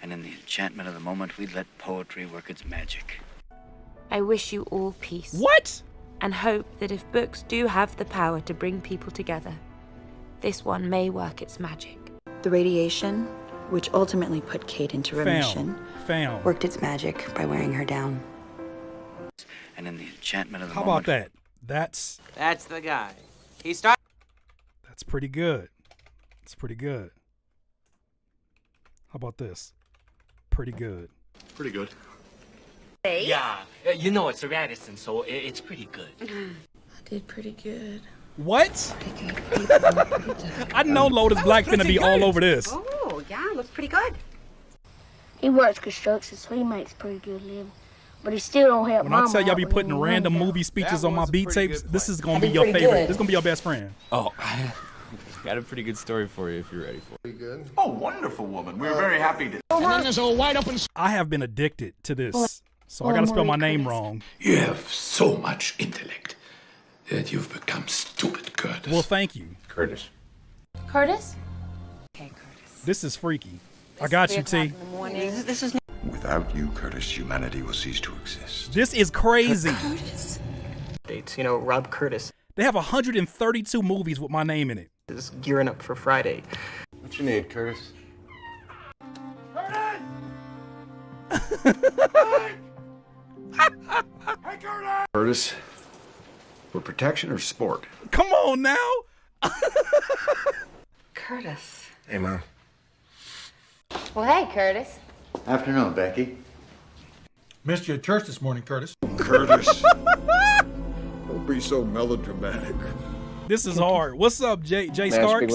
And in the enchantment of the moment, we'd let poetry work its magic. I wish you all peace. What? And hope that if books do have the power to bring people together, this one may work its magic. The radiation, which ultimately put Kate into remission, worked its magic by wearing her down. And in the enchantment of the How moment... about that? That's the guy. He started. That's pretty good. It's pretty good. How about this? Pretty good. Pretty good. Yeah, you know it's a Radisson, so it's pretty good. I did pretty good. What? I know Lotus Black finna be all over this. Oh, yeah, looks pretty good. He works construction, so he makes pretty good living. But he still don't help When Mama I tell y'all out be when putting he random runs out. movie speeches on my beat tapes, this is gonna be That'd your be pretty favorite. good. This is gonna be your best friend. Oh, I got a pretty good story for you if you're ready for it. Oh, wonderful woman. We're very happy to... I have been addicted to this, so I gotta spell my name wrong. You have so much intellect that you've become stupid, Curtis. Well, thank you. Curtis. Curtis? This is freaky. I got you, T. This is Without you, Curtis, humanity will cease to exist. This is crazy. Dates, you know, Rob Curtis They have 132 movies with my name in it. is gearing up for Friday. What you need, Curtis? Curtis, for protection or sport? Come on now. Curtis. Hey, Ma. Well, hey, Curtis. Afternoon, Becky. Missed you at church this morning, Curtis. Curtis. Don't be so melodramatic. This is hard. What's up, Jay Starks?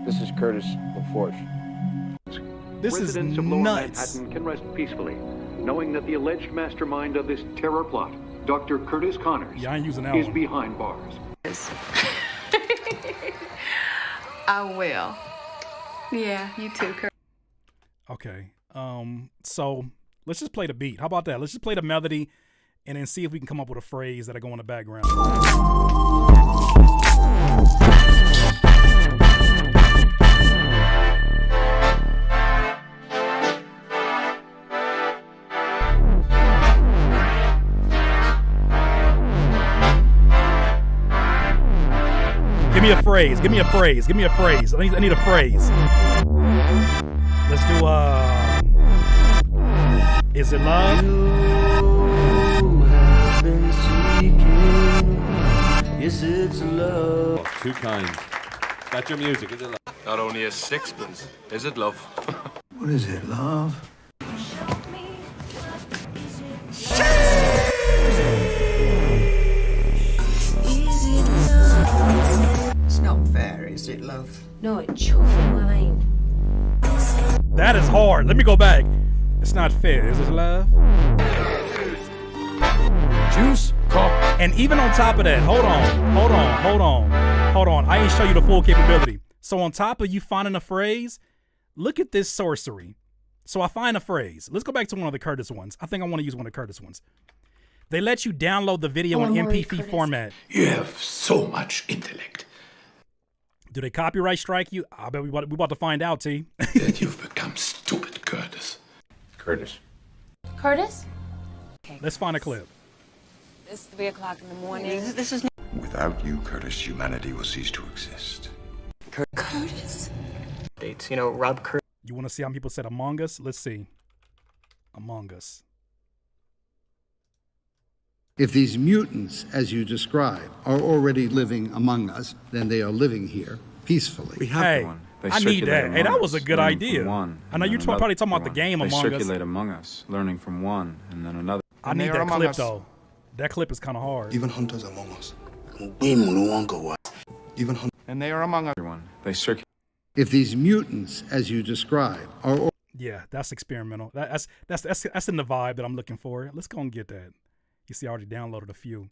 This is Curtis LaForge. This is Residents of Lower nuts. Manhattan can rest peacefully, knowing that the alleged mastermind of this terror plot, Dr. Curtis Connors, Yeah, I ain't using that is one. behind bars. I will. Yeah, you too, Curtis. Okay. So let's just play the beat. How about that? Let's just play the melody and then see if we can come up with a phrase that'll go in the background. Give me a phrase. Give me a phrase. Give me a phrase. I need a phrase. Let's do is it love? Yes, it's love. Too kind. That's your music, is it? Not only a sixpence, is it, love? What is it, love? It's not fair, is it, love? No, it's chuffing line. That is hard. Let me go back. It's not fair. Is it love? Juice, coffee. And even on top of that, hold on. I ain't show you the full capability. So on top of you finding a phrase, look at this sorcery. So I find a phrase. Let's go back to one of the Curtis ones. I think I want to use one of the Curtis ones. They let you download the video in MP3 format. You have so much intellect Do they copyright strike you? I bet we about to find out, T. that you've become stupid, Curtis. Curtis. Curtis? Let's find a clip. It's 3 o'clock in the morning. This is Without you, Curtis, humanity will cease to exist. Curtis. Dates, you know, Rob Curtis. You want to see how many people said Among Us? Let's see. Among Us. If these mutants, as you describe, are already living among us, then they are living here peacefully. Hey, I need that. Hey, that was a good idea. I know you're probably talking about the game Among Us. among us, learning from one and then another. I need that clip, though. That clip is kind of hard. Even hunters among us. Even And they are among us. They circulate. if these mutants, as you describe, are Yeah, that's experimental. That's in the vibe that I'm looking for. Let's go and get that. You see, I already downloaded a few.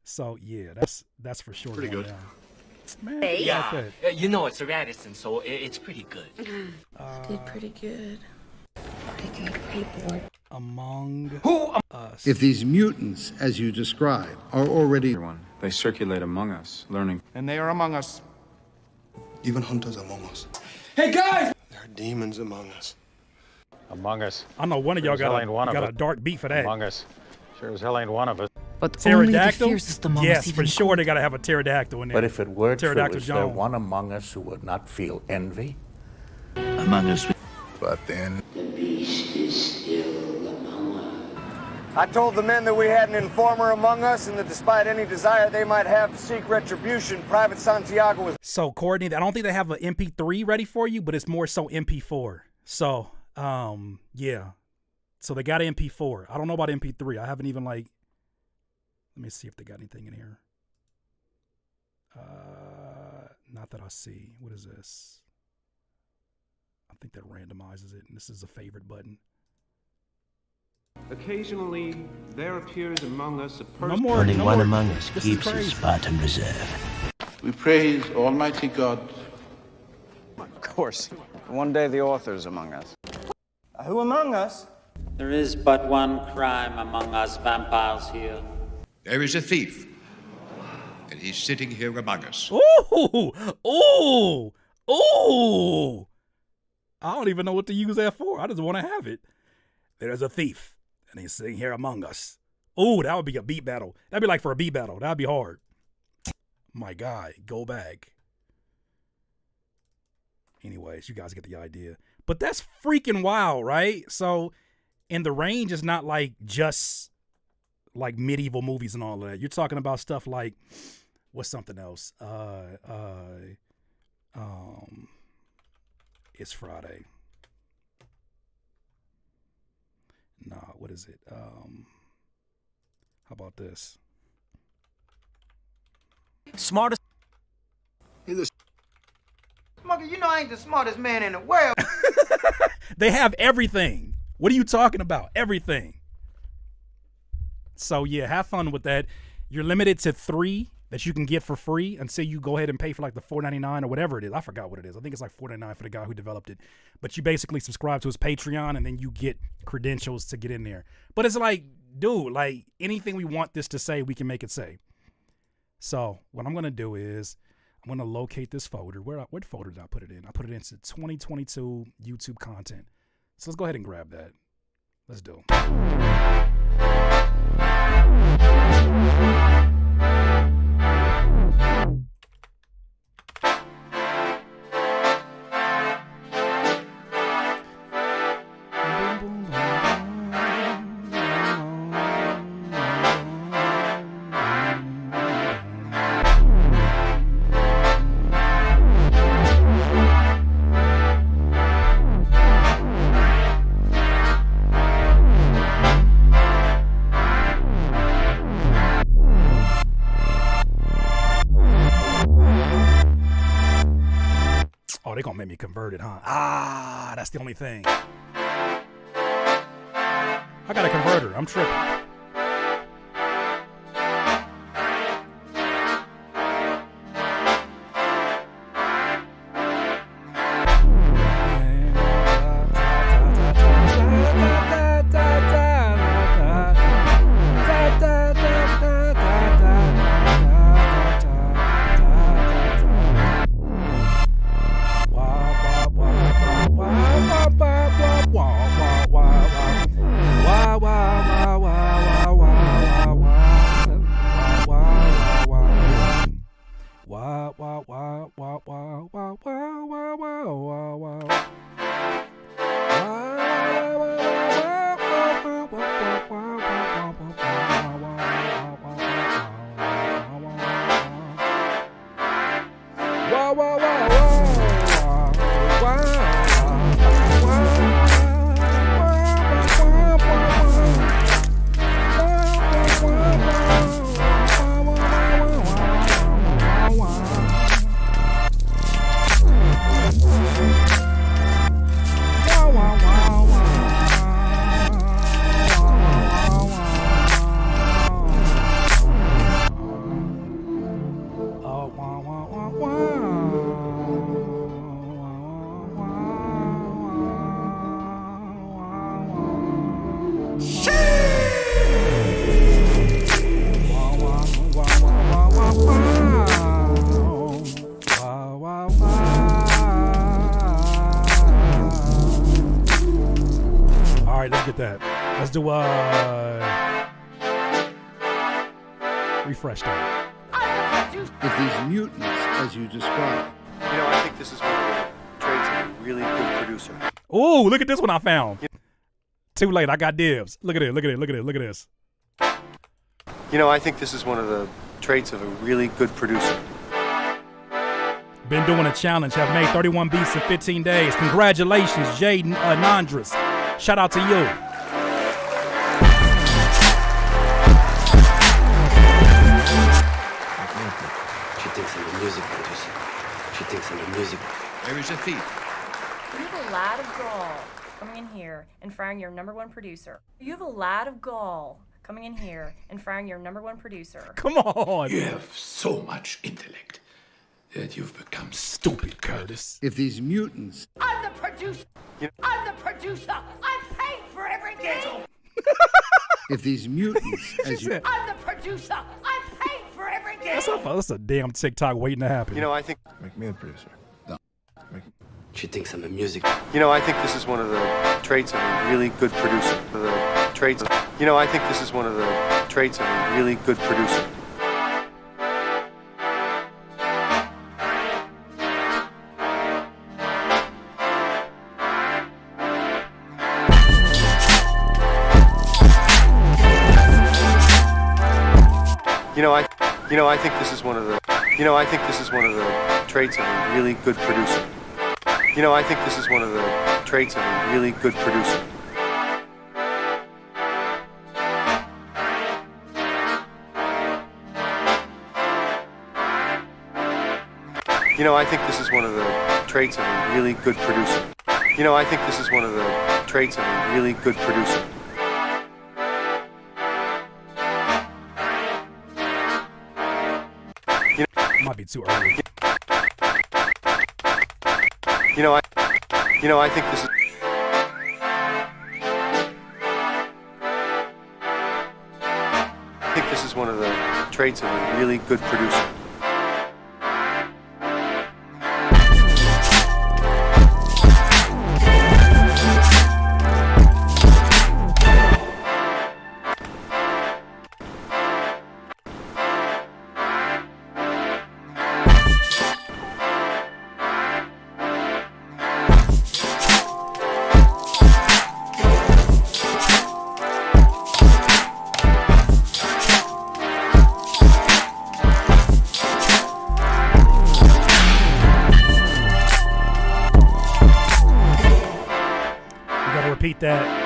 So yeah, that's for sure. Pretty good. Down. Man, yeah, like that. You know it's a Radisson, so it's pretty good. Did pretty good. Pretty good people. Among Us. if these mutants, as you describe, are already They circulate among us, learning. And they are among us. Even hunters among us. Hey guys! There are demons among us. Among Us. I know one of y'all got a dark beat for that. Among Us. Sure as hell ain't one of us. But pterodactyl? only the fiercest among yes, us for even sure they got to have a pterodactyl in there. But if it were true, Pterodactyl is there Jones. one among us who would not feel envy? Among us. But then... The beast is still among us. I told the men that we had an informer among us and that despite any desire they might have to seek retribution, Private Santiago was... So, Courtney, I don't think they have an MP3 ready for you, but it's more so MP4. So, yeah. So they got MP4. I don't know about MP3. I haven't even let me see if they got anything in here. Not that I see. What is this? I think that randomizes it, and this is a favorite button. Occasionally, there appears among us a person. Only one among us keeps his spot in reserve. We praise Almighty God. Of course. One day the author's among us. Who among us? There is but one crime among us vampires here. There is a thief, and he's sitting here among us. Ooh! Ooh! Ooh! I don't even know what to use that for. I just want to have it. There's a thief, and he's sitting here among us. Ooh, that would be a beat battle. That'd be like for a beat battle. That'd be hard. My guy, go back. Anyways, you guys get the idea. But that's freaking wild, right? So, and the range is not just like medieval movies and all of that. You're talking about stuff like, what's something else? It's Friday. Nah, what is it? How about this? Smartest. Monkey, you know I ain't the smartest man in the world. They have everything. What are you talking about? Everything. So yeah, have fun with that. You're limited to 3 that you can get for free until you go ahead and pay for like the $4.99 or whatever it is. I forgot what it is. I think it's like $4.99 for the guy who developed it. But you basically subscribe to his Patreon and then you get credentials to get in there. But it's like, dude, like anything we want this to say, we can make it say. So what I'm gonna do is I'm gonna locate this folder. What folder did I put it in? I put it into 2022 YouTube content. So let's go ahead and grab that. Let's do it. Oh, they're gonna make me convert it, huh? Ah, that's the only thing. I got a converter. I'm tripping. that. Let's do refresh that. If these mutants, as you described. You know, I think this is one of the traits of a really good producer. Oh, look at this one I found. Too late, I got dibs. Look at it, look at it, look at it, look at this. You know, I think this is one of the traits of a really good producer. Been doing a challenge, have made 31 beats in 15 days. Congratulations, Jay Nandris. Shout out to you. She thinks I'm a music producer. She thinks I'm a music. Where is your feet? You have a lot of gall coming in here and firing your #1 producer. You have a lot of gall coming in here and firing your #1 producer. Come on. You have so much intellect that you've become stupid, Curtis. If these mutants. I'm the producer. I'm the producer. I'm paid for everything. If these mutants, as you. I'm the producer. I'm paid for everything. That's a damn TikTok waiting to happen. You know, I think. Make me the producer. No. She thinks I'm a music. You know, I think this is one of the traits of a really good producer. The traits. You know, I think this is one of the traits of a really good producer. I think this is one of the. I think this is one of the traits of a really good producer. I think this is one of the traits of a really good producer. I think this is one of the traits of a really good producer. I think this is one of the traits of a really good producer. Might be too early. I think this is. I think this is one of the traits of a really good producer. Repeat that.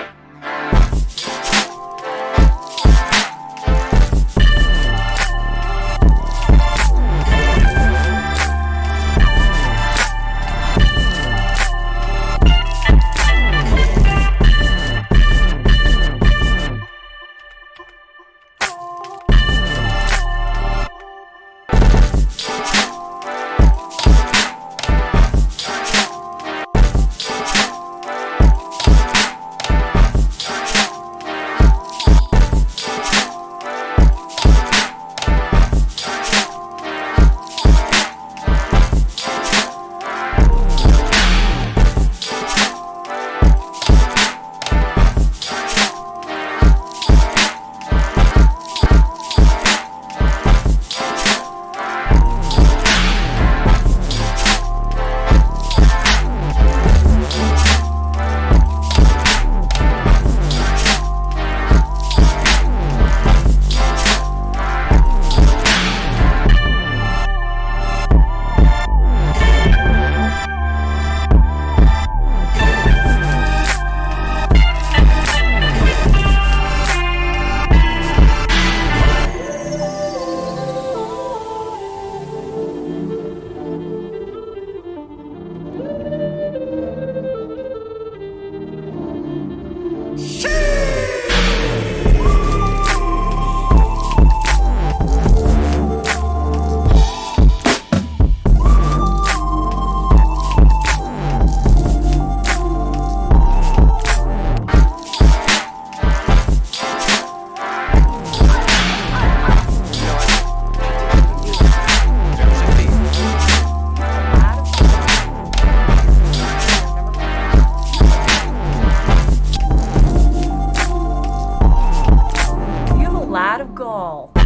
lot of gall. You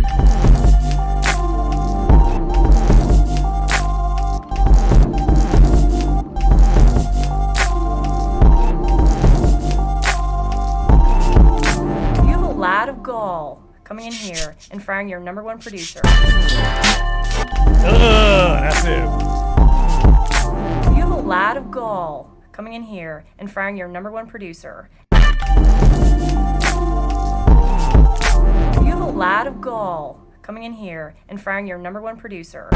have a lot of gall coming in here and firing your number one producer. That's it. You have a lot of gall coming in here and firing your number one producer. You have a lot of gall coming in here and firing your number one producer.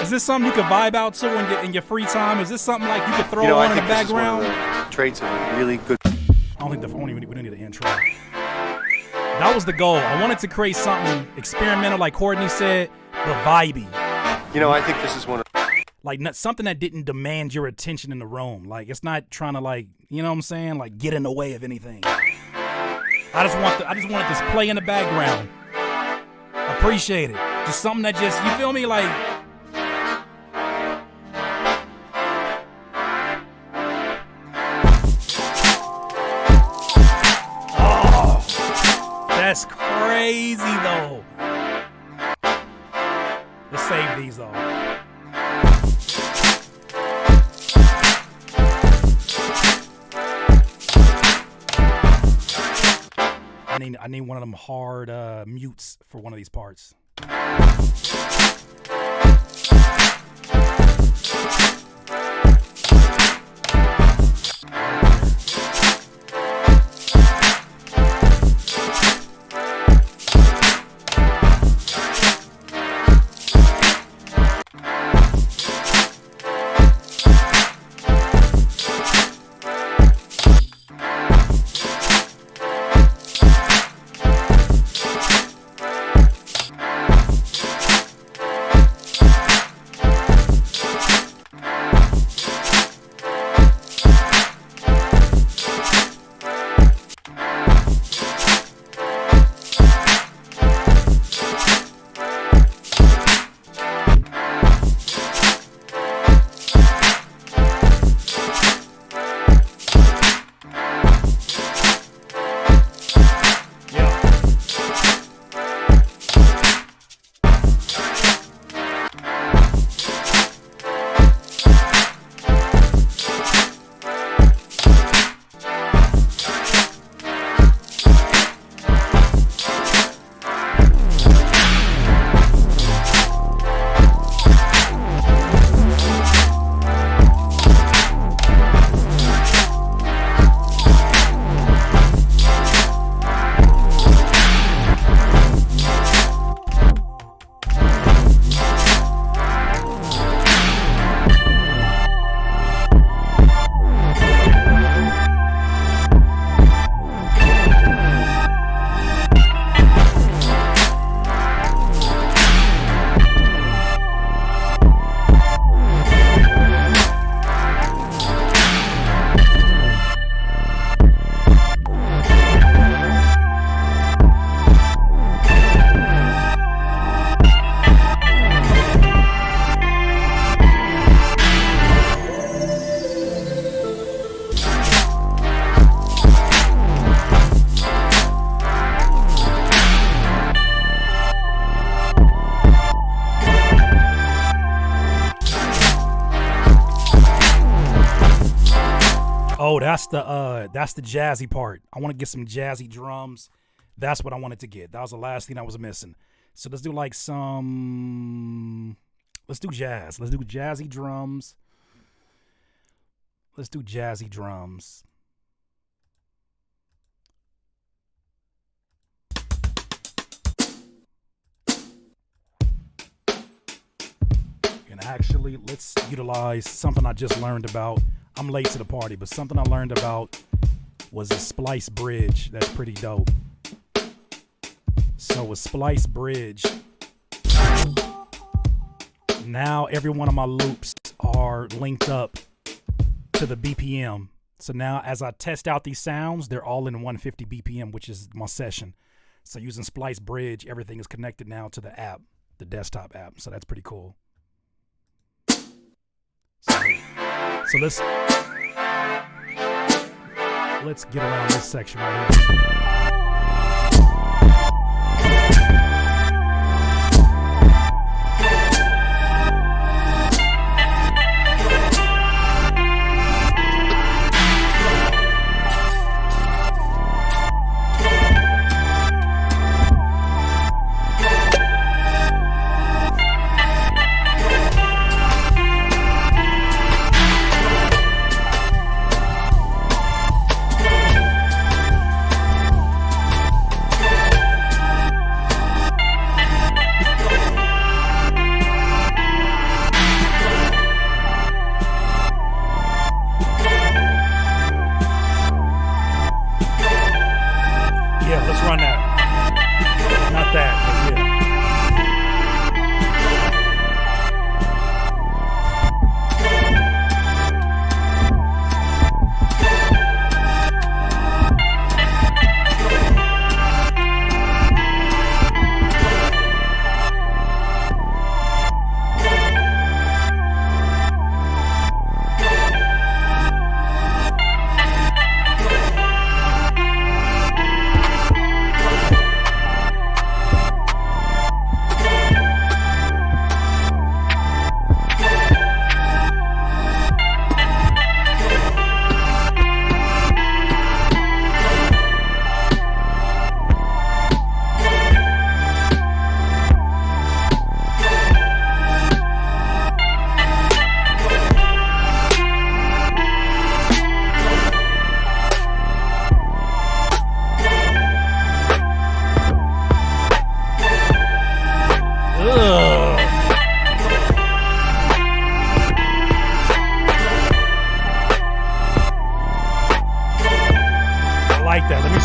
Is this something you could vibe out to in your free time? Is this something like you could throw on in the background? Traits of a really good. I don't think we don't need an intro. That was the goal. I wanted to create something experimental, like Courtney said, but vibey. I think this is one of like something that didn't demand your attention in the room. Like it's not trying to like, you know what I'm saying? Like get in the way of anything. I just wanted this play in the background. Appreciate it. Just something that just, you feel me? Like that's crazy though. Let's save these though. I need one of them hard mutes for one of these parts. Oh, that's the jazzy part. I want to get some jazzy drums. That's what I wanted to get. That was the last thing I was missing. So let's do like let's do jazz. Let's do jazzy drums. Let's do jazzy drums. And actually, let's utilize something I just learned about. I'm late to the party, but something I learned about was a splice bridge. That's pretty dope. So a splice bridge. Now every one of my loops are linked up to the BPM. So now as I test out these sounds, they're all in 150 BPM, which is my session. So using Splice Bridge, everything is connected now to the app, the desktop app. So that's pretty cool. So let's get around this section right here.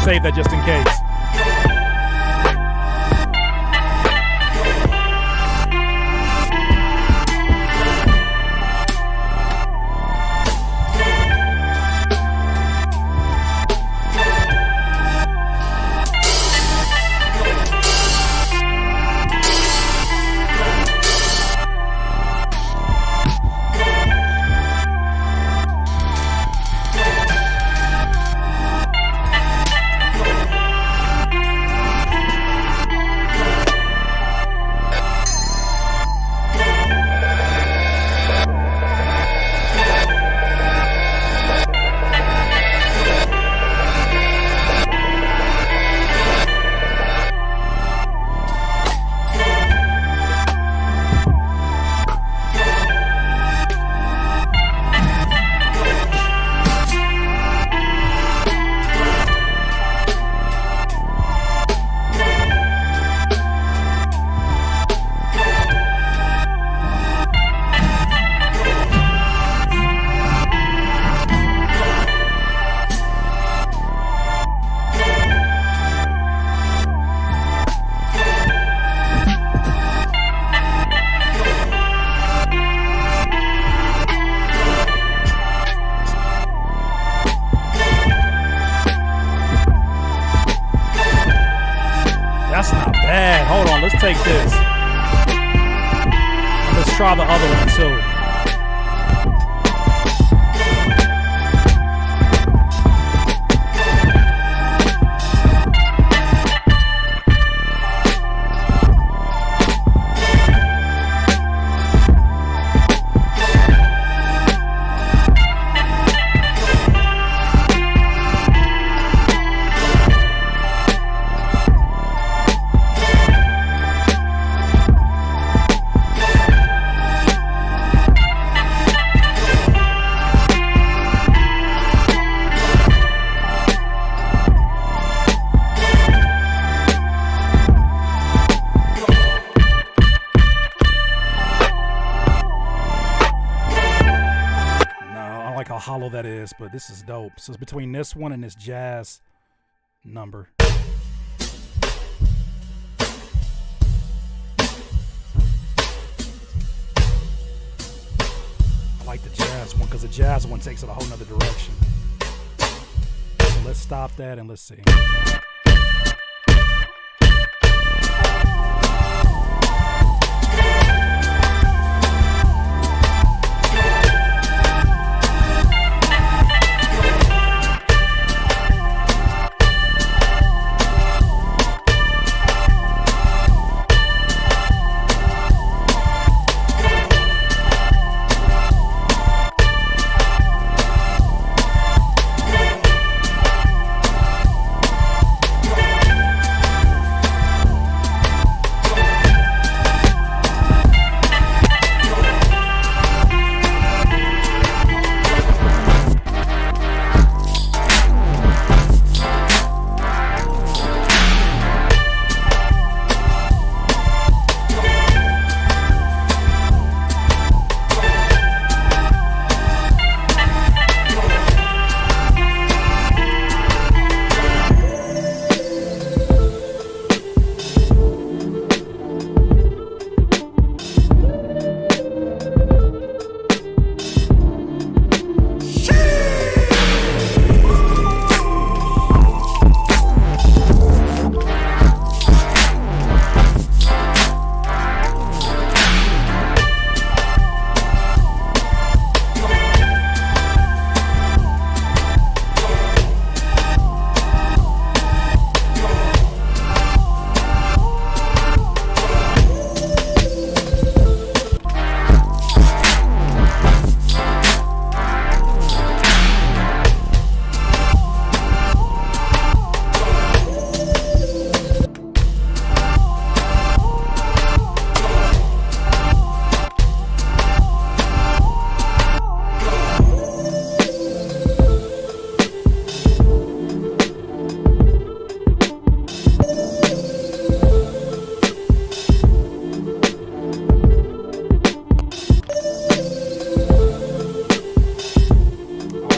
Save that just in case. Take this. Let's try the other one too. hollow that is, but this is dope. So it's between this one and this jazz number. I like the jazz one because the jazz one takes it a whole nother direction. So let's stop that and let's see.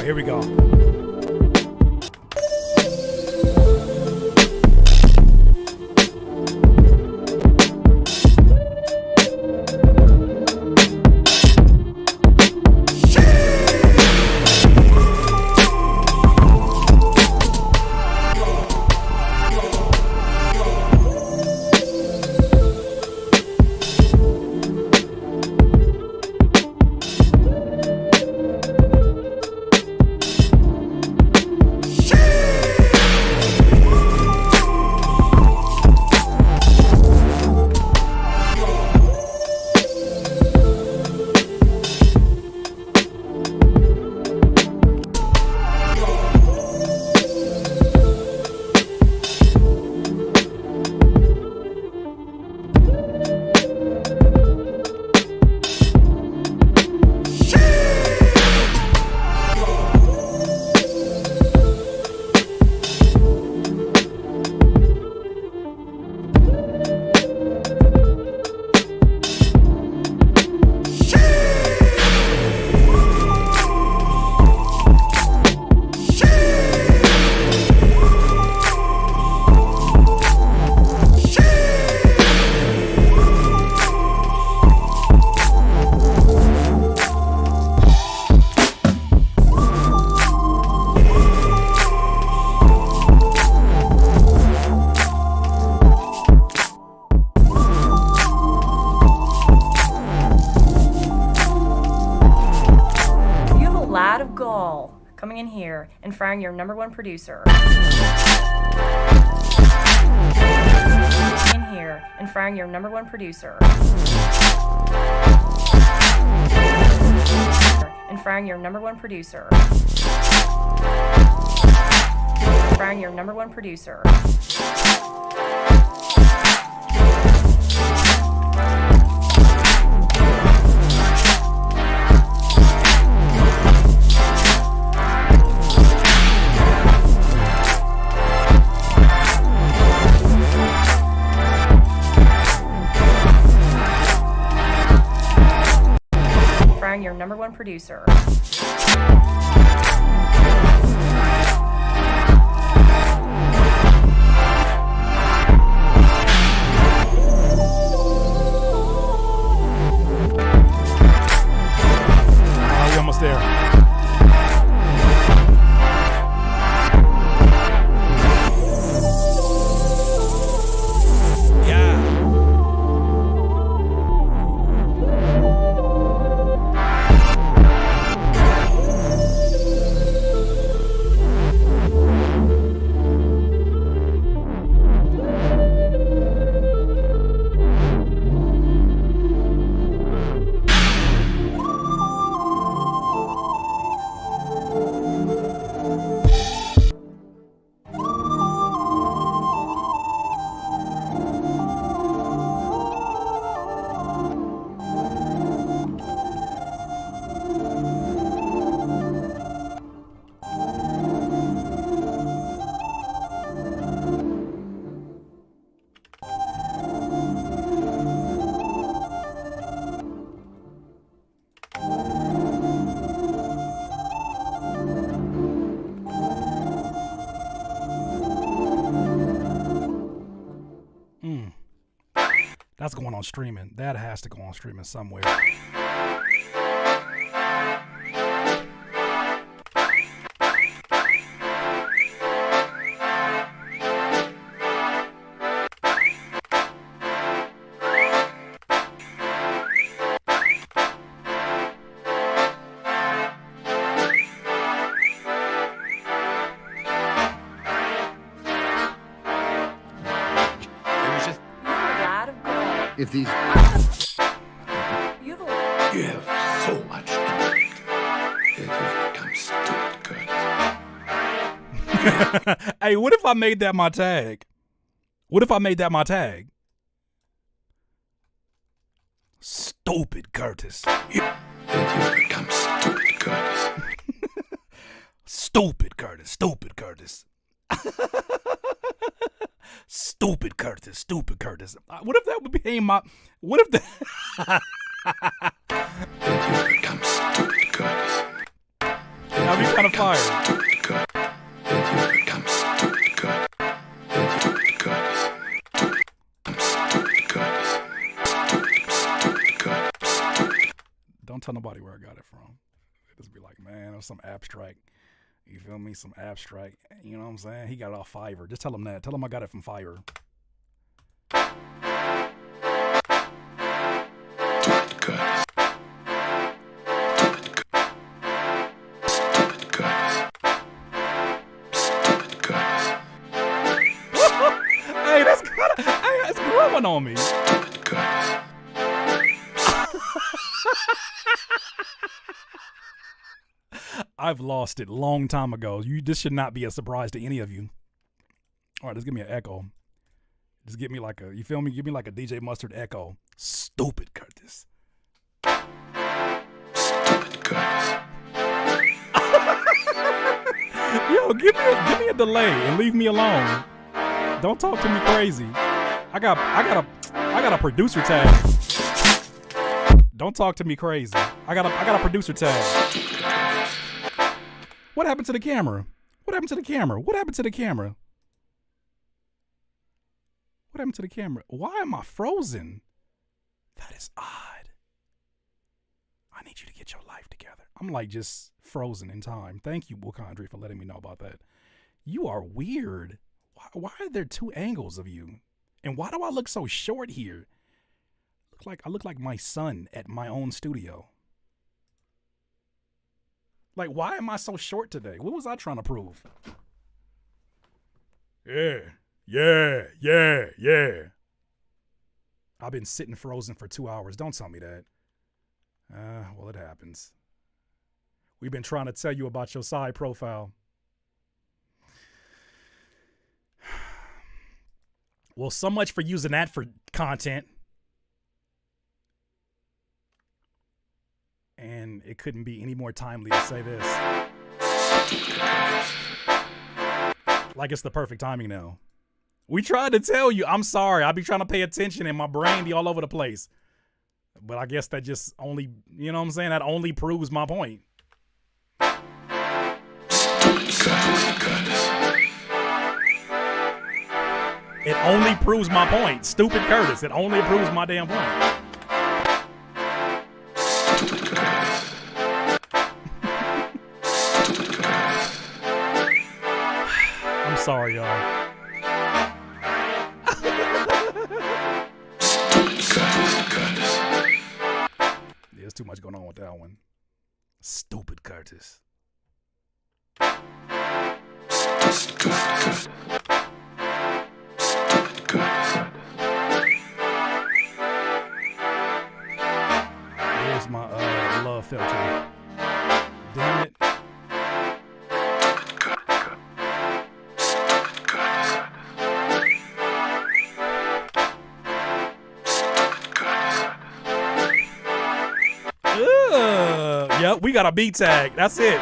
Here we go. Coming in here and firing your #1 producer. In here and firing your #1 producer. And firing your #1 producer. Firing your #1 producer. your #1 producer. We're almost there. That's going on streaming. That has to go on streaming somewhere. If these... You have so much intellect that you've become stupid, Curtis. Hey, what if I made that my tag? What if I made that my tag? Stupid Curtis. That you've become stupid, Curtis. Stupid Curtis. Stupid Curtis. Stupid Curtis, stupid Curtis. What if that would be my? What if that? That you become stupid, Curtis. I'll be kind of fired. Stupid, Curtis. That you become stupid, Curtis. That you Curtis. Stupid, Curtis. Stupid, Curtis. Don't tell nobody where I got it from. Just be like, man, it was some abstract. You feel me? Some abstract. You know what I'm saying? He got it off Fiverr. Just tell him that. Tell him I got it from Fiverr. Stupid Curtis. Stupid Curtis. Stupid Curtis. Hey, that's kind of. Hey, that's growing on me. Stupid Curtis. I've lost it long time ago. This should not be a surprise to any of you. All right, let's give me an echo. Just give me like a, you feel me? Give me like a DJ Mustard echo. Stupid Curtis. Stupid Curtis. Yo, give me a delay and leave me alone. Don't talk to me crazy. I got a producer tag. Don't talk to me crazy. I got a producer tag. What happened to the camera? What happened to the camera? What happened to the camera? What happened to the camera? Why am I frozen? That is odd. I need you to get your life together. I'm like just frozen in time. Thank you, Wakandri, for letting me know about that. You are weird. Why are there two angles of you? And why do I look so short here? I look like my son at my own studio. Like, why am I so short today? What was I trying to prove? Yeah. I've been sitting frozen for 2 hours. Don't tell me that. Well, it happens. We've been trying to tell you about your side profile. Well, so much for using that for content. And it couldn't be any more timely to say this. Like it's the perfect timing now. We tried to tell you. I'm sorry. I be trying to pay attention and my brain be all over the place. But I guess that just only, you know what I'm saying? That only proves my point. It only proves my point. Stupid Curtis. It only proves my damn point. I'm sorry, y'all. There's too much going on with that one. Stupid Curtis. Where's my love filter? Damn it. Yep, we got a B tag. That's it.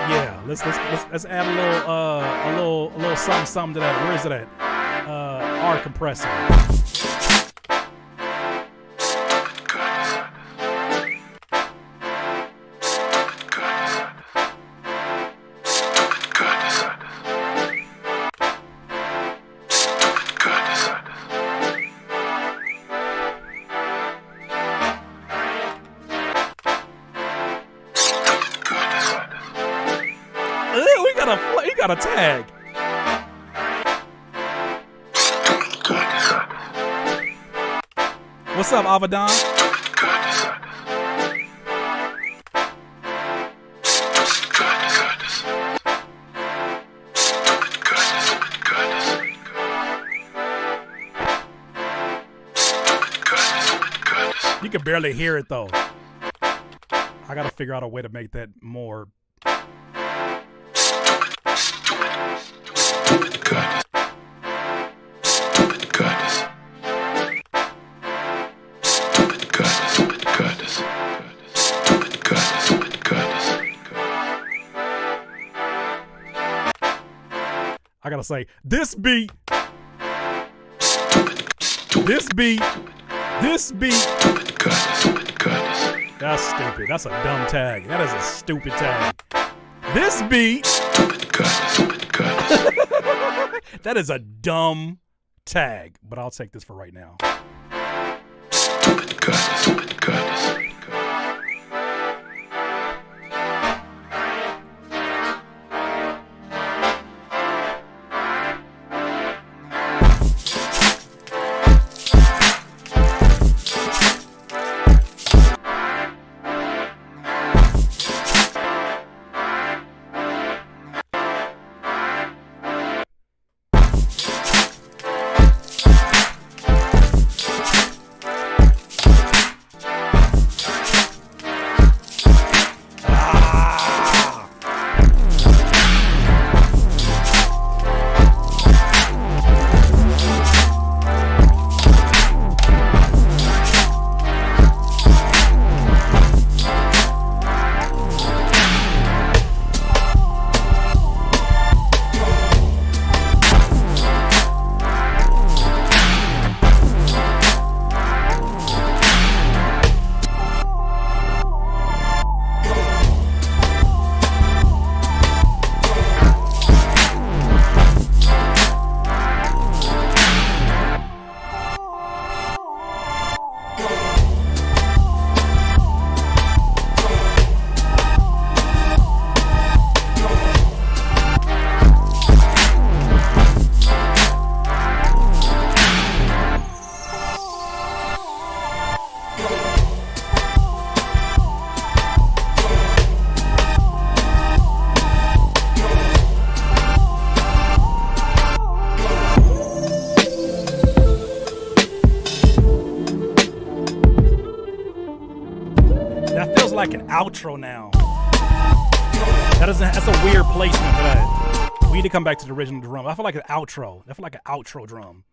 Yeah, let's add a little something to that. Where is it at? R compressor. We got a tag. What's up, Avadon? You can barely hear it though. I gotta figure out a way to make that more. I gotta say, this beat. That's stupid. That's a dumb tag. That is a stupid tag. This beat. That is a dumb tag, but I'll take this for right now. Like an outro now. That's a weird placement for that. We need to come back to the original drum. I feel like an outro. I feel like an outro drum.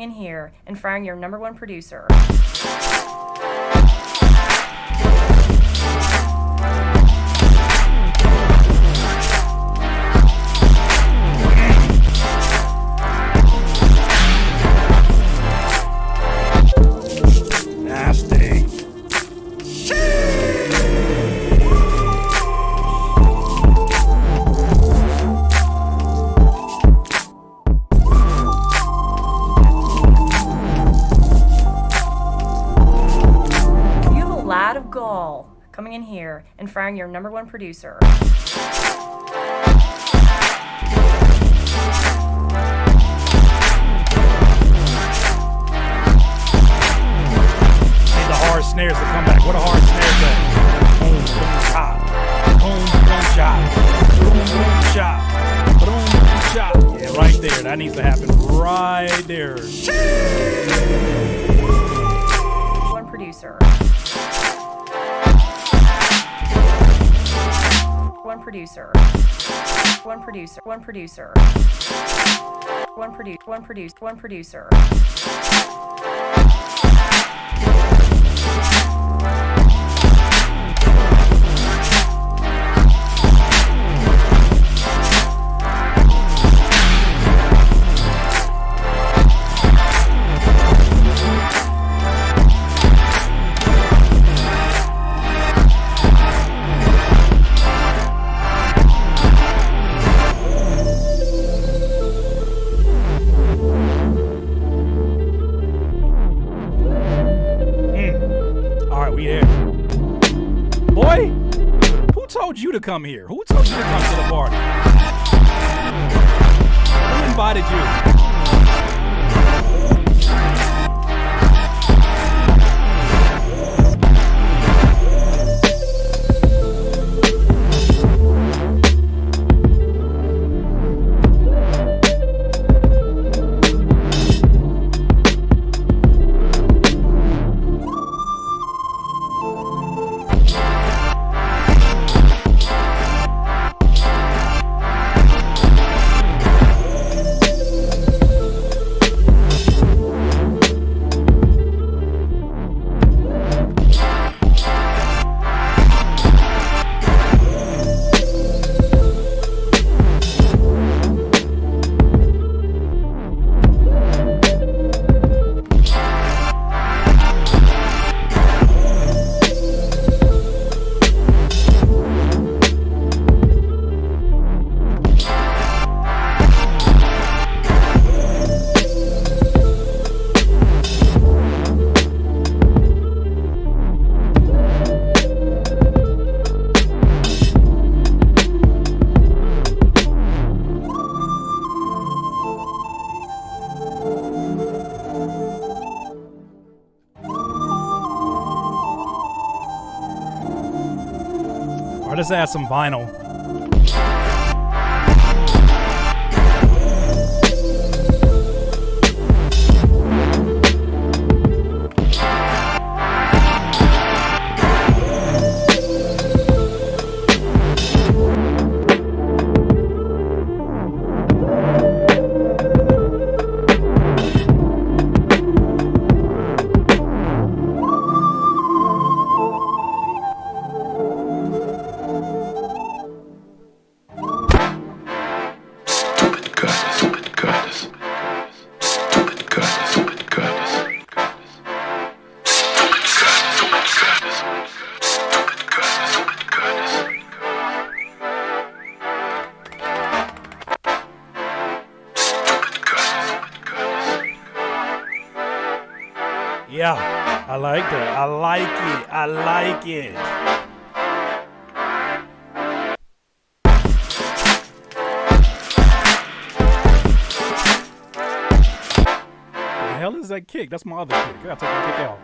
in here and firing your #1 producer. Nasty. Lad of gall coming in here and firing your #1 producer. Need the hard snares to come back. What a hard snares at? Boom, boom, chop. Boom, boom, chop. Boom, boom, chop. Boom, boom, chop. Yeah, right there. That needs to happen right there. One producer. One producer. One producer. One producer. One producer. Boy, who told you to come here? Who told you to come to the party? Who invited you? Or let's add some vinyl. Yeah, I like that. I like it. I like it. The hell is that kick? That's my other kick. I gotta take that kick out.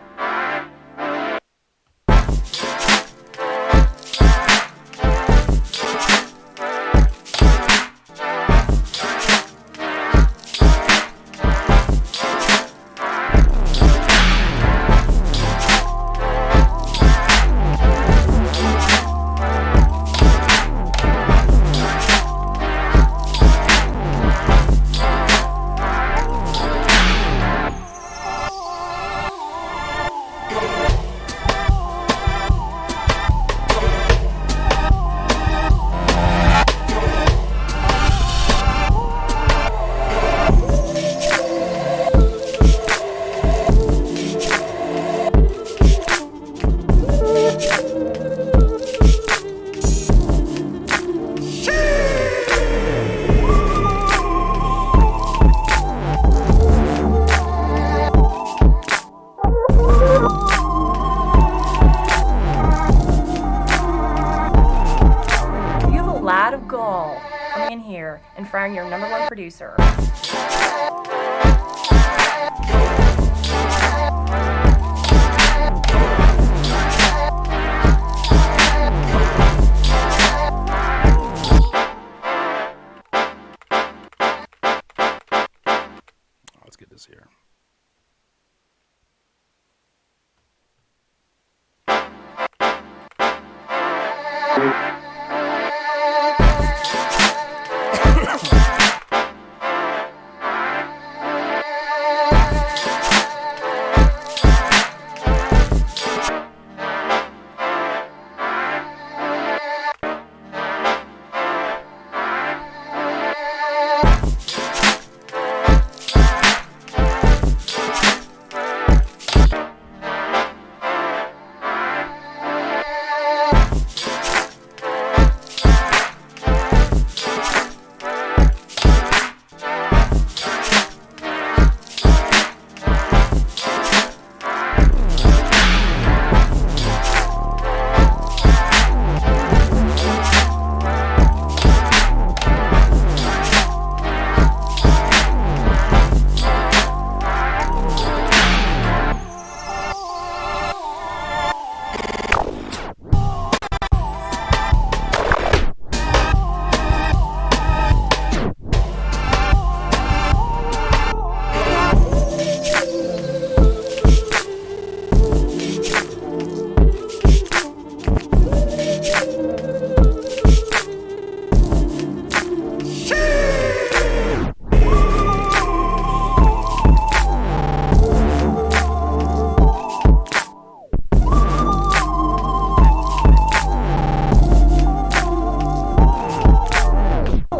firing your #1 producer. Let's get this here.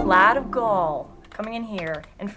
Lad of Gaul coming in here and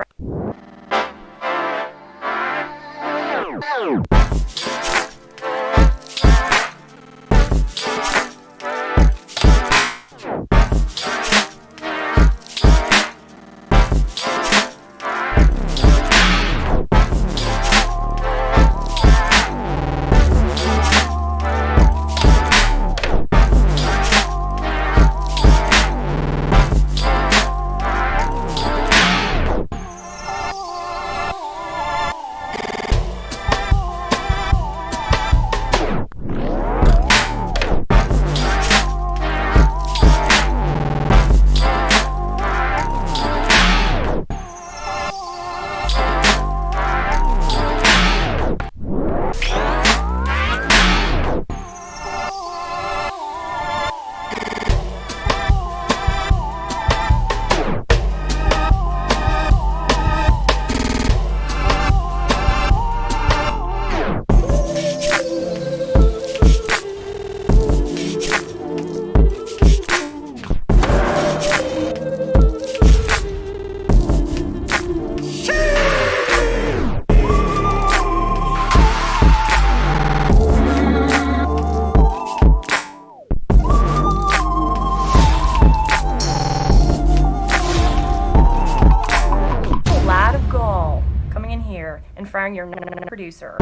firing your producer.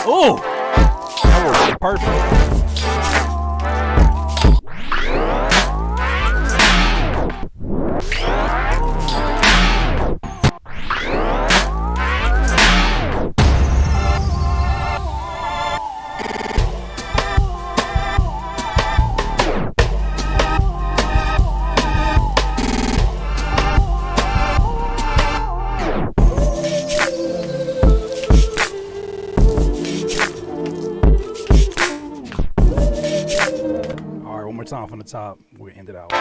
Oh, that worked perfect. Time from the top, we'll end it out.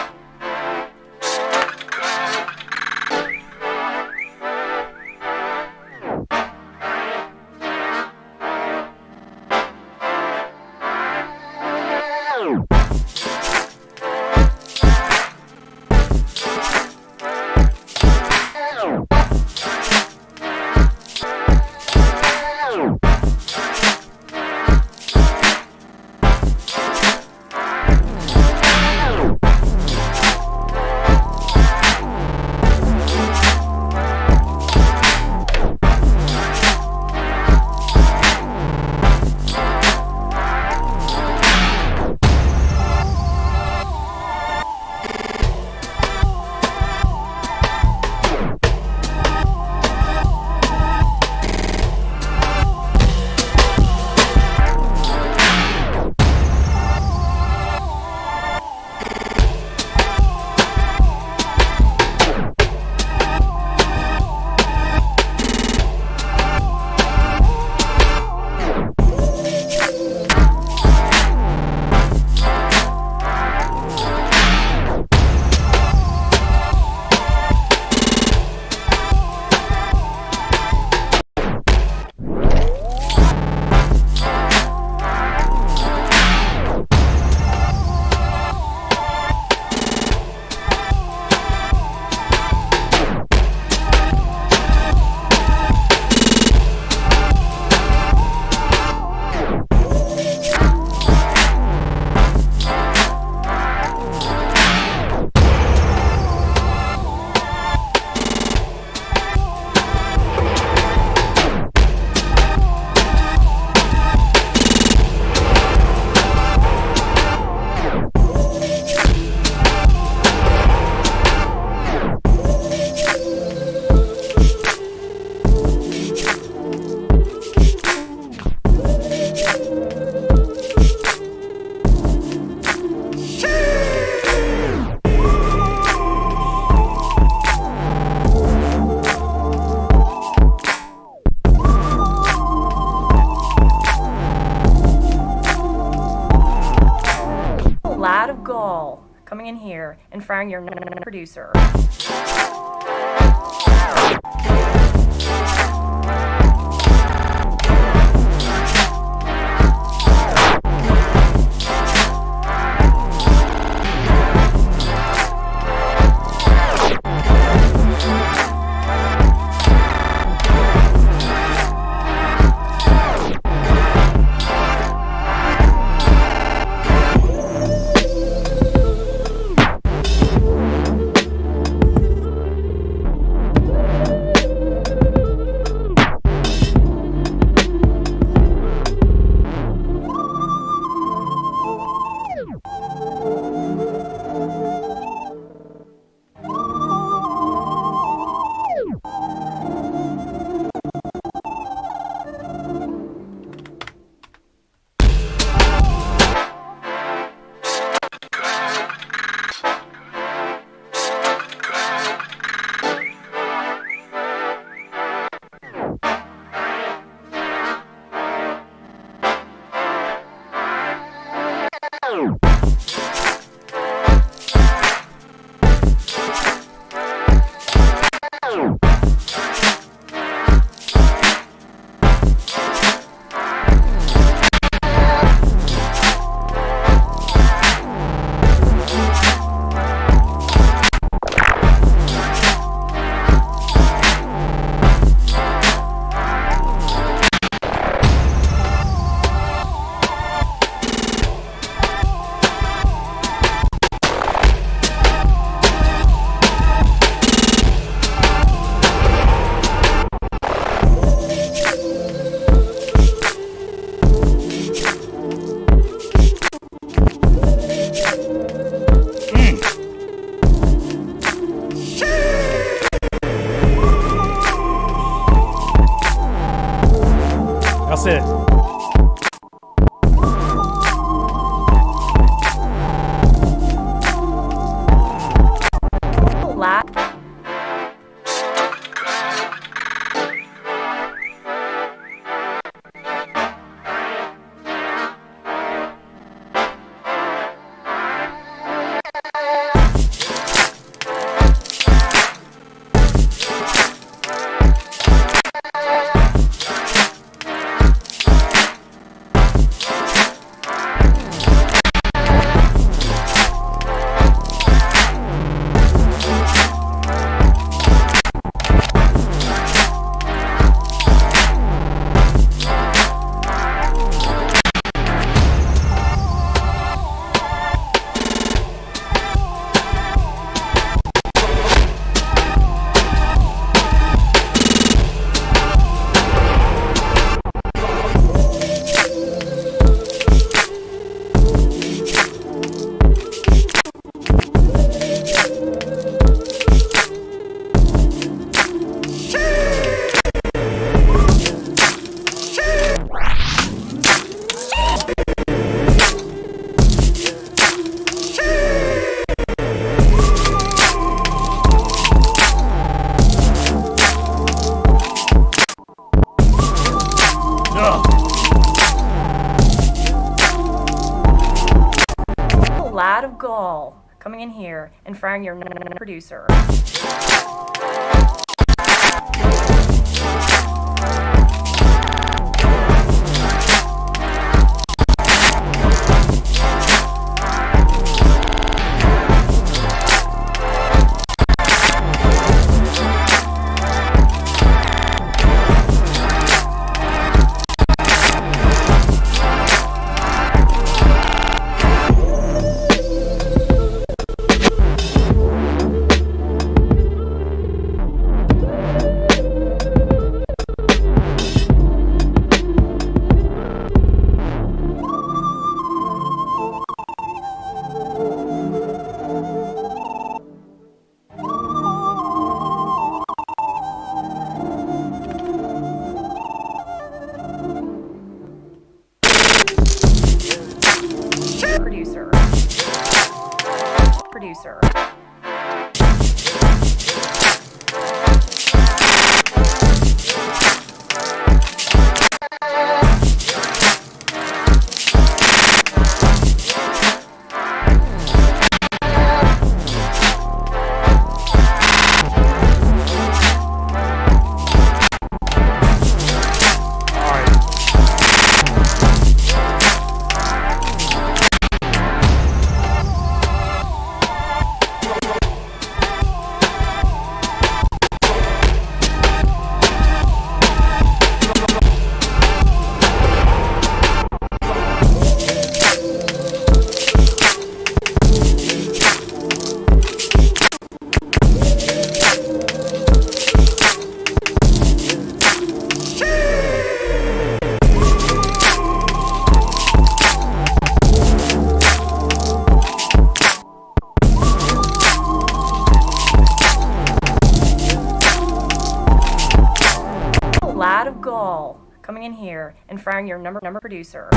coming in here and firing your producer. That's it. Lad of gall coming in here and firing your producer. Producer. here and firing your number producer.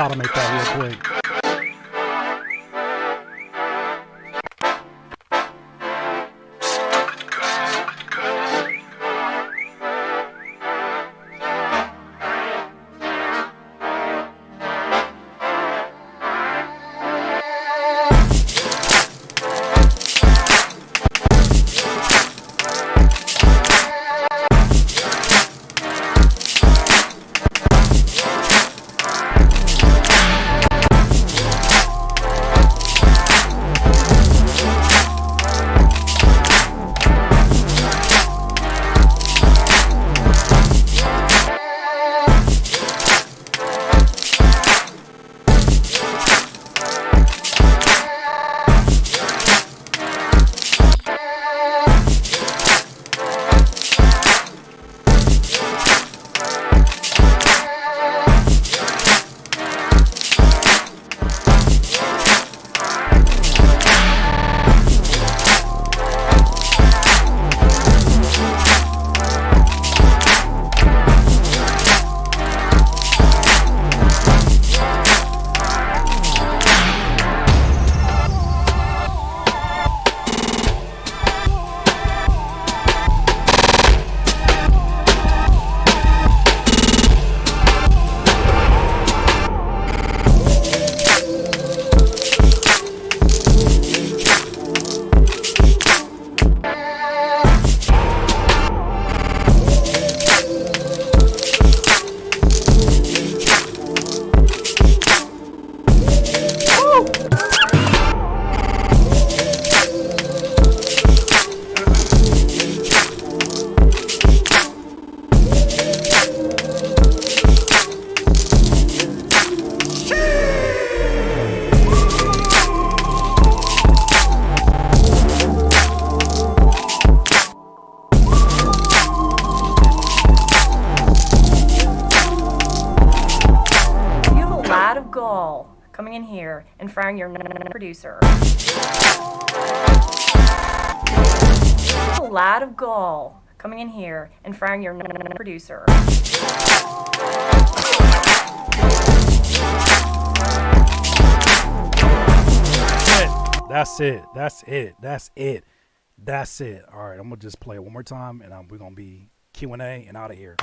Automate that real quick. Coming in here and firing your producer. A lot of gall coming in here and firing your producer. That's it. That's it. That's it. That's it. All right, I'm gonna just play it one more time, and we're gonna be Q&A and out of here.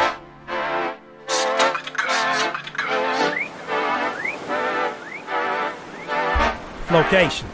Flowcation.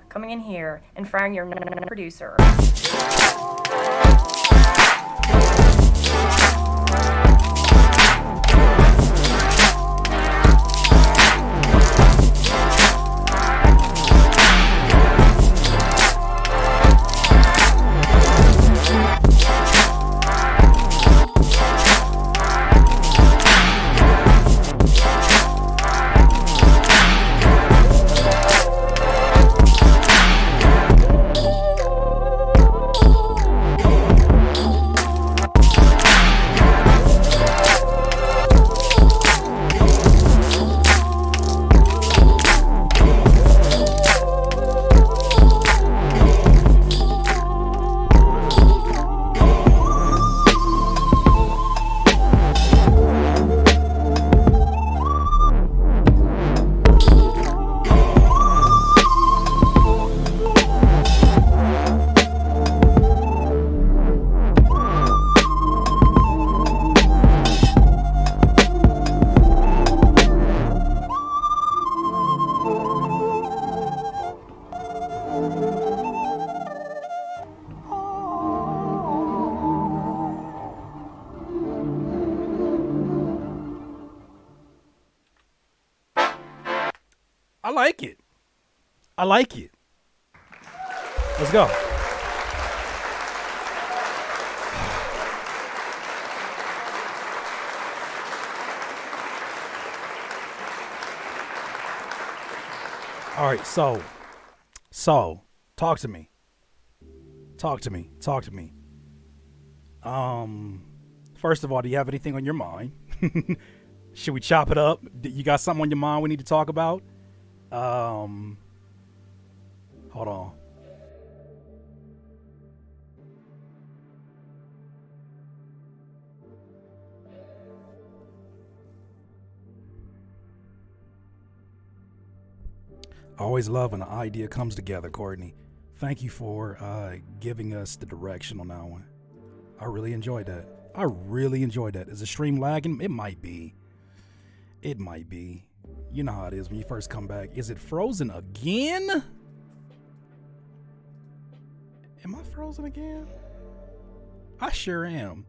Coming in here and firing your producer. like it. I like it. Let's go. All right, so talk to me. Talk to me. First of all, do you have anything on your mind? Should we chop it up? You got something on your mind we need to talk about? Hold on. I always love when an idea comes together, Courtney. Thank you for giving us the direction on that one. I really enjoyed that. Is the stream lagging? It might be. You know how it is when you first come back. Is it frozen again? Am I frozen again? I sure am.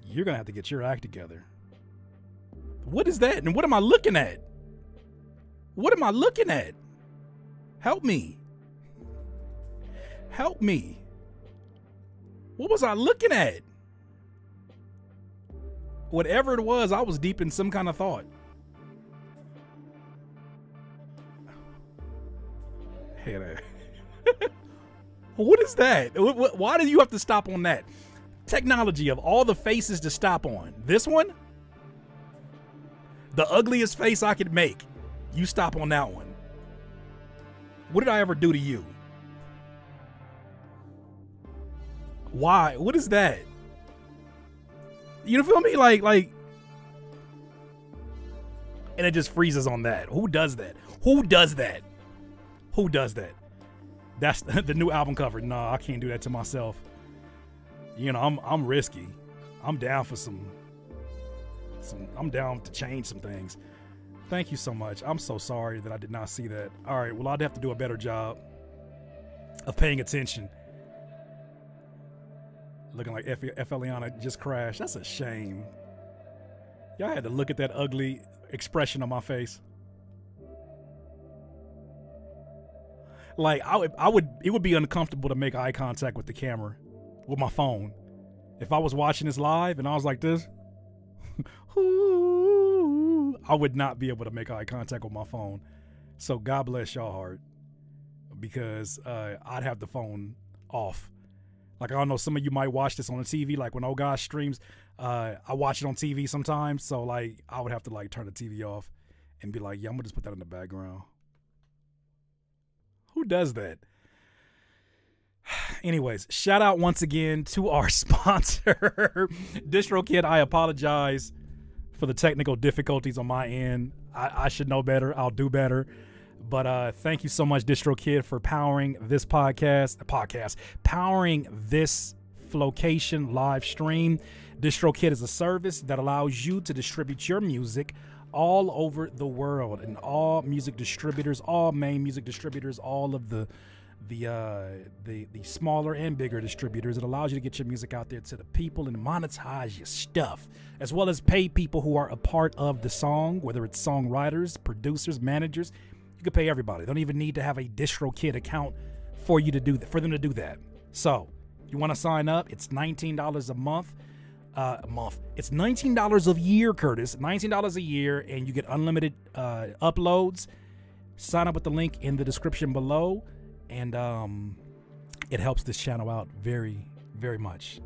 You're going to have to get your act together. What is that? And what am I looking at? Help me. What was I looking at? Whatever it was, I was deep in some kind of thought. Hey there. What is that? Why do you have to stop on that? Technology, of all the faces to stop on, this one? The ugliest face I could make. You stop on that one. What did I ever do to you? Why? What is that? You feel me? Like, and it just freezes on that. Who does that? That's the new album cover. Nah, I can't do that to myself. I'm risky. I'm down for I'm down to change some things. Thank you so much. I'm so sorry that I did not see that. All right, well, I'd have to do a better job of paying attention. Looking like Eliana just crashed. That's a shame. Y'all had to look at that ugly expression on my face. Like, it would be uncomfortable to make eye contact with the camera, with my phone. If I was watching this live and I was like this, I would not be able to make eye contact with my phone. So God bless y'all heart, because I'd have the phone off. Like, I don't know, some of you might watch this on the TV, like when Oh Gosh streams, I watch it on TV sometimes. So like, I would have to like turn the TV off and be like, yeah, I'm gonna just put that in the background. Who does that? Anyways, shout out once again to our sponsor, DistroKid. I apologize for the technical difficulties on my end. I should know better. I'll do better. But thank you so much, DistroKid, for powering this powering this Flowcation live stream. DistroKid is a service that allows you to distribute your music all over the world, and all music distributors, all main music distributors, all of the smaller and bigger distributors. It allows you to get your music out there to the people and monetize your stuff, as well as pay people who are a part of the song, whether it's songwriters, producers, managers. You can pay everybody. They don't even need to have a DistroKid account for you to do that, for them to do that. So you want to sign up? It's $19 a month. It's $19 a year, Curtis. $19 a year, and you get unlimited uploads. Sign up with the link in the description below, and it helps this channel out very, very much.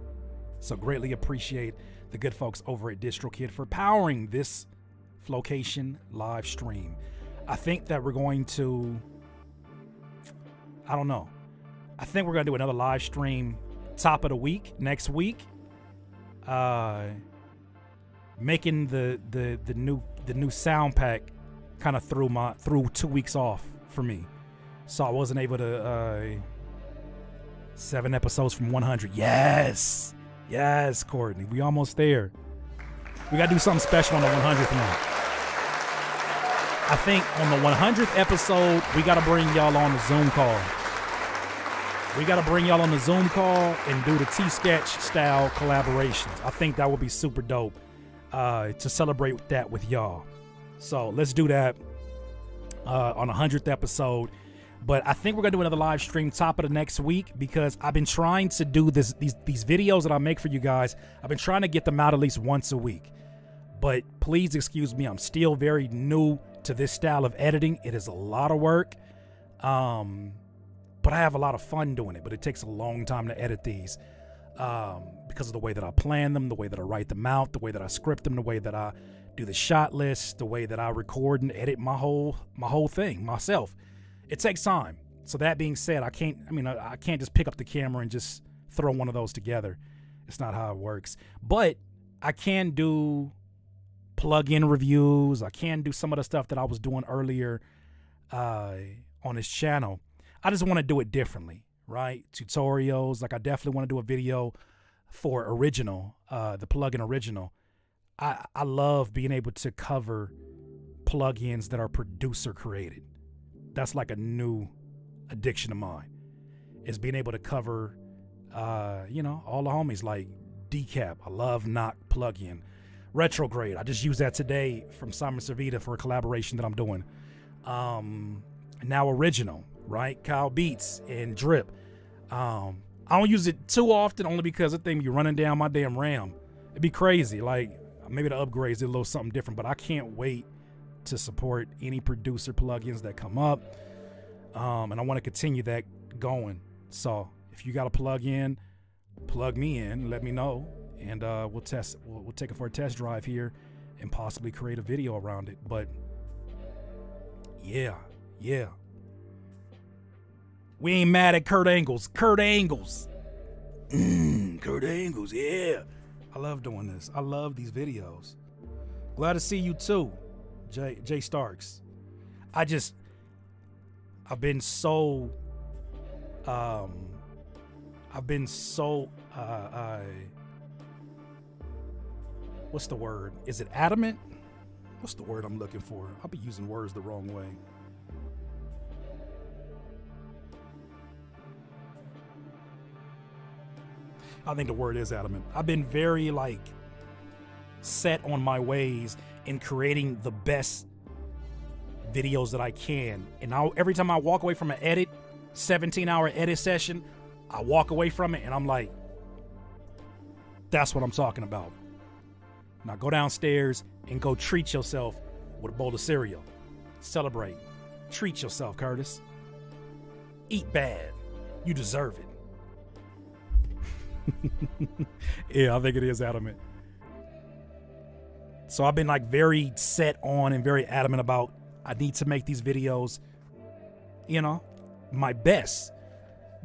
So greatly appreciate the good folks over at DistroKid for powering this Flowcation live stream. I think that we're going to, I don't know. I think we're going to do another live stream top of the week next week. Making the new sound pack kind of threw 2 weeks off for me, so I wasn't able to 7 episodes from 100. Yes, Courtney, we almost there. We gotta do something special on the 100th one. I think on the 100th episode we gotta bring y'all on the Zoom call. And do the T-Sketch style collaborations. I think that would be super dope to celebrate that with y'all. So let's do that. on 100th episode. But I think we're gonna do another live stream top of the next week, because I've been trying to do these videos that I make for you guys. I've been trying to get them out at least once a week. But please excuse me, I'm still very new to this style of editing. It is a lot of work, but I have a lot of fun doing it. But it takes a long time to edit these because of the way that I plan them, the way that I write them out, the way that I script them, the way that I do the shot list, the way that I record and edit my whole thing myself. It takes time. So that being said, I can't just pick up the camera and just throw one of those together. It's not how it works. But I can do plug-in reviews. I can do some of the stuff that I was doing earlier on this channel. I just want to do it differently, right? Tutorials. Like, I definitely want to do a video for original, the plug-in original. I love being able to cover plugins that are producer created. That's like a new addiction of mine, is being able to cover, all the homies like Decap. I love Knock plugin. Retrograde. I just used that today from Simon Servita for a collaboration that I'm doing. Now Original, right? Kyle Beats and Drip. I don't use it too often, only because the thing be running down my damn RAM. It'd be crazy. Like, maybe the upgrades did a little something different, but I can't wait to support any producer plugins that come up. And I want to continue that going. So if you got a plug-in, plug me in, let me know, and we'll take it for a test drive here and possibly create a video around it. But yeah. We ain't mad at Kurt Angles. Kurt Angles, yeah. I love doing this. I love these videos. Glad to see you too, Jay Starks. I've been so what's the word? Is it adamant? What's the word I'm looking for? I'll be using words the wrong way. I think the word is adamant. I've been very set on my ways in creating the best videos that I can. And every time I walk away from an 17-hour edit session, I walk away from it and I'm like, that's what I'm talking about. Now go downstairs and go treat yourself with a bowl of cereal. Celebrate. Treat yourself, Curtis. Eat bad. You deserve it. Yeah, I think it is adamant. So I've been very set on and very adamant about, I need to make these videos, my best.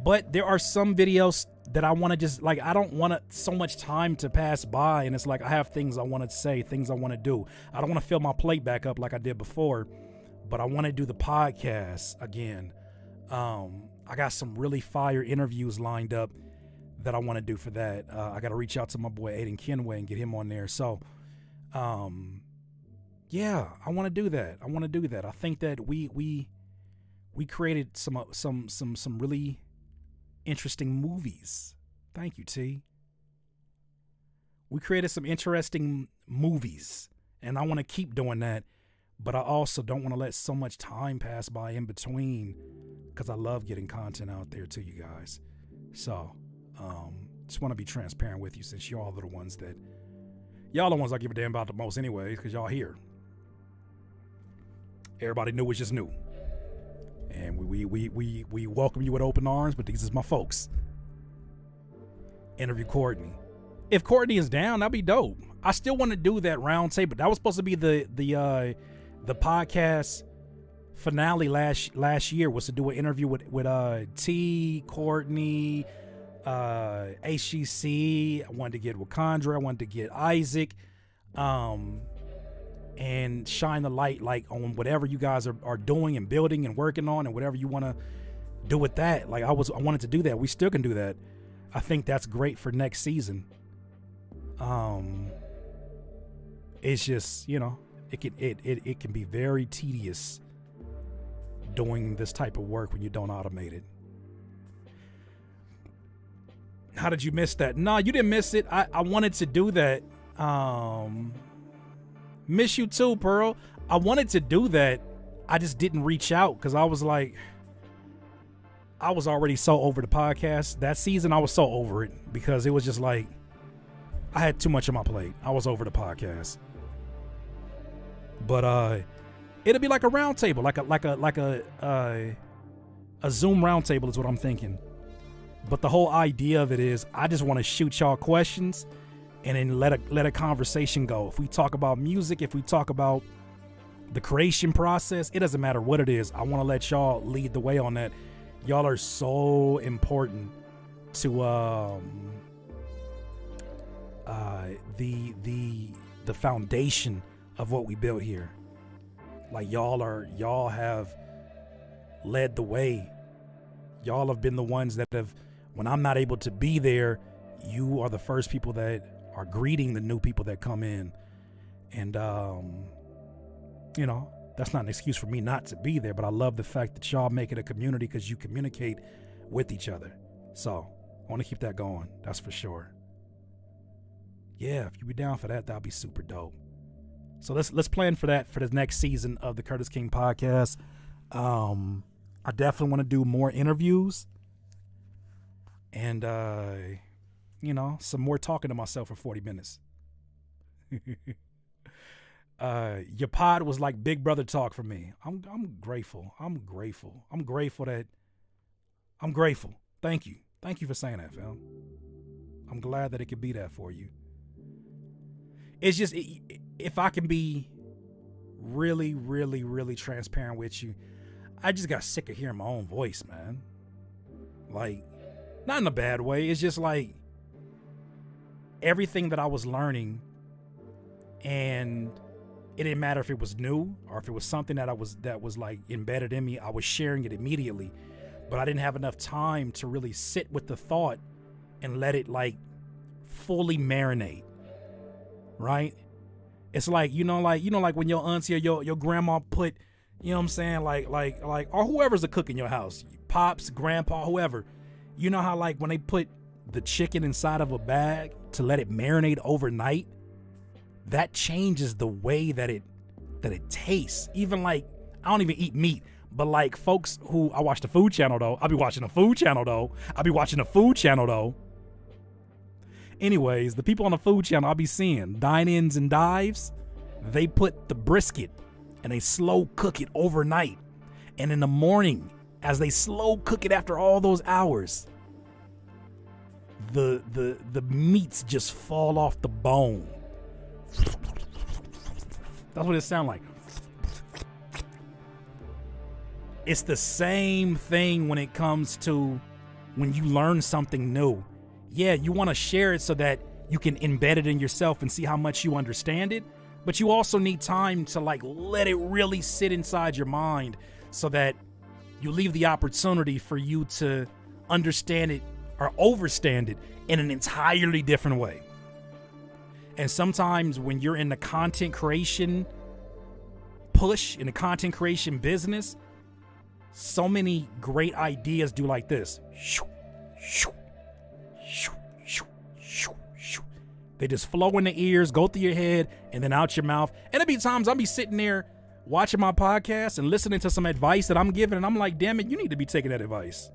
But there are some videos that I want to just, I don't want so much time to pass by. And it's I have things I want to say, things I want to do. I don't want to fill my plate back up like I did before, but I want to do the podcast again. I got some really fire interviews lined up that I want to do for that. I got to reach out to my boy Aiden Kenway and get him on there. So, yeah, I want to do that. I think that we created some really interesting movies. Thank you, T. We created some interesting movies, and I want to keep doing that. But I also don't want to let so much time pass by in between, because I love getting content out there to you guys. So, just want to be transparent with you, since y'all are the ones I give a damn about the most anyway, because y'all here. Everybody new is just new. And we welcome you with open arms, but these is my folks. Interview Courtney. If Courtney is down, that'd be dope. I still want to do that round table. That was supposed to be the podcast finale last year, was to do an interview with T, Courtney, HGC. I wanted to get Wakandra. I wanted to get Isaac, and shine the light on whatever you guys are doing and building and working on, and whatever you want to do with that. I wanted to do that. We still can do that. I think that's great for next season. It's just, it can be very tedious doing this type of work when you don't automate it. How did you miss that? No, you didn't miss it. I wanted to do that. Miss you too, Pearl. I wanted to do that I just didn't reach out because I was like, I was already so over the podcast. That season, I was so over it because it was just like, I had too much on my plate. I was over the podcast. But it'll be like a round table, like a Zoom round table is what I'm thinking. But the whole idea of it is I just want to shoot y'all questions and then let a conversation go. If we talk about music, if we talk about the creation process, it doesn't matter what it is. I want to let y'all lead the way on that. Y'all are so important to the foundation of what we built here. Like y'all have led the way. Y'all have been the ones that have, when I'm not able to be there, you are the first people that are greeting the new people that come in. And you know, that's not an excuse for me not to be there, but I love the fact that y'all make it a community because you communicate with each other. So I want to keep that going. That's for sure. Yeah, if you be down for that, that'll be super dope. So let's plan for that for the next season of the Curtis King podcast. I definitely want to do more interviews and you know, some more talking to myself for 40 minutes. Your pod was like big brother talk for me. I'm grateful. I'm grateful. Thank you for saying that, fam. I'm glad that it could be that for you. It's just, if I can be really, really, really transparent with you, I just got sick of hearing my own voice, man. Like, not in a bad way. It's just like everything that I was learning, and it didn't matter if it was new or if it was something that was like embedded in me, I was sharing it immediately. But I didn't have enough time to really sit with the thought and let it like fully marinate. Right? It's like, like when your auntie or your grandma put, you know what I'm saying, like or whoever's a cook in your house, pops, grandpa, whoever, you know how like when they put the chicken inside of a bag to let it marinate overnight, that changes the way that it tastes. Even like, I don't even eat meat, but like folks who, I watch the Food Channel though. I'll be watching the Food Channel though. Anyways, the people on the Food Channel I'll be seeing, dine-ins and dives, they put the brisket and they slow cook it overnight. And in the morning, as they slow cook it after all those hours, the meats just fall off the bone. That's what it sounds like. It's the same thing when it comes to when you learn something new. Yeah, you want to share it so that you can embed it in yourself and see how much you understand it. But you also need time to like let it really sit inside your mind so that you leave the opportunity for you to understand it or overstand it in an entirely different way. And sometimes when you're in the content creation push, in the content creation business, so many great ideas do like this. They just flow in the ears, go through your head, and then out your mouth. And there'll be times I'll be sitting there watching my podcast and listening to some advice that I'm giving, and I'm like, damn it, you need to be taking that advice.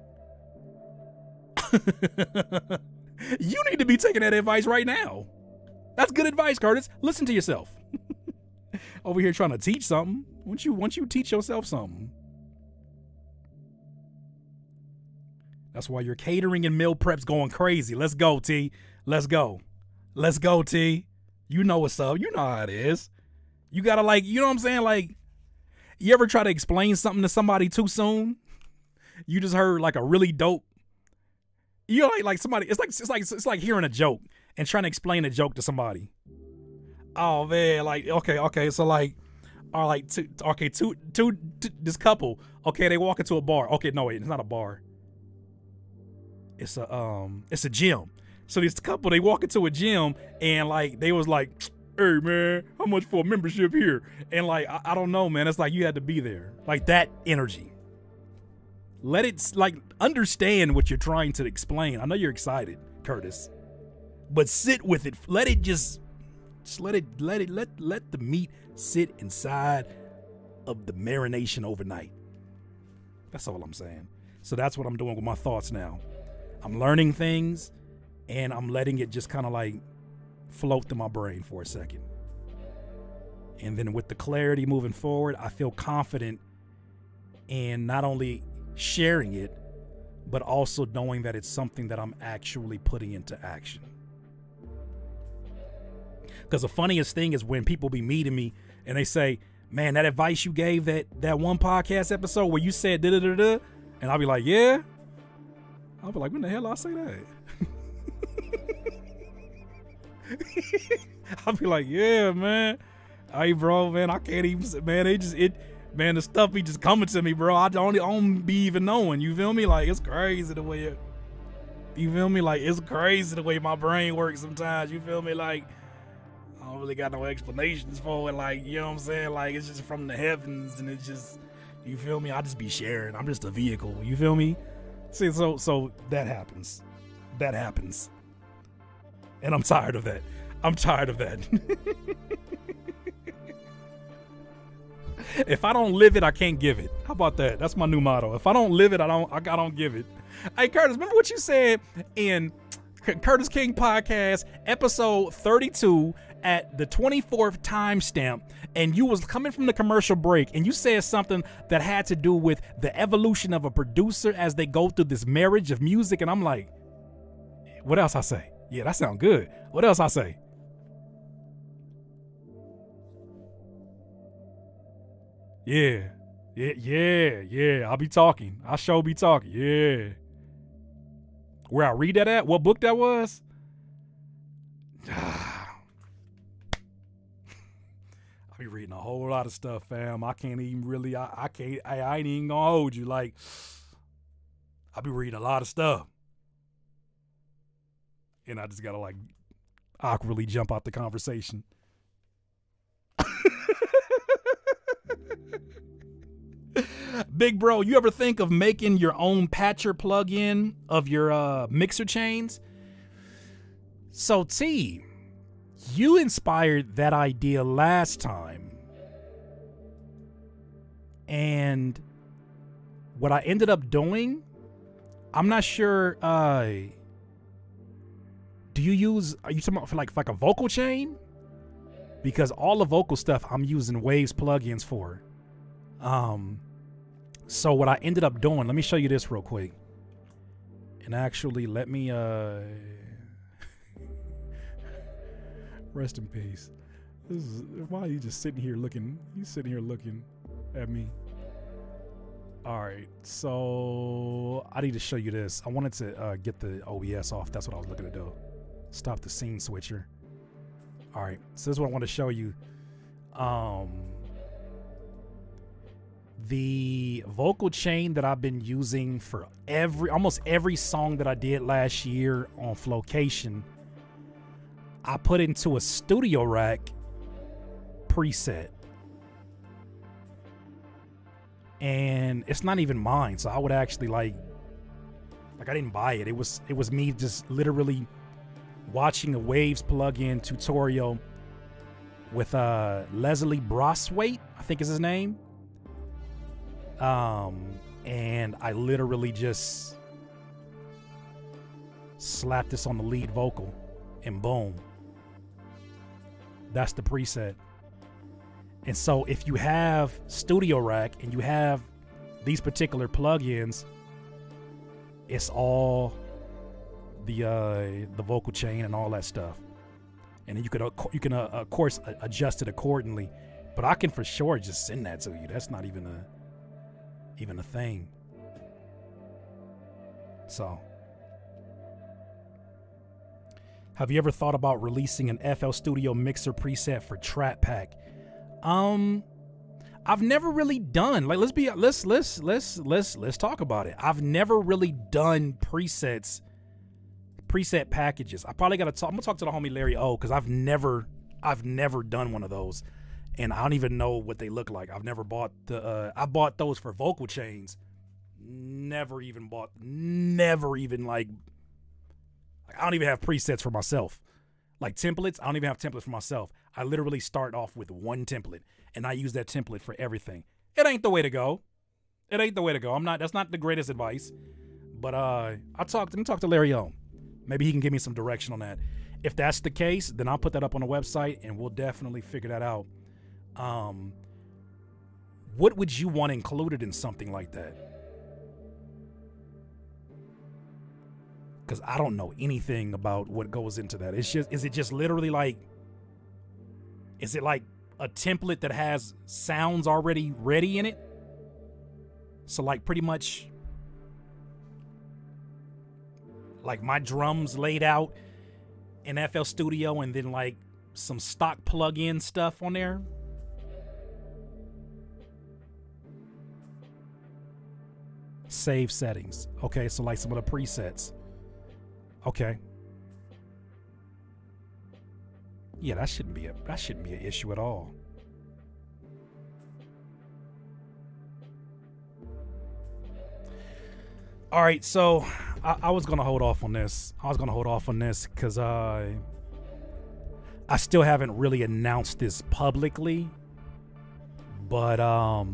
You need to be taking that advice right now. That's good advice, Curtis. Listen to yourself. Over here trying to teach something. Once you teach yourself something. That's why your catering and meal prep's going crazy. Let's go, T. Let's go. Let's go, T. You know what's up. You know how it is. You gotta like, you know what I'm saying? Like, you ever try to explain something to somebody too soon? You just heard like a really dope, you know, like somebody, it's like hearing a joke and trying to explain a joke to somebody. Oh man, like, okay, so like, all right, two, this couple, okay, they walk into a bar. Okay, no, wait, it's not a bar. It's a gym. So this couple, they walk into a gym and like, they was like, hey man, how much for a membership here? And like, I don't know, man. It's like you had to be there. Like that energy. Let it, like, understand what you're trying to explain. I know you're excited, Curtis, but sit with it. Let the meat sit inside of the marination overnight. That's all I'm saying. So that's what I'm doing with my thoughts now. I'm learning things and I'm letting it just kind of like float through my brain for a second. And then with the clarity moving forward, I feel confident in not only sharing it, but also knowing that it's something that I'm actually putting into action. Because the funniest thing is when people be meeting me and they say, man, that advice you gave that one podcast episode where you said da-da-da-da, and I'll be like, yeah. I'll be like, when the hell I say that? I'll be like, yeah, man. Hey, bro, man, I can't even, man, man, the stuff be just coming to me, bro. I don't be even knowing, you feel me? Like, it's crazy the way you feel me? Like, it's crazy the way my brain works sometimes, you feel me? Like, I don't really got no explanations for it, like, you know what I'm saying? Like, it's just from the heavens, and it's just, you feel me? I just be sharing. I'm just a vehicle, you feel me? See, so that happens. That happens. And I'm tired of that. I'm tired of that. If I don't live it, I can't give it. How about that? That's my new motto. If I don't live it, I don't give it. Hey, Curtis, remember what you said in Curtis King Podcast, episode 32 at the 24th timestamp, and you was coming from the commercial break, and you said something that had to do with the evolution of a producer as they go through this marriage of music, and I'm like, what else I say? Yeah, that sound good. What else I say? Yeah. I'll be talking. I sure be talking. Yeah. Where I read that at? What book that was? I be reading a whole lot of stuff, fam. I can't even really, I ain't even gonna hold you. Like, I be reading a lot of stuff. And I just gotta like awkwardly jump out the conversation. Big bro, you ever think of making your own patcher plug-in of your mixer chains? So T, you inspired that idea last time. And what I ended up doing, I'm not sure, are you talking about for like a vocal chain? Because all the vocal stuff I'm using Waves plugins for. So what I ended up doing, let me show you this real quick. And actually let me rest in peace. This is why are you just sitting here looking at me. All right, so I need to show you this. I wanted to get the OBS off. That's what I was looking to do. Stop the scene switcher. All right, so this is what I want to show you. The vocal chain that I've been using for almost every song that I did last year on Flowcation, I put into a Studio Rack preset. And it's not even mine, so I would actually like I didn't buy it. It was me just literally watching a Waves plugin tutorial with Leslie Broswaite, I think is his name. And I literally just slapped this on the lead vocal and boom, that's the preset. And so if you have Studio Rack and you have these particular plugins, it's all the vocal chain and all that stuff. And then you can of course adjust it accordingly, but I can for sure just send that to you. That's not even a thing. So, have you ever thought about releasing an FL Studio mixer preset for Trap Pack? I've never really done, like, let's talk about it. I've never really done preset packages. I probably I'm gonna talk to the homie Larry O, because I've never done one of those. And I don't even know what they look like. I've never bought I bought those for vocal chains. Never even like, I don't even have presets for myself. Like templates, I don't even have templates for myself. I literally start off with one template, and I use that template for everything. It ain't the way to go. It ain't the way to go. That's not the greatest advice. But let me talk to Larry O. Maybe he can give me some direction on that. If that's the case, then I'll put that up on the website, and we'll definitely figure that out. What would you want included in something like that? Because I don't know anything about what goes into that. Is it just literally like, is it like a template that has sounds already ready in it? So like pretty much like my drums laid out in FL Studio and then like some stock plug-in stuff on there? Save settings. Okay, so like some of the presets. Okay. Yeah, that shouldn't be an issue at all. All right, so I was gonna hold off on this. Because I still haven't really announced this publicly, but I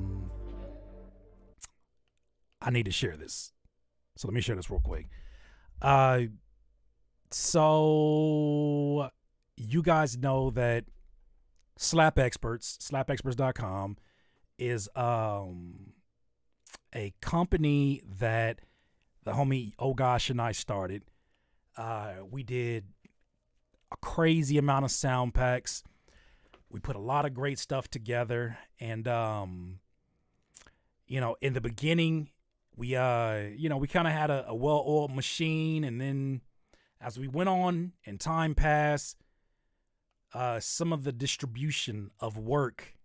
need to share this. So let me share this real quick. So you guys know that Slap Experts, slapexperts.com, is a company that the homie Oh Gosh and I started. We did a crazy amount of sound packs. We put a lot of great stuff together, and in the beginning, we kind of had a well-oiled machine, and then as we went on and time passed, some of the distribution of work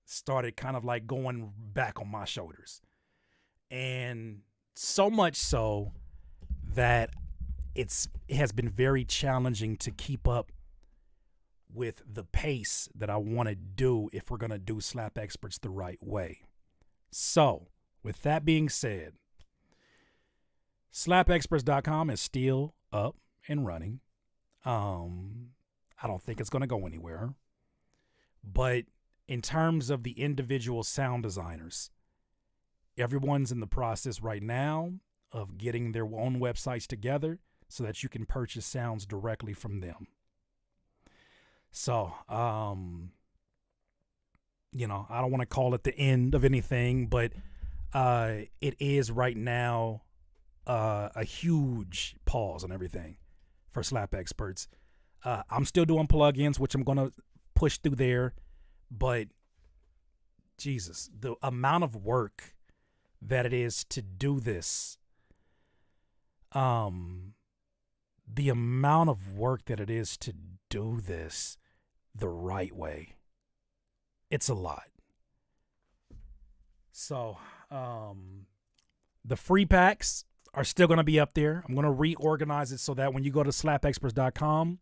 started kind of like going back on my shoulders. And so much so that it has been very challenging to keep up with the pace that I want to do if we're going to do Slap Experts the right way. So, with that being said, slapexperts.com is still up and running. I don't think it's going to go anywhere. But in terms of the individual sound designers, everyone's in the process right now of getting their own websites together so that you can purchase sounds directly from them. So, I don't want to call it the end of anything, but it is right now a huge pause on everything for Slap Experts. I'm still doing plugins, which I'm going to push through there, but Jesus, the amount of work that it is to do this, the right way, it's a lot. So, the free packs are still going to be up there. I'm going to reorganize it so that when you go to slapexperts.com,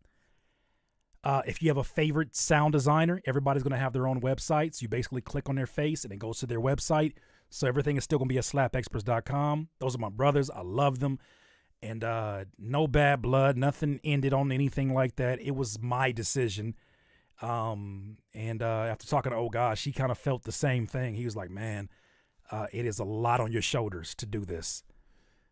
if you have a favorite sound designer, everybody's going to have their own websites. You basically click on their face and it goes to their website. So everything is still going to be at slapexperts.com. Those are my brothers. I love them. And no bad blood. Nothing ended on anything like that. It was my decision. And after talking to Oh Gosh, he kind of felt the same thing. He was like, man, it is a lot on your shoulders to do this.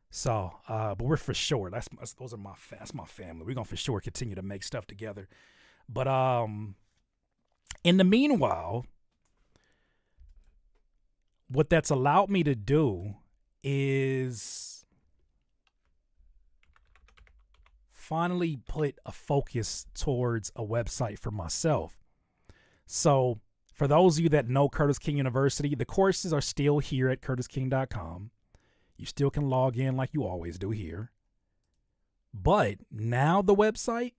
So, but we're for sure. That's my family. We're going to for sure continue to make stuff together. But in the meanwhile, what that's allowed me to do is finally put a focus towards a website for myself. So for those of you that know Curtis King University, the courses are still here at curtisking.com. You still can log in like you always do here. But now the website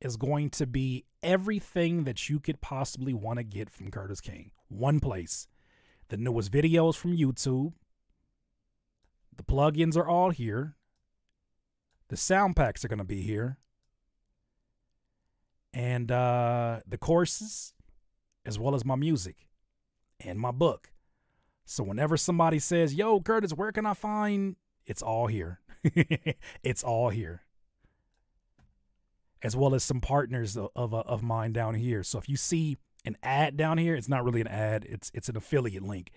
is going to be everything that you could possibly want to get from Curtis King. One place. The newest videos from YouTube. The plugins are all here. The sound packs are going to be here. And the courses, as well as my music and my book. So whenever somebody says, yo, Curtis, where can I find? It's all here. It's all here. as well as some partners of mine down here. So if you see an ad down here, it's not really an ad. It's an affiliate link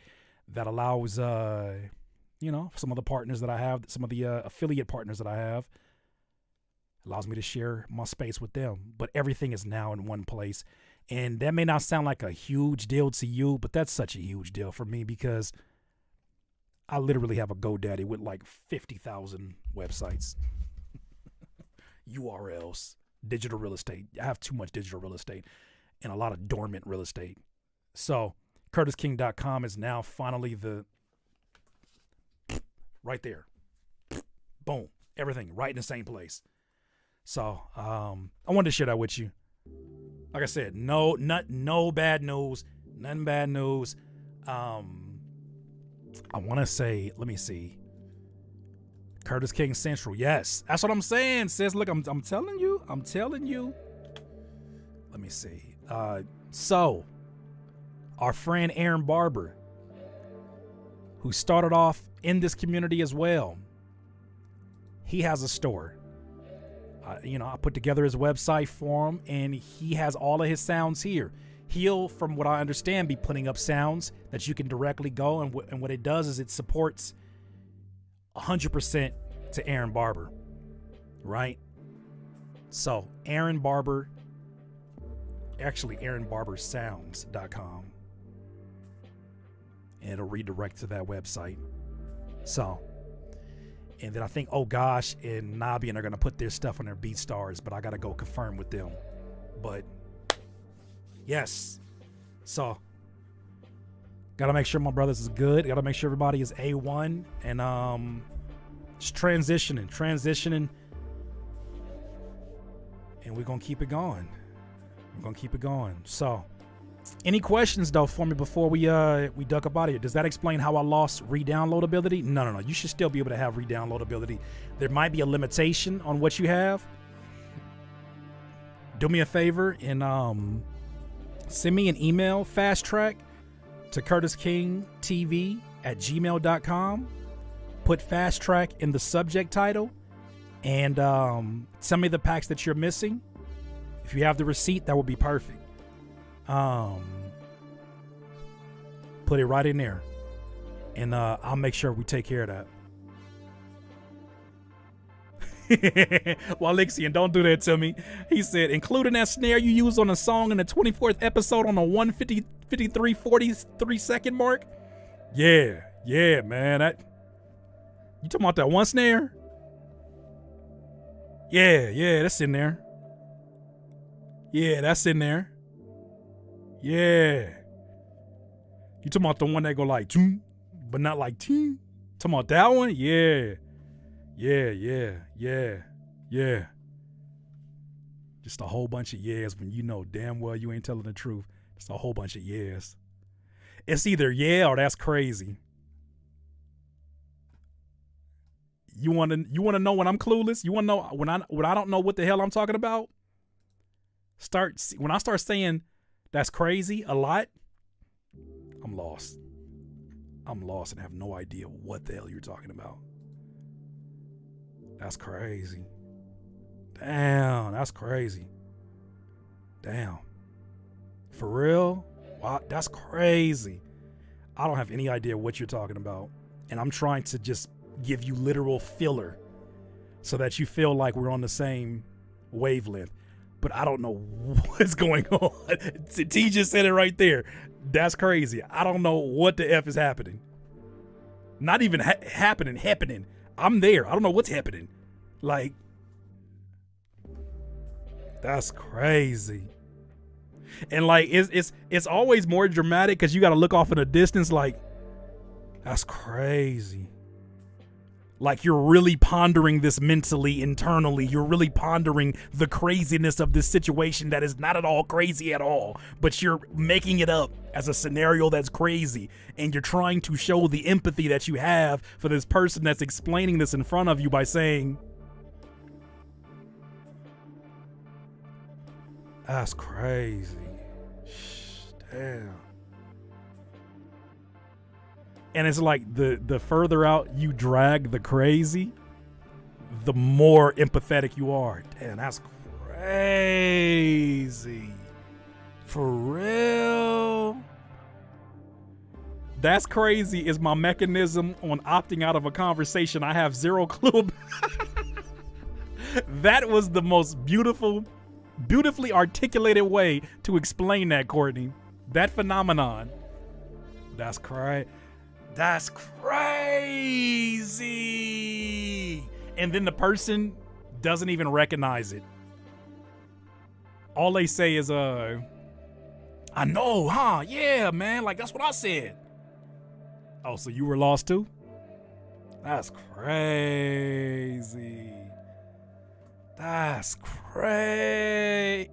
that allows, some of the partners that I have, some of the affiliate partners that I have, allows me to share my space with them. But everything is now in one place. And that may not sound like a huge deal to you, but that's such a huge deal for me because I literally have a GoDaddy with like 50,000 websites, URLs, digital real estate. I have too much digital real estate and a lot of dormant real estate. So CurtisKing.com is now finally right there. Boom. Everything right in the same place. So I wanted to share that with you. Like I said, no bad news, nothing bad news. I want to say, let me see. Curtis King Central. Yes, that's what I'm saying, sis. Look, I'm telling you. Let me see. So our friend Aaron Barber, who started off in this community as well, he has a store. I put together his website for him, and he has all of his sounds here. He'll, from what I understand, be putting up sounds that you can directly go, and what it does is it supports 100% to Aaron Barber, right? So Aaron Barber, actually AaronBarberSounds.com, and it'll redirect to that website. So, and then I think Oh Gosh and Nabian are going to put their stuff on their BeatStars, but I got to go confirm with them. But yes, so got to make sure my brothers is good. Got to make sure everybody is A1, and just transitioning, and we're going to keep it going. So any questions though for me before we duck up out of here? Does that explain how I lost re-downloadability? No. You should still be able to have re-downloadability. There might be a limitation on what you have. Do me a favor and send me an email, fast track, to CurtisKingTV@gmail.com. Put fast track in the subject title, and send me the packs that you're missing. If you have the receipt, that would be perfect. Put it right in there, and I'll make sure we take care of that. Walixian, don't do that to me. He said, including that snare you used on a song in the 24th episode on the 1:53:43 second mark. Yeah, man. You talking about that one snare? Yeah, that's in there. Yeah, that's in there. Yeah. You talking about the one that go like, but not like, talking about that one? Yeah. Just a whole bunch of yeahs when you know damn well you ain't telling the truth. Just a whole bunch of yeahs. It's either yeah or that's crazy. You want to know when I'm clueless? You want to know when I don't know what the hell I'm talking about? When I start saying that's crazy a lot, I'm lost and have no idea what the hell you're talking about. That's crazy. Damn, that's crazy. Damn. For real? Wow, that's crazy. I don't have any idea what you're talking about. And I'm trying to just give you literal filler so that you feel like we're on the same wavelength. But I don't know what's going on. T just said it right there. That's crazy. I don't know what the F is happening. Not even happening. I'm there. I don't know what's happening. Like, that's crazy. And like, it's always more dramatic because you got to look off in the distance. Like, that's crazy. Like, you're really pondering this mentally, internally. You're really pondering the craziness of this situation that is not at all crazy at all. But you're making it up as a scenario that's crazy. And you're trying to show the empathy that you have for this person that's explaining this in front of you by saying, that's crazy. Damn. And it's like the further out you drag the crazy, the more empathetic you are. Damn, that's crazy. For real? That's crazy is my mechanism on opting out of a conversation I have zero clue about. That was the most beautifully articulated way to explain that, Courtney. That phenomenon. That's crazy. That's crazy. And then the person doesn't even recognize it. All they say is, I know, huh? Yeah, man. Like, that's what I said. Oh, so you were lost too? That's crazy. That's crazy.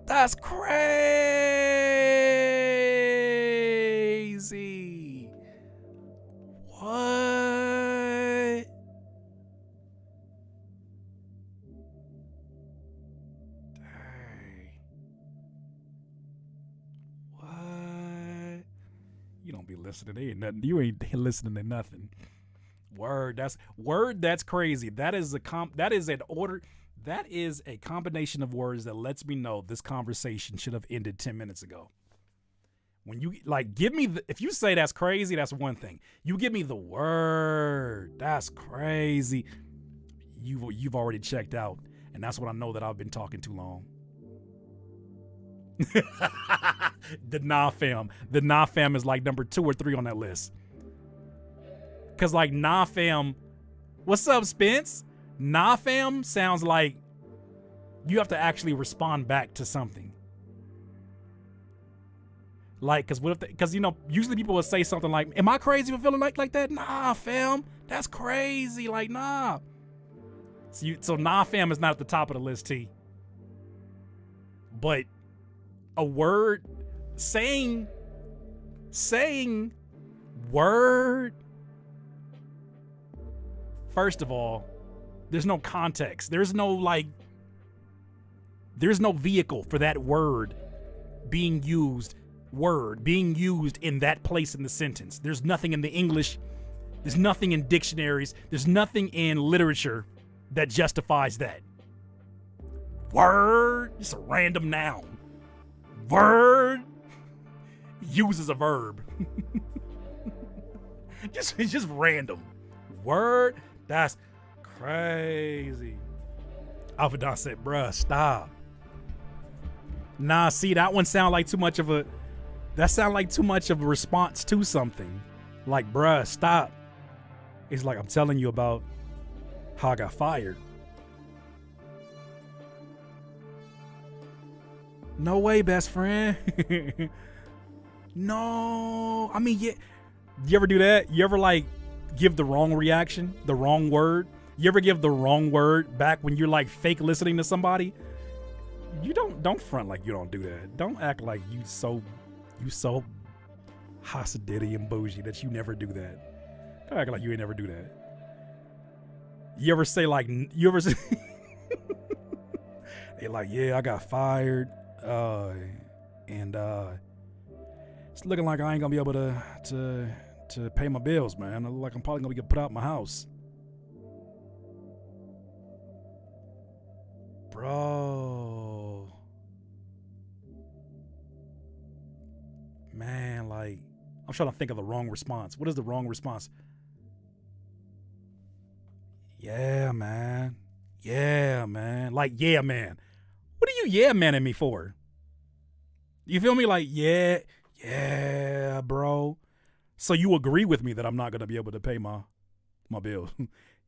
That's crazy. What? Dang. What? You don't be listening. There ain't nothing. You ain't listening to nothing. Word. That's crazy. That is a combination of words that lets me know this conversation should have ended 10 minutes ago. When you give me if you say that's crazy, that's one thing. You give me the word, that's crazy. You've already checked out, and that's when I know that I've been talking too long. The Nah Fam is like number 2 or 3 on that list. Cause like Nah Fam, what's up, Spence? Nah Fam sounds like you have to actually respond back to something. Like, cause usually people will say something like, "Am I crazy for feeling like that?" Nah, fam, that's crazy. Like, nah. So Nah Fam is not at the top of the list, T. But a word, saying word. First of all, there's no context. There's no vehicle for that word being used in that place in the sentence. There's nothing in the English, there's nothing in dictionaries, there's nothing in literature that justifies that. Word, it's a random noun. Word uses a verb. It's just random. Word, that's crazy. Alpha said, bruh, stop. Nah, see, that one sound like too much of a response to something. Like, bruh, stop. It's like, I'm telling you about how I got fired. No way, best friend. No. I mean, yeah. You ever do that? You ever give the wrong reaction, the wrong word? You ever give the wrong word back when you're fake listening to somebody? You don't front like you don't do that. Don't act like you so hosidity and bougie that you never do that. Don't act like you ain't never do that. You ever say they like, yeah, I got fired, and it's looking like I ain't gonna be able to pay my bills, man. I look like I'm probably gonna get put out my house. Bro. Man, I'm trying to think of the wrong response. What is the wrong response? Yeah, man. Yeah, man. Yeah, man. What are you yeah manning me for? You feel me? Yeah, bro. So you agree with me that I'm not gonna be able to pay my bills?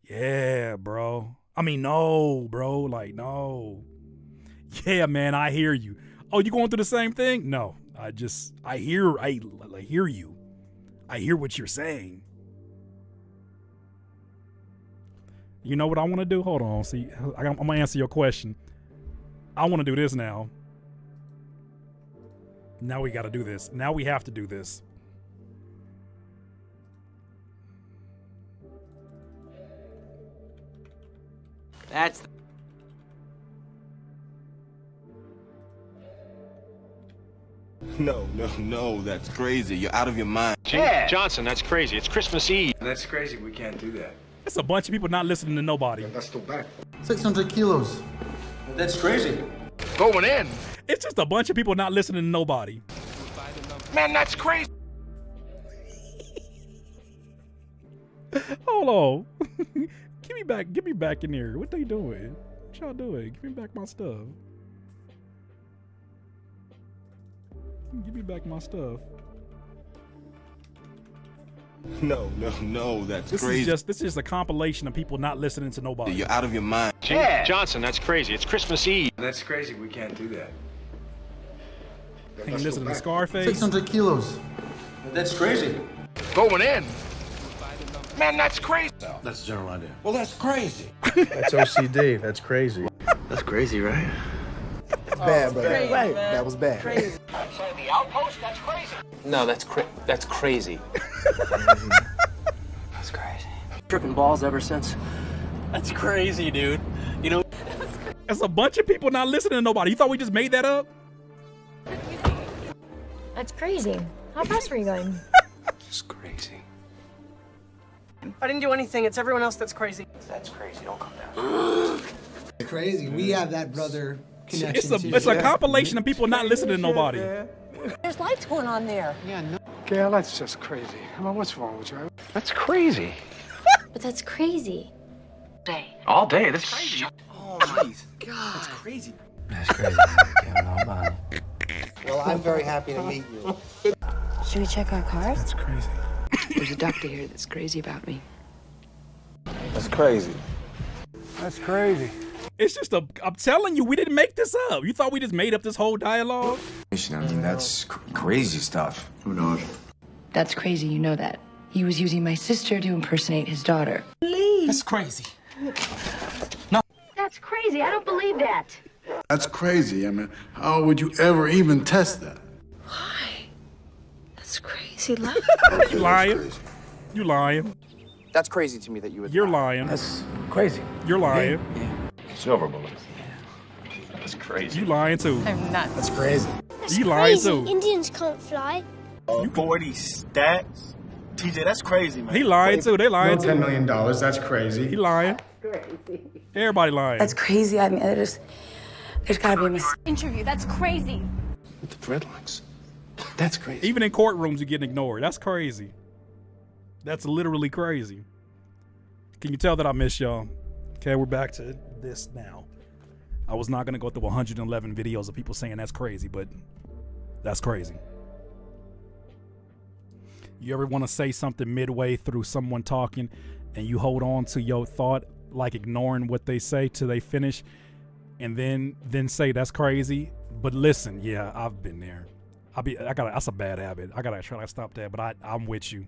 Yeah, bro. I mean, no, bro. No. Yeah, man, I hear you. Oh, you going through the same thing? No. I hear you. I hear what you're saying. You know what I want to do? Hold on. See, I'm going to answer your question. I want to do this now. Now we got to do this. Now we have to do this. That's No, that's crazy. You're out of your mind. Johnson, that's crazy. It's Christmas Eve. That's crazy. We can't do that. It's a bunch of people not listening to nobody. That's too bad. 600 kilos. That's crazy. Going in. It's just a bunch of people not listening to nobody. Man, that's crazy. Hold on. Get me back in here. What they doing? What y'all doing? Give me back my stuff. Give me back my stuff. No, that's crazy. This is just a compilation of people not listening to nobody. You're out of your mind. Yeah. Johnson, that's crazy. It's Christmas Eve. That's crazy. We can't do that. Can you listen to Scarface? 600 kilos. That's crazy. Going in. Man, that's crazy. That's the general idea. Well, that's crazy. That's OCD. That's crazy. That's crazy, right? That's bad, brother. Crazy, Right. man. That was bad. Crazy. So the outpost, that's crazy. No, that's crazy. That's crazy. Tripping balls ever since. That's crazy, dude. You know, That's a bunch of people not listening to nobody. You thought we just made that up? That's crazy. How fast were you going? It's crazy. I didn't do anything. It's everyone else that's crazy. that's crazy. Don't come down. Crazy. We have that brother connection. It's a compilation of people not listening to nobody. There's lights going on there. Yeah, no. Gail, that's just crazy. I mean, what's wrong with you? That's crazy. But that's crazy. All day. That's crazy. Oh my God. That's crazy. That's crazy. Well, I'm very happy to meet you. Should we check our cars? That's crazy. There's a doctor here that's crazy about me. That's crazy. That's crazy. It's just I'm telling you, we didn't make this up. You thought we just made up this whole dialogue? I mean, that's crazy stuff. Who knows? That's crazy, you know that. He was using my sister to impersonate his daughter. That's crazy. That's crazy. I don't believe that. That's crazy. I mean, how would you ever even test that? Why? That's crazy. Love. You lying? You lying? That's crazy to me that you would. You're lying. That's crazy. You're lying. Silver bullets. That's crazy. You lying too. I'm nuts. That's crazy. You lying too. Indians can't fly. 40 stacks? TJ, that's crazy, man. He lying too. They lying too. $10 million. That's crazy. He lying. Crazy. Everybody lying. That's crazy. I mean, there's gotta be a mistake. Interview. That's crazy. With the dreadlocks. That's crazy. Even in courtrooms, you're getting ignored. That's crazy. That's literally crazy. Can you tell that I miss y'all? Okay, we're back to this now. I was not going to go through 111 videos of people saying that's crazy, but that's crazy. You ever want to say something midway through someone talking and you hold on to your thought, like ignoring what they say till they finish, and then say that's crazy? But listen, yeah, I've been there. That's a bad habit. I gotta try to stop that, but I'm with you.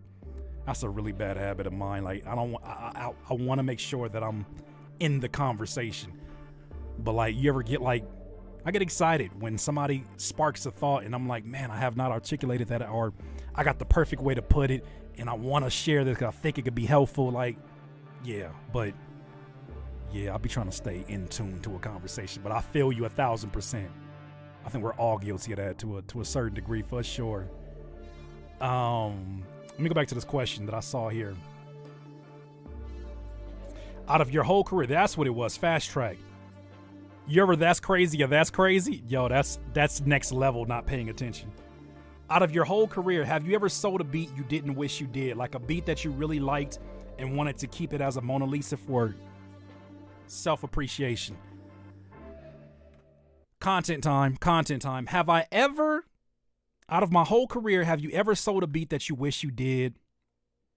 That's a really bad habit of mine. Like I want to make sure that I'm in the conversation. But like, you ever get like, I get excited when somebody sparks a thought and I'm like, man, I have not articulated that, or I got the perfect way to put it and I want to share this because I think it could be helpful. Like, yeah, but yeah, I'll be trying to stay in tune to a conversation, but I feel you 1,000%. I think we're all guilty of that to a certain degree, for sure. Let me go back to this question that I saw here. Out of your whole career, that's what it was. Fast track. You ever that's crazy or that's crazy? Yo, that's next level not paying attention. Out of your whole career, have you ever sold a beat you didn't wish you did? Like a beat that you really liked and wanted to keep it as a Mona Lisa for self-appreciation. Content time. Have I ever, out of my whole career, have you ever sold a beat that you wish you did,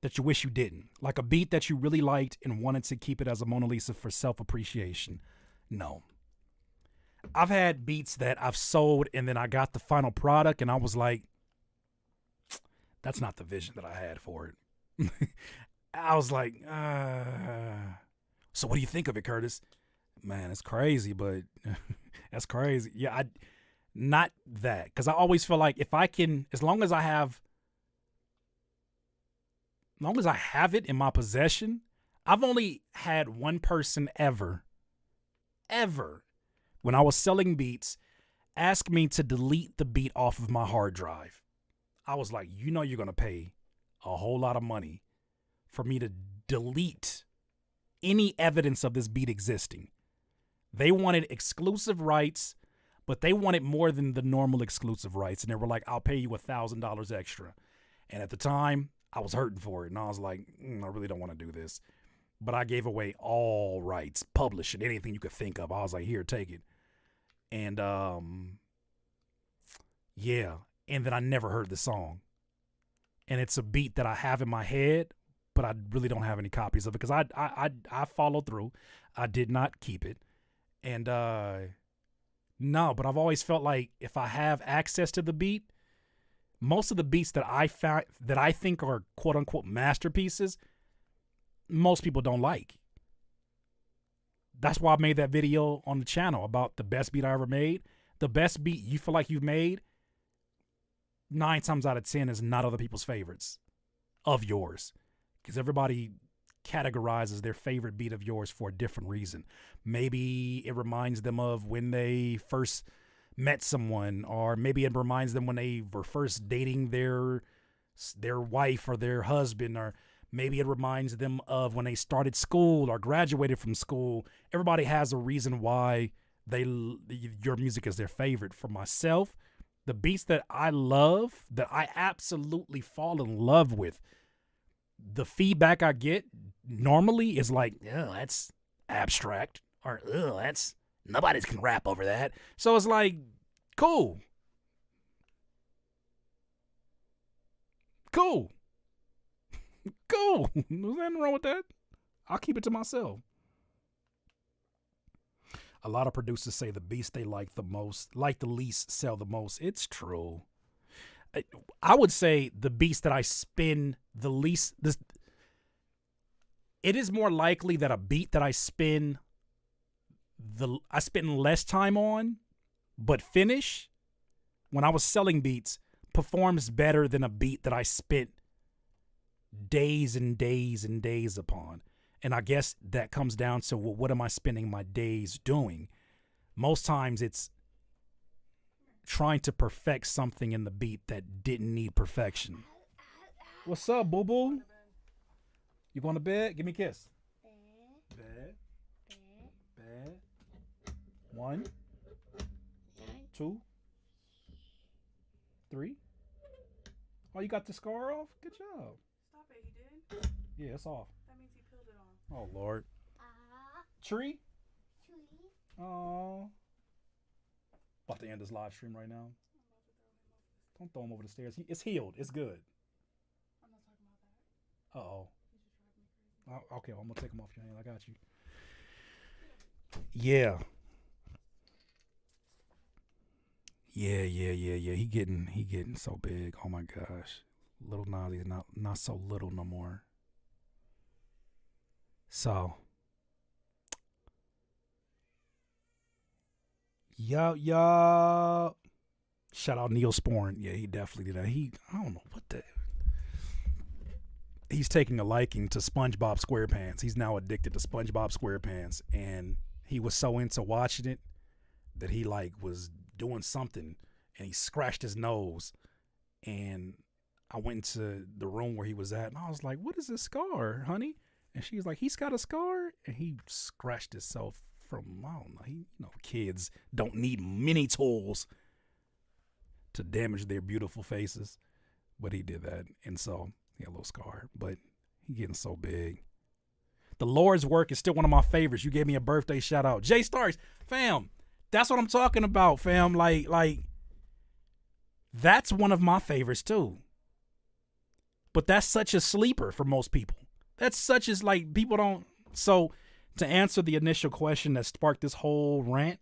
that you wish you didn't? Like a beat that you really liked and wanted to keep it as a Mona Lisa for self-appreciation? No. I've had beats that I've sold and then I got the final product and I was like, that's not the vision that I had for it. I was like, so what do you think of it, Curtis? Man, it's crazy, but that's crazy. Yeah, not that. Because I always feel like if I can, as long as I have it in my possession, I've only had one person ever, when I was selling beats, ask me to delete the beat off of my hard drive. I was like, you know you're going to pay a whole lot of money for me to delete any evidence of this beat existing. They wanted exclusive rights, But they wanted more than the normal exclusive rights, and they were like, I'll pay you $1,000 extra. And at the time, I was hurting for it, and I was like, I really don't want to do this. But I gave away all rights, publishing, anything you could think of. I was like, here, take it. And, yeah. And then I never heard the song. And it's a beat that I have in my head, but I really don't have any copies of it because I followed through. I did not keep it. And, no, but I've always felt like if I have access to the beat, most of the beats that I found that I think are quote unquote masterpieces, most people don't like. That's why I made that video on the channel about the best beat I ever made. The best beat you feel like you've made, 9 times out of 10 is not other people's favorites of yours. Because everybody categorizes their favorite beat of yours for a different reason. Maybe it reminds them of when they first met someone, or maybe it reminds them when they were first dating their wife or their husband, or maybe it reminds them of when they started school or graduated from school. Everybody has a reason why your music is their favorite. For myself, the beats that I love, that I absolutely fall in love with, the feedback I get normally is like, oh, that's abstract, or oh, that's nobody can rap over that. So it's like, cool. Cool. There's nothing wrong with that. I'll keep it to myself. A lot of producers say the beats they like the least, sell the most. It's true. I would say the beats that I spin the least, it is more likely that a beat that I spend less time on, but finish, when I was selling beats, performs better than a beat that I spent days and days and days upon. And I guess that comes down to, well, what am I spending my days doing? Most times it's trying to perfect something in the beat that didn't need perfection. What's up, boo-boo? You going to bed? Give me a kiss. Bed. 1, 2, 3. Oh, you got the scar off? Good job. Stop it, he did? Yeah, it's off. That means he peeled it off. Oh, Lord. Tree? Oh. About to end this live stream right now. Don't throw him over the stairs. It's healed. It's good. I'm not talking about that. Uh-oh. Okay, well, I'm going to take him off your hand. I got you. Yeah. Yeah. He getting so big. Oh, my gosh. Little Nazi's not so little no more. So. Yo. Shout out Neil Sporn. Yeah, he definitely did that. I don't know what the... He's taking a liking to SpongeBob SquarePants. He's now addicted to SpongeBob SquarePants. And he was so into watching it that he was doing something and he scratched his nose. And I went into the room where he was at and I was like, what is this scar, honey? And she's like, he's got a scar? And he scratched himself from, I don't know, kids don't need many tools to damage their beautiful faces. But he did that. And so he had a little scar, but he getting so big. The Lord's work is still one of my favorites. You gave me a birthday shout out. Jay Starks, fam, that's what I'm talking about, fam. Like that's one of my favorites too. But that's such a sleeper for most people. That's such as people don't. So to answer the initial question that sparked this whole rant,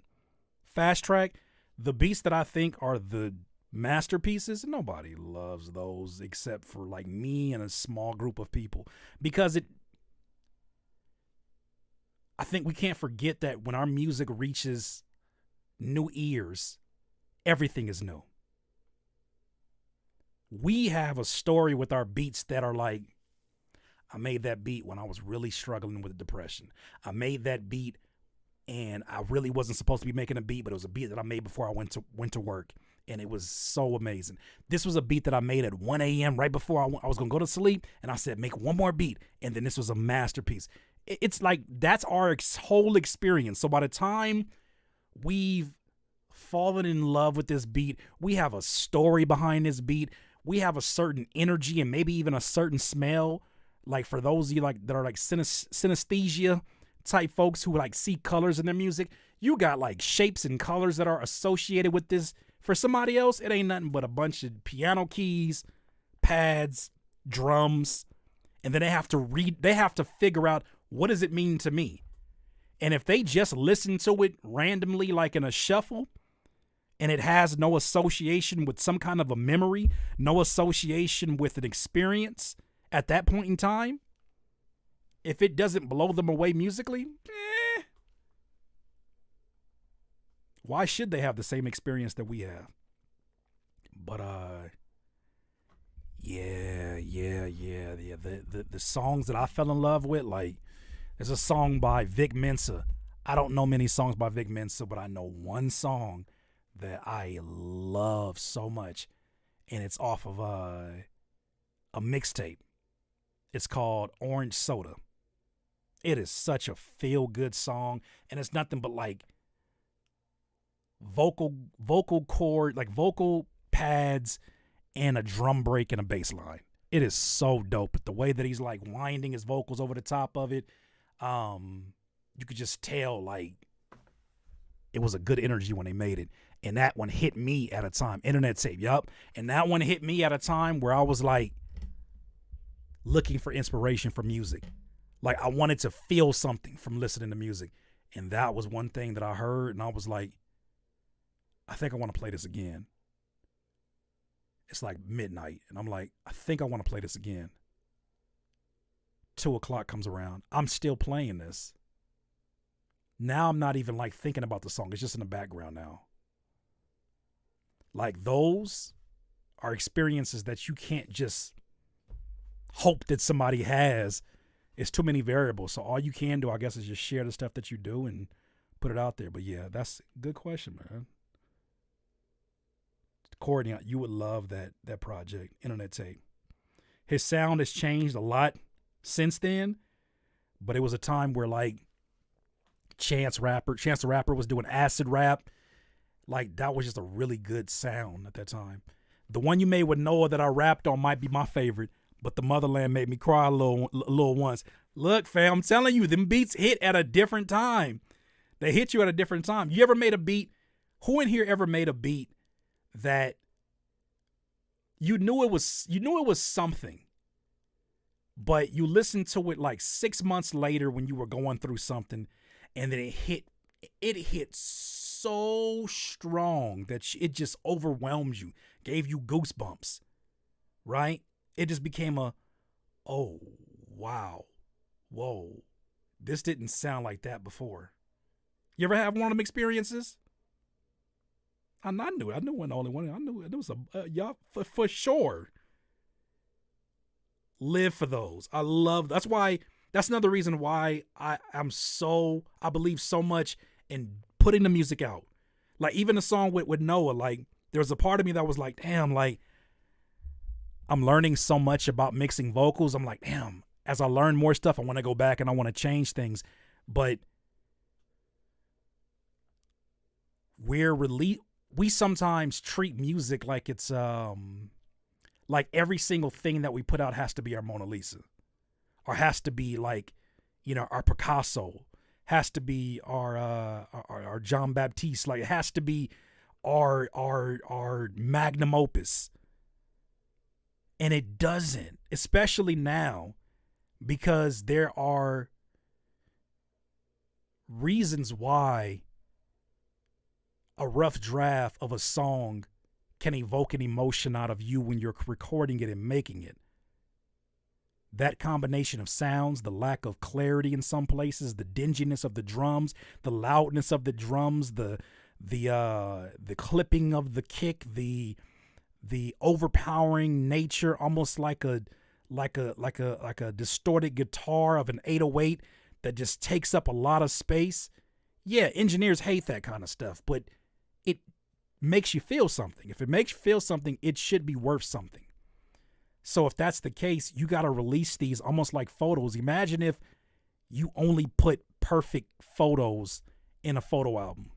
Fast Track, the beats that I think are the masterpieces, nobody loves those except for me and a small group of people, because I think we can't forget that when our music reaches new ears, everything is new. We have a story with our beats that are I made that beat when I was really struggling with depression. I made that beat and I really wasn't supposed to be making a beat, but it was a beat that I made before I went to work. And it was so amazing. This was a beat that I made at 1 a.m. right before I was going to go to sleep. And I said, make one more beat. And then this was a masterpiece. It's that's our whole experience. So by the time we've fallen in love with this beat. We have a story behind this beat. We have a certain energy and maybe even a certain smell. Like for those of you like that are like synesthesia type folks who like see colors in their music, you got like shapes and colors that are associated with this. For somebody else, it ain't nothing but a bunch of piano keys, pads, drums, and then they have to figure out, what does it mean to me? And if they just listen to it randomly like in a shuffle, and it has no association with some kind of a memory, no association with an experience at that point in time, if it doesn't blow them away musically, why should they have the same experience that we have? But the songs that I fell in love with, like there's a song by Vic Mensa. I don't know many songs by Vic Mensa, but I know one song that I love so much, and it's off of a mixtape. It's called Orange Soda. It is such a feel-good song, and it's nothing but like vocal chord, like vocal pads and a drum break and a bass line. It is so dope. But the way that he's like winding his vocals over the top of it, you could just tell like it was a good energy when they made it. And that one hit me at a time. Internet Tape, yup. And that one hit me at a time where I was like looking for inspiration for music. Like I wanted to feel something from listening to music. And that was one thing that I heard, and I was like, I think I want to play this again. It's like midnight, and I'm like, I think I want to play this again. 2:00 comes around. I'm still playing this. Now I'm not even like thinking about the song. It's just in the background now. Like those are experiences that you can't just hope that somebody has. It's too many variables. So all you can do, I guess, is just share the stuff that you do and put it out there. But yeah, that's a good question, man. Courtney, you would love that project, Internet Tape. His sound has changed a lot since then, but it was a time where like Chance the Rapper was doing acid rap. Like that was just a really good sound at that time. The one you made with Noah that I rapped on might be my favorite, but the Motherland made me cry a little once. Look, fam, I'm telling you, them beats hit at a different time. They hit you at a different time. You ever made a beat? Who in here ever made a beat that you knew it was something, but you listened to it like 6 months later when you were going through something, and then it hit so strong that it just overwhelmed you, gave you goosebumps, right? It just became oh, wow, whoa, this didn't sound like that before. You ever have one of them experiences? I knew it. I knew it wasn't the only one. I knew it was y'all for sure. Live for those. I love. That's another reason why I believe so much in putting the music out. Like even the song with Noah. Like there was a part of me that was like, damn, like I'm learning so much about mixing vocals. I'm like, damn. As I learn more stuff, I want to go back and I want to change things. But we sometimes treat music like it's like every single thing that we put out has to be our Mona Lisa, or has to be like, you know, our Picasso, has to be our John Baptiste, like it has to be our magnum opus. And it doesn't, especially now, because there are reasons why a rough draft of a song can evoke an emotion out of you when you're recording it and making it. That combination of sounds, the lack of clarity in some places, the dinginess of the drums, the loudness of the drums, the clipping of the kick, the overpowering nature, almost like a distorted guitar of an 808 that just takes up a lot of space. Yeah, engineers hate that kind of stuff, but it makes you feel something. If it makes you feel something, it should be worth something. So if that's the case, you got to release these almost like photos. Imagine if you only put perfect photos in a photo album.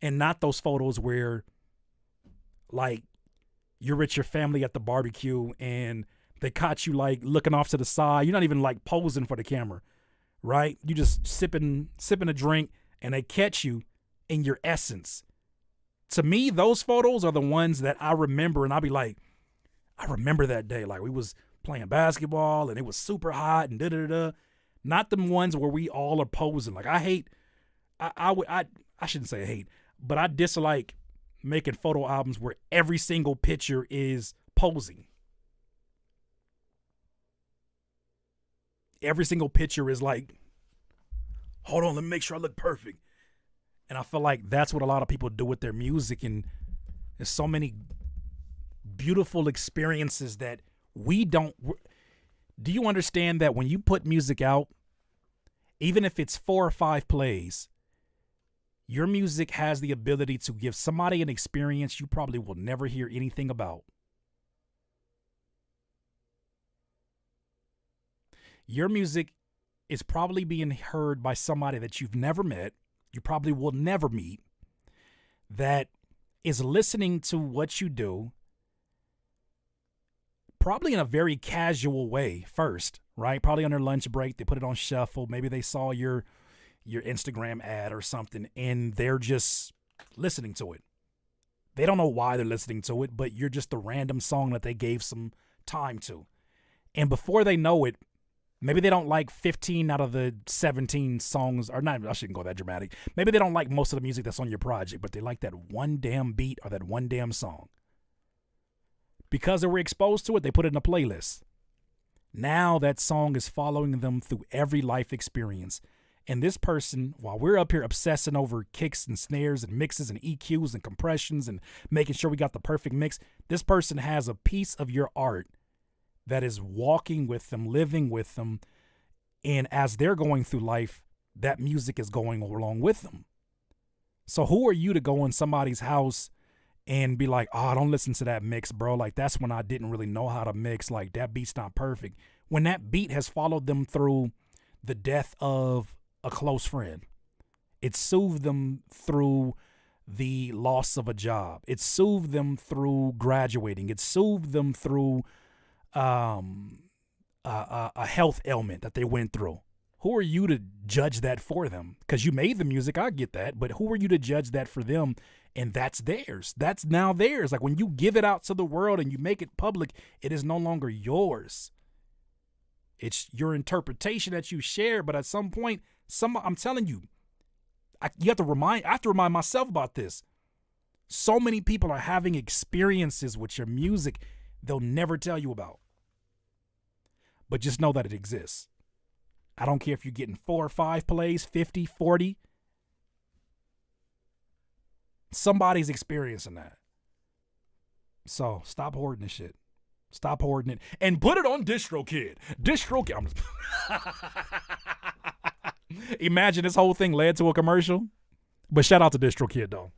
And not those photos where, like, you're with your family at the barbecue and they caught you, like, looking off to the side. You're not even, like, posing for the camera, right? You just sipping a drink and they catch you in your essence. To me, those photos are the ones that I remember, and I'll be like, I remember that day. Like, we was playing basketball and it was super hot and da-da-da-da. Not the ones where we all are posing. Like, I shouldn't say hate, but I dislike making photo albums where every single picture is posing. Every single picture is like, hold on, let me make sure I look perfect. And I feel like that's what a lot of people do with their music. And there's so many beautiful experiences that we don't. Do you understand that when you put music out, even if it's 4 or 5 plays, your music has the ability to give somebody an experience you probably will never hear anything about. Your music is probably being heard by somebody that you've never met, you probably will never meet, that is listening to what you do, probably in a very casual way first, right? Probably on their lunch break, they put it on shuffle. Maybe they saw your Instagram ad or something, and they're just listening to it. They don't know why they're listening to it, but you're just the random song that they gave some time to. And before they know it, maybe they don't like 15 out of the 17 songs, or not, I shouldn't go that dramatic. Maybe they don't like most of the music that's on your project, but they like that one damn beat or that one damn song. Because they were exposed to it, they put it in a playlist. Now that song is following them through every life experience. And this person, while we're up here obsessing over kicks and snares and mixes and EQs and compressions and making sure we got the perfect mix, this person has a piece of your art that is walking with them, living with them. And as they're going through life, that music is going along with them. So who are you to go in somebody's house and be like, oh, don't listen to that mix, bro. Like, that's when I didn't really know how to mix. Like, that beat's not perfect. When that beat has followed them through the death of a close friend. It soothed them through the loss of a job. It soothed them through graduating. It soothed them through a health ailment that they went through. Who are you to judge that for them? Because you made the music, I get that, but who are you to judge that for them? And that's theirs. That's now theirs. Like, when you give it out to the world and you make it public, it is no longer yours. It's your interpretation that you share, but at some point, I'm telling you, I have to remind myself about this. So many people are having experiences with your music they'll never tell you about. But just know that it exists. I don't care if you're getting 4 or 5 plays, 50, 40. Somebody's experiencing that. So stop hoarding this shit. Stop hoarding it and put it on DistroKid. DistroKid. I'm just Imagine this whole thing led to a commercial. But shout out to DistroKid though.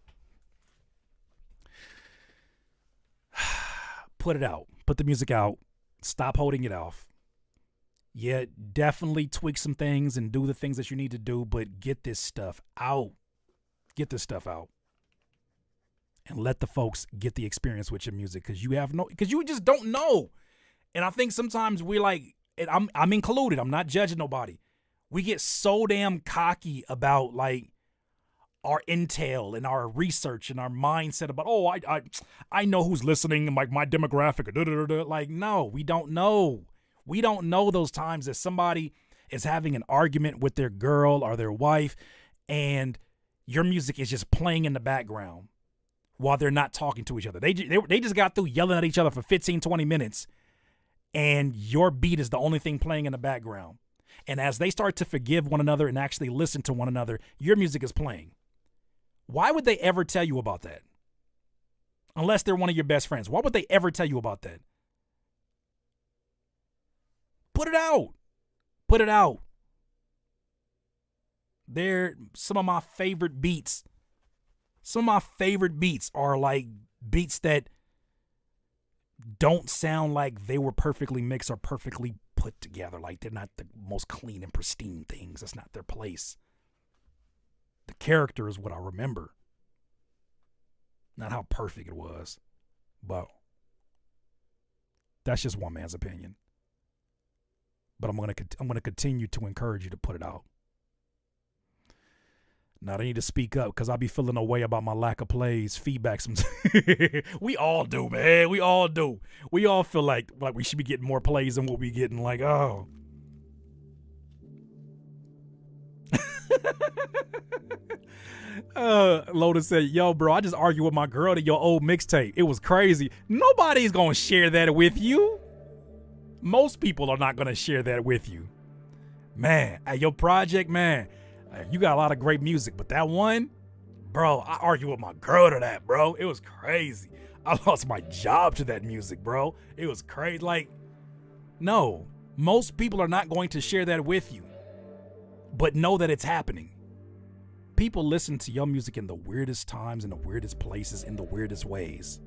Put it out. Put the music out. Stop holding it off. Yeah, definitely tweak some things and do the things that you need to do, but get this stuff out. Get this stuff out. And let the folks get the experience with your music, because you just don't know. And I think sometimes we're like, and I'm included, I'm not judging nobody. We get so damn cocky about like our intel and our research and our mindset about, oh, I know who's listening and like my demographic. Like, no, we don't know. We don't know those times that somebody is having an argument with their girl or their wife and your music is just playing in the background while they're not talking to each other. They just got through yelling at each other for 15, 20 minutes and your beat is the only thing playing in the background. And as they start to forgive one another and actually listen to one another, your music is playing. Why would they ever tell you about that? Unless they're one of your best friends. Why would they ever tell you about that? Put it out. Put it out. They're some of my favorite beats. Some of my favorite beats are like beats that don't sound like they were perfectly mixed or perfectly put together. Like, they're not the most clean and pristine things. That's not their place. The character is what I remember. Not how perfect it was, but that's just one man's opinion. But I'm gonna continue to encourage you to put it out. Now, I need to speak up because I'll be feeling a way about my lack of plays, feedback. We all do, man. We all do. We all feel like we should be getting more plays than what we getting. Like, oh. Lotus said, yo, bro, I just argued with my girl to your old mixtape. It was crazy. Nobody's going to share that with you. Most people are not going to share that with you. Man, at your project, man, you got a lot of great music, but that one, bro, I argued with my girl to that, bro. It was crazy. I lost my job to that music, bro. It was crazy. Like, no, most people are not going to share that with you, but know that it's happening. People listen to your music in the weirdest times, in the weirdest places, in the weirdest ways.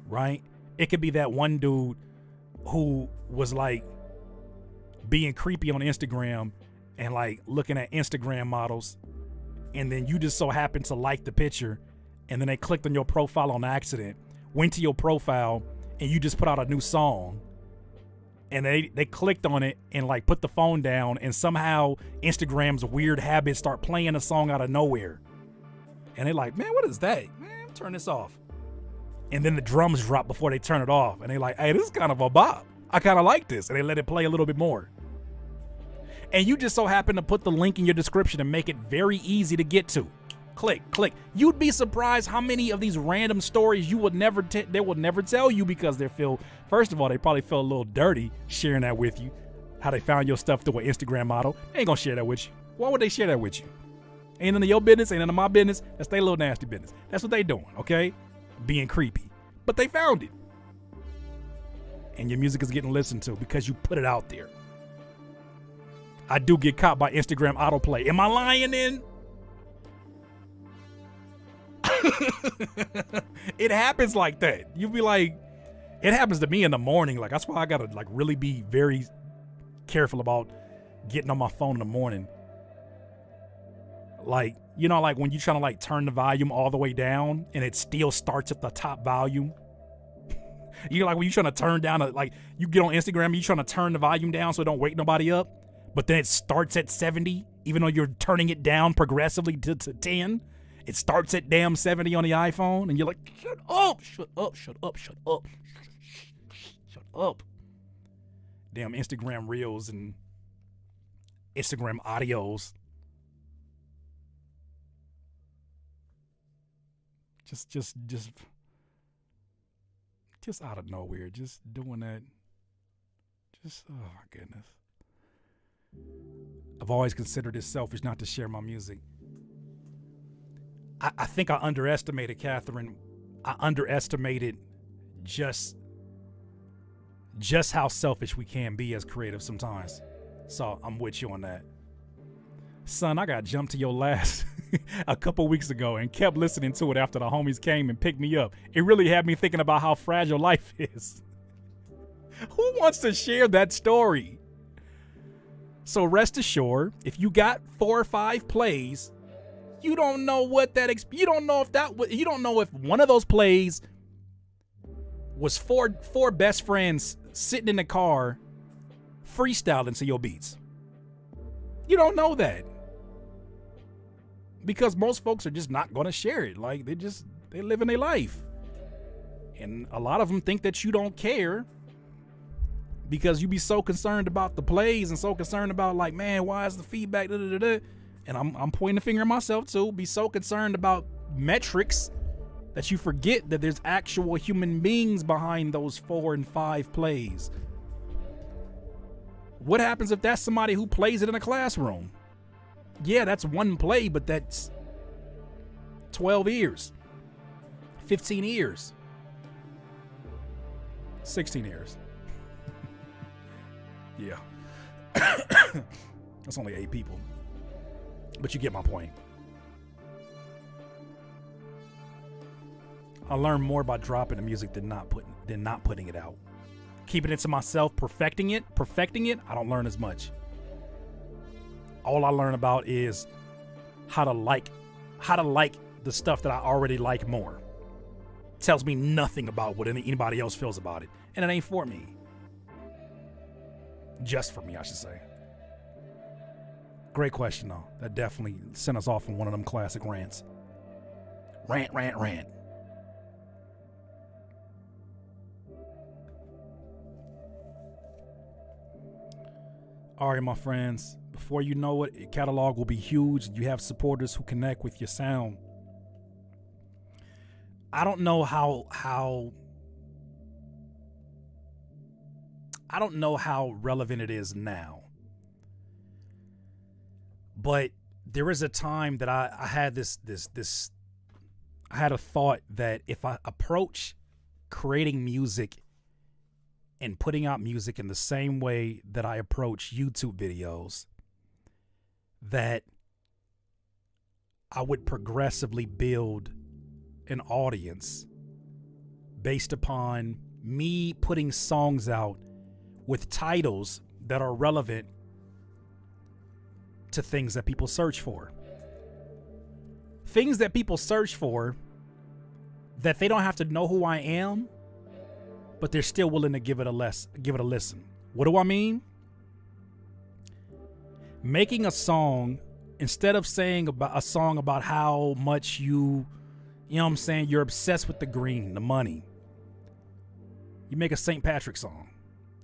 Right? It could be that one dude who was like being creepy on Instagram and like looking at Instagram models, and then you just so happen to like the picture, and then they clicked on your profile on accident, went to your profile, and you just put out a new song, and they clicked on it and like put the phone down, and somehow Instagram's weird habits start playing a song out of nowhere, and they're like, man, what is that? Man, turn this off. And then the drums drop before they turn it off, and they're like, hey, this is kind of a bop. I kind of like this, and they let it play a little bit more. And you just so happen to put the link in your description and make it very easy to get to. Click. You'd be surprised how many of these random stories you would never they will never tell you because first of all, they probably feel a little dirty sharing that with you. How they found your stuff through an Instagram model. They ain't gonna share that with you. Why would they share that with you? Ain't none of your business, ain't none of my business. That's their little nasty business. That's what they doing, okay? Being creepy. But they found it. And your music is getting listened to because you put it out there. I do get caught by Instagram autoplay. Am I lying then? It happens like that. You be like, it happens to me in the morning. Like, that's why I gotta like really be very careful about getting on my phone in the morning. Like, you know, like when you're trying to like turn the volume all the way down and it still starts at the top volume. You know, like when you're trying to turn down, like you get on Instagram, you're trying to turn the volume down so it don't wake nobody up. But then it starts at 70, even though you're turning it down progressively to 10. It starts at damn 70 on the iPhone, and you're like, shut up. Damn Instagram Reels and Instagram audios. Just out of nowhere, just doing that. Just, oh my goodness. I've always considered it selfish not to share my music. I think I underestimated, Catherine. I underestimated just how selfish we can be as creatives sometimes. So I'm with you on that. Son, I got jumped to your last a couple weeks ago and kept listening to it after the homies came and picked me up. It really had me thinking about how fragile life is. Who wants to share that story? So rest assured, if you got 4 or 5 plays, you don't know what that you don't know if one of those plays was four best friends sitting in the car freestyling to your beats. You don't know that. Because most folks are just not going to share it. Like they live in their life. And a lot of them think that you don't care because you be so concerned about the plays and so concerned about like, man, why is the feedback? And I'm pointing the finger at myself too. Be so concerned about metrics that you forget that there's actual human beings behind those 4 and 5 plays. What happens if that's somebody who plays it in a classroom? Yeah, that's one play, but that's 12 years, 15 years, 16 years. Yeah. That's only 8 people. But you get my point. I learned more by dropping the music than not putting it out. Keeping it to myself, perfecting it, I don't learn as much. All I learn about is how to like the stuff that I already like more. Tells me nothing about what anybody else feels about it. And it ain't for me. Just for me, I should say. Great question, though. That definitely sent us off on one of them classic rants. Rant. All right, my friends. Before you know it, your catalog will be huge. You have supporters who connect with your sound. I don't know how relevant it is now. But there is a time that I had I had a thought that if I approach creating music and putting out music in the same way that I approach YouTube videos, that I would progressively build an audience based upon me putting songs out with titles that are relevant to things that people search for. Things that people search for that they don't have to know who I am, but they're still willing to give it a listen. What do I mean? Making a song, instead of saying about a song about how much you know what I'm saying, you're obsessed with the green, the money. You make a St. Patrick song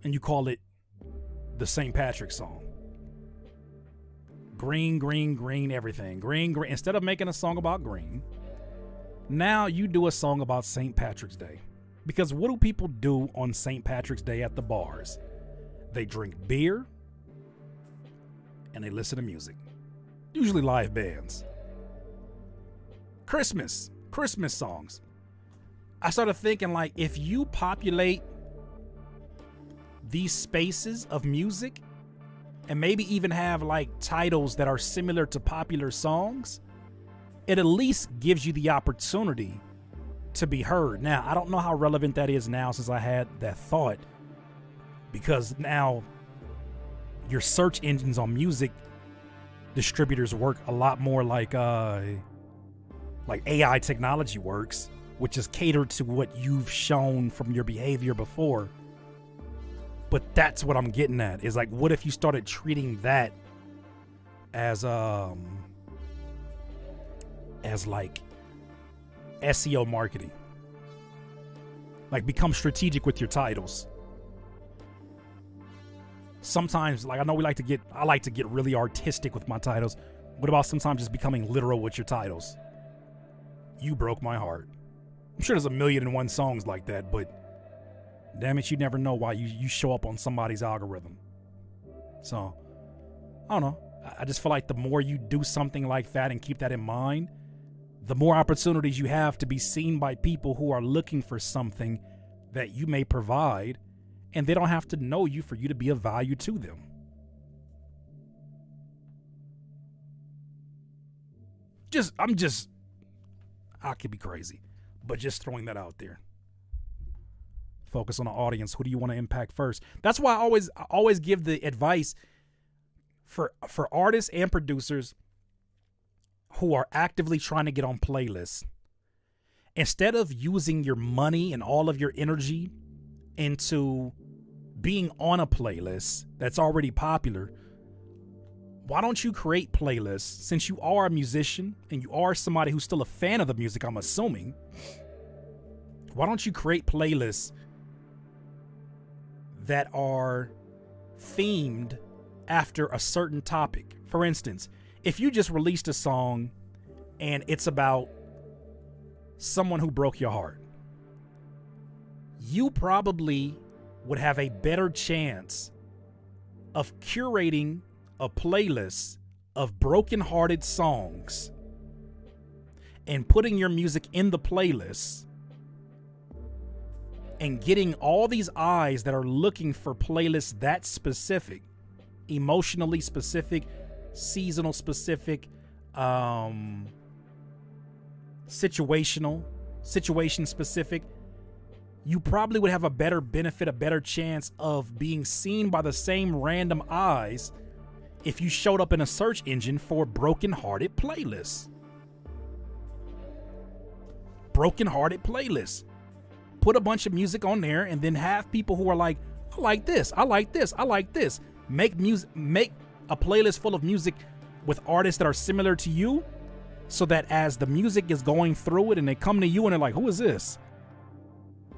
and you call it the St. Patrick song. Green, everything. Green. Instead of making a song about green, now you do a song about St. Patrick's Day. Because what do people do on St. Patrick's Day at the bars? They drink beer and they listen to music. Usually live bands. Christmas songs. I started thinking, like, if you populate these spaces of music and maybe even have like titles that are similar to popular songs, it at least gives you the opportunity to be heard. Now, I don't know how relevant that is now since I had that thought, because now your search engines on music distributors work a lot more like AI technology works, which is catered to what you've shown from your behavior before. But that's what I'm getting at, is like, what if you started treating that as like SEO marketing? Like, become strategic with your titles. Sometimes, like, I know I like to get really artistic with my titles. What about sometimes just becoming literal with your titles? You broke my heart. I'm sure there's 1,000,001 songs like that, but damn it, you never know why you show up on somebody's algorithm. So, I don't know. I just feel like the more you do something like that and keep that in mind, the more opportunities you have to be seen by people who are looking for something that you may provide, and they don't have to know you for you to be of value to them. I could be crazy, but just throwing that out there. Focus on the audience. Who do you want to impact first? That's why I always give the advice for artists and producers who are actively trying to get on playlists. Instead of using your money and all of your energy into being on a playlist that's already popular, why don't you create playlists? Since you are a musician and you are somebody who's still a fan of the music, I'm assuming, why don't you create playlists that are themed after a certain topic? For instance, if you just released a song and it's about someone who broke your heart, you probably would have a better chance of curating a playlist of broken-hearted songs and putting your music in the playlist and getting all these eyes that are looking for playlists that specific, emotionally specific, seasonal specific, situation specific. You probably would have a better benefit, a better chance of being seen by the same random eyes if you showed up in a search engine for broken-hearted playlists. broken-hearted playlists. Put a bunch of music on there and then have people who are like, I like this, I like this, I like this. Make a playlist full of music with artists that are similar to you, so that as the music is going through it and they come to you and they're like, who is this?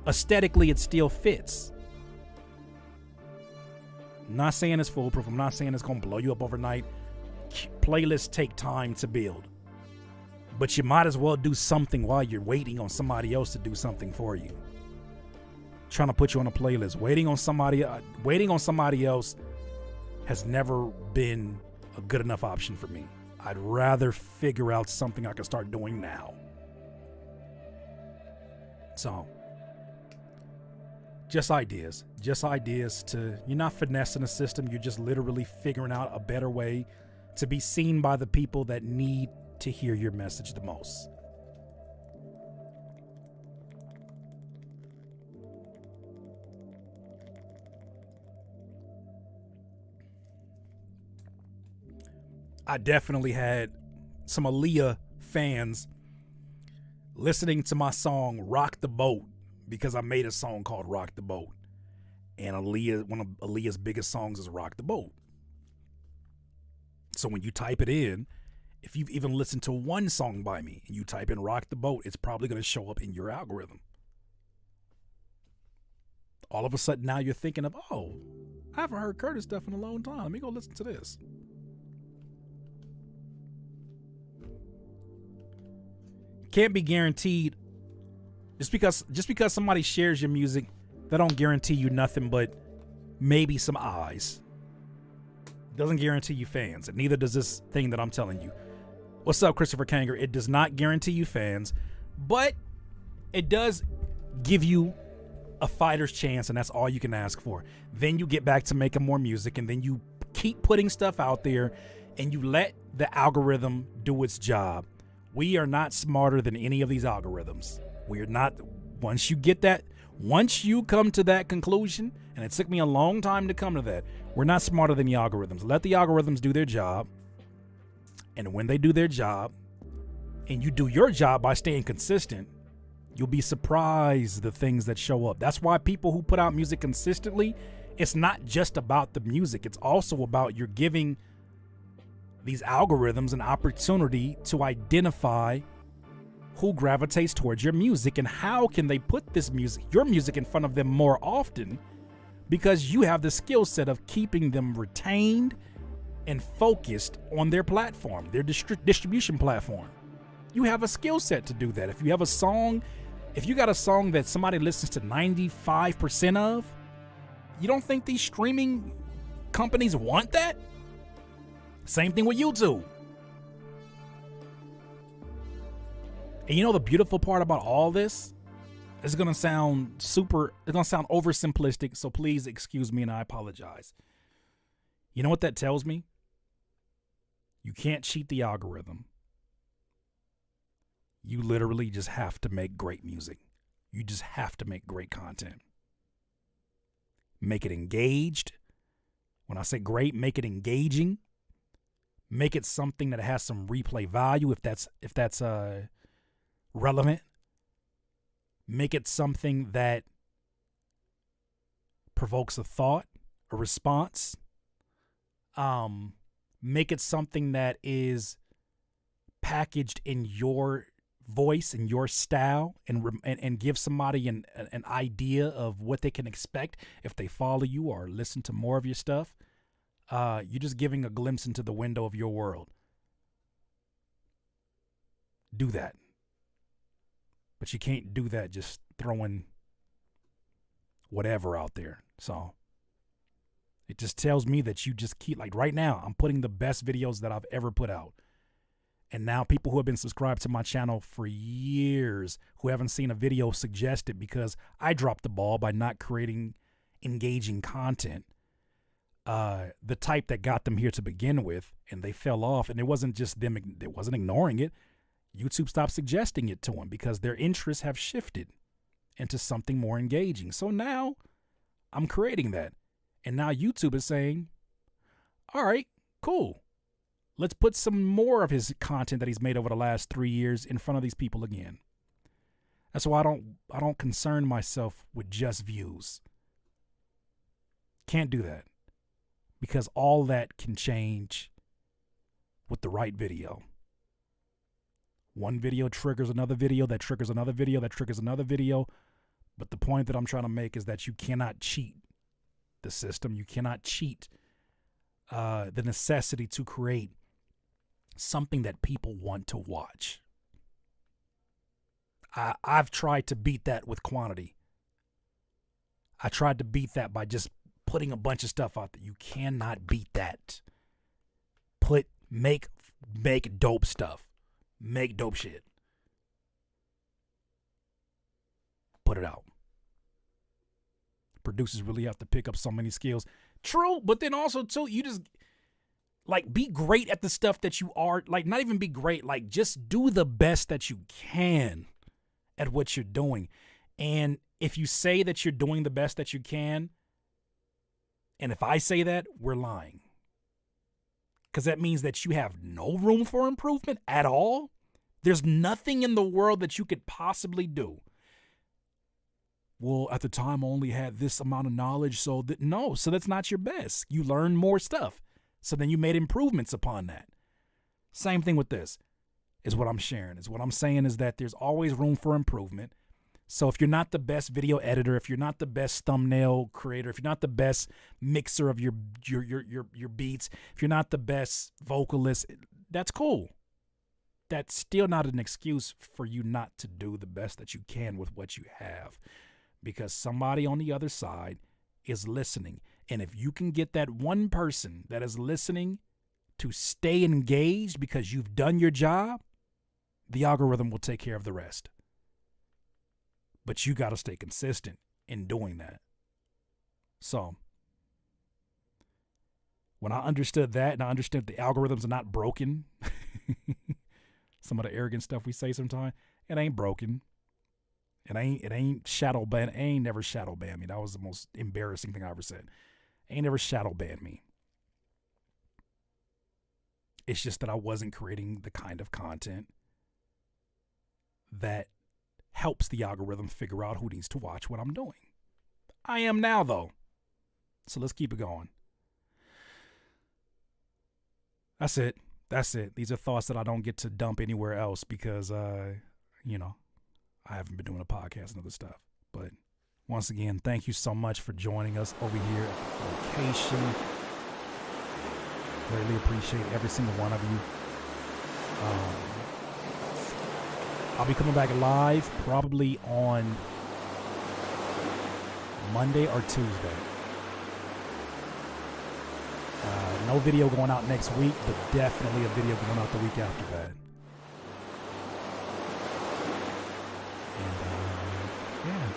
Aesthetically, it still fits. I'm not saying it's foolproof. I'm not saying it's going to blow you up overnight. Playlists take time to build. But you might as well do something while you're waiting on somebody else to do something for you. Trying to put you on a playlist. Waiting on somebody else has never been a good enough option for me. I'd rather figure out something I can start doing now. So, just ideas to, you're not finessing a system, you're just literally figuring out a better way to be seen by the people that need to hear your message the most. I definitely had some Aaliyah fans listening to my song Rock the Boat, because I made a song called Rock the Boat. And Aaliyah, one of Aaliyah's biggest songs is Rock the Boat. So when you type it in, if you've even listened to one song by me and you type in Rock the Boat, it's probably going to show up in your algorithm. All of a sudden now you're thinking of, oh, I haven't heard Curtis stuff in a long time. Let me go listen to this. Can't be guaranteed. Just because somebody shares your music, that don't guarantee you nothing but maybe some eyes. Doesn't guarantee you fans, and neither does this thing that I'm telling you. What's up, Christopher Kanger? It does not guarantee you fans, but it does give you a fighter's chance, and that's all you can ask for. Then you get back to making more music, and then you keep putting stuff out there, and you let the algorithm do its job. We are not smarter than any of these algorithms. We're not. Once you come to that conclusion, and it took me a long time to come to that, we're not smarter than the algorithms. Let the algorithms do their job. And when they do their job, and you do your job by staying consistent, you'll be surprised the things that show up. That's why people who put out music consistently, it's not just about the music. It's also about you're giving these algorithms an opportunity to identify who gravitates towards your music and how can they put your music in front of them more often, because you have the skill set of keeping them retained and focused on their platform, their distribution platform. You have a skill set to do that. If you got a song that somebody listens to 95% of, you don't think these streaming companies want that? Same thing with YouTube. And you know the beautiful part about all this? It's going to sound oversimplistic, so please excuse me and I apologize. You know what that tells me? You can't cheat the algorithm. You literally just have to make great music. You just have to make great content. Make it engaged. When I say great, make it engaging. Make it something that has some replay value if that's relevant. Make it something that provokes a thought, a response. Make it something that is packaged in your voice and your style, and give somebody an idea of what they can expect if they follow you or listen to more of your stuff. You're just giving a glimpse into the window of your world. Do that. But you can't do that just throwing whatever out there. So it just tells me that you just keep, like right now, I'm putting the best videos that I've ever put out. And now people who have been subscribed to my channel for years, who haven't seen a video suggested because I dropped the ball by not creating engaging content, the type that got them here to begin with, and they fell off. And it wasn't just them, it wasn't ignoring it. YouTube stopped suggesting it to them because their interests have shifted into something more engaging. So now I'm creating that. And now YouTube is saying, all right, cool. Let's put some more of his content that he's made over the last 3 years in front of these people again. That's why I don't concern myself with just views. Can't do that. Because all that can change with the right video. One video triggers another video, that triggers another video, that triggers another video. But the point that I'm trying to make is that you cannot cheat the system. You cannot cheat the necessity to create something that people want to watch. I've tried to beat that with quantity. I tried to beat that by just putting a bunch of stuff out there. You cannot beat that. Make dope stuff. Make dope shit. Put it out. Producers really have to pick up so many skills. True, but then also too, you just like be great at the stuff that you are. Like not even be great. Like just do the best that you can at what you're doing. And if you say that you're doing the best that you can, and if I say that, we're lying. Because that means that you have no room for improvement at all. There's nothing in the world that you could possibly do. Well, at the time I only had this amount of knowledge, so that's not your best. You learned more stuff. So then you made improvements upon that. Same thing with this is what I'm sharing. Is what I'm saying is that there's always room for improvement. So if you're not the best video editor, if you're not the best thumbnail creator, if you're not the best mixer of your beats, if you're not the best vocalist, that's cool. That's still not an excuse for you not to do the best that you can with what you have, because somebody on the other side is listening. And if you can get that one person that is listening to stay engaged because you've done your job, the algorithm will take care of the rest. But you got to stay consistent in doing that. So when I understood that, and I understood the algorithms are not broken, some of the arrogant stuff we say sometimes, it ain't broken. It ain't shadow ban. It ain't never shadow banned me. That was the most embarrassing thing I ever said. It ain't never shadow banned me. It's just that I wasn't creating the kind of content that helps the algorithm figure out who needs to watch what I'm doing. I am now, though. So let's keep it going. That's it. These are thoughts that I don't get to dump anywhere else because, I haven't been doing a podcast and other stuff. But once again, thank you so much for joining us over here at Flowcation. Greatly appreciate every single one of you. I'll be coming back live probably on Monday or Tuesday. No video going out next week, but definitely a video going out the week after that. And yeah,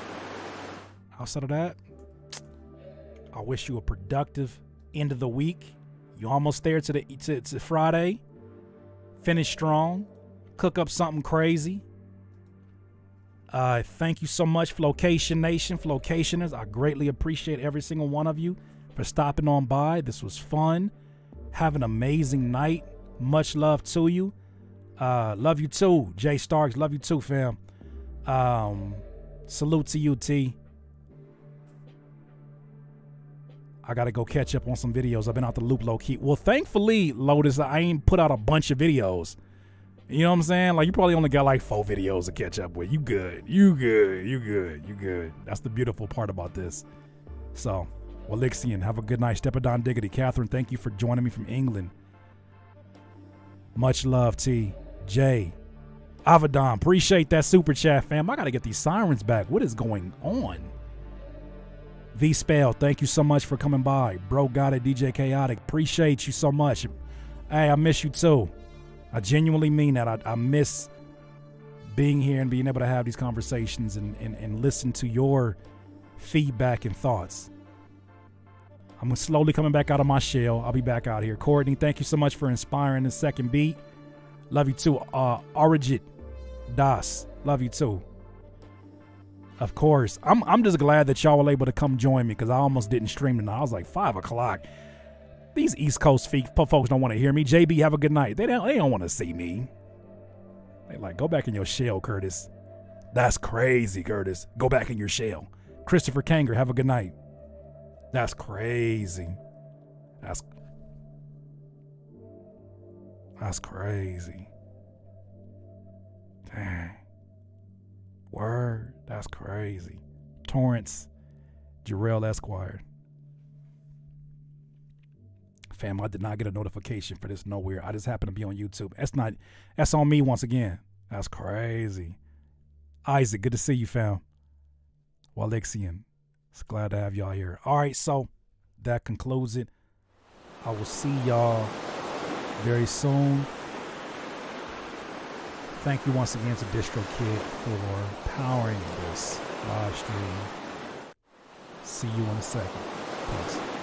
outside of that, I wish you a productive end of the week. You're almost there to Friday. Finish strong. Cook up something crazy. Thank you so much, Flowcation Nation, Flowcationers. I greatly appreciate every single one of you for stopping on by. This was fun. Have an amazing night. Much love to you. Love you too, Jay Starks. Love you too, fam. Salute to you, T. I got to go catch up on some videos. I've been out the loop low key. Well, thankfully, Lotus, I ain't put out a bunch of videos. You know what I'm saying? Like, you probably only got like 4 videos to catch up with. You good. That's the beautiful part about this. So, Walixian, have a good night. Stepadon Diggity. Catherine, thank you for joining me from England. Much love, T. J. Avadon, appreciate that super chat, fam. I got to get these sirens back. What is going on? V-Spell, thank you so much for coming by. Bro got it, DJ Chaotic. Appreciate you so much. Hey, I miss you too. I genuinely mean that. I miss being here and being able to have these conversations and listen to your feedback and thoughts. I'm slowly coming back out of my shell. I'll be back out here. Courtney, thank you so much for inspiring the second beat. Love you too. Origit Das, love you too. Of course. I'm just glad that y'all were able to come join me because I almost didn't stream tonight. I was like 5 o'clock. These East Coast folks don't want to hear me. JB, have a good night. They don't want to see me. They like, go back in your shell, Curtis. That's crazy, Curtis. Go back in your shell. Christopher Kanger, have a good night. That's crazy. That's crazy. Dang. Word. That's crazy. Torrance, Jarrell Esquire. Fam, I did not get a notification for this nowhere. I just happened to be on YouTube. That's on me once again. That's crazy. Isaac, good to see you, fam. Walexian, it's glad to have y'all here. All right, so that concludes it. I will see y'all very soon. Thank you once again to DistroKid for powering this live stream. See you in a second. Peace.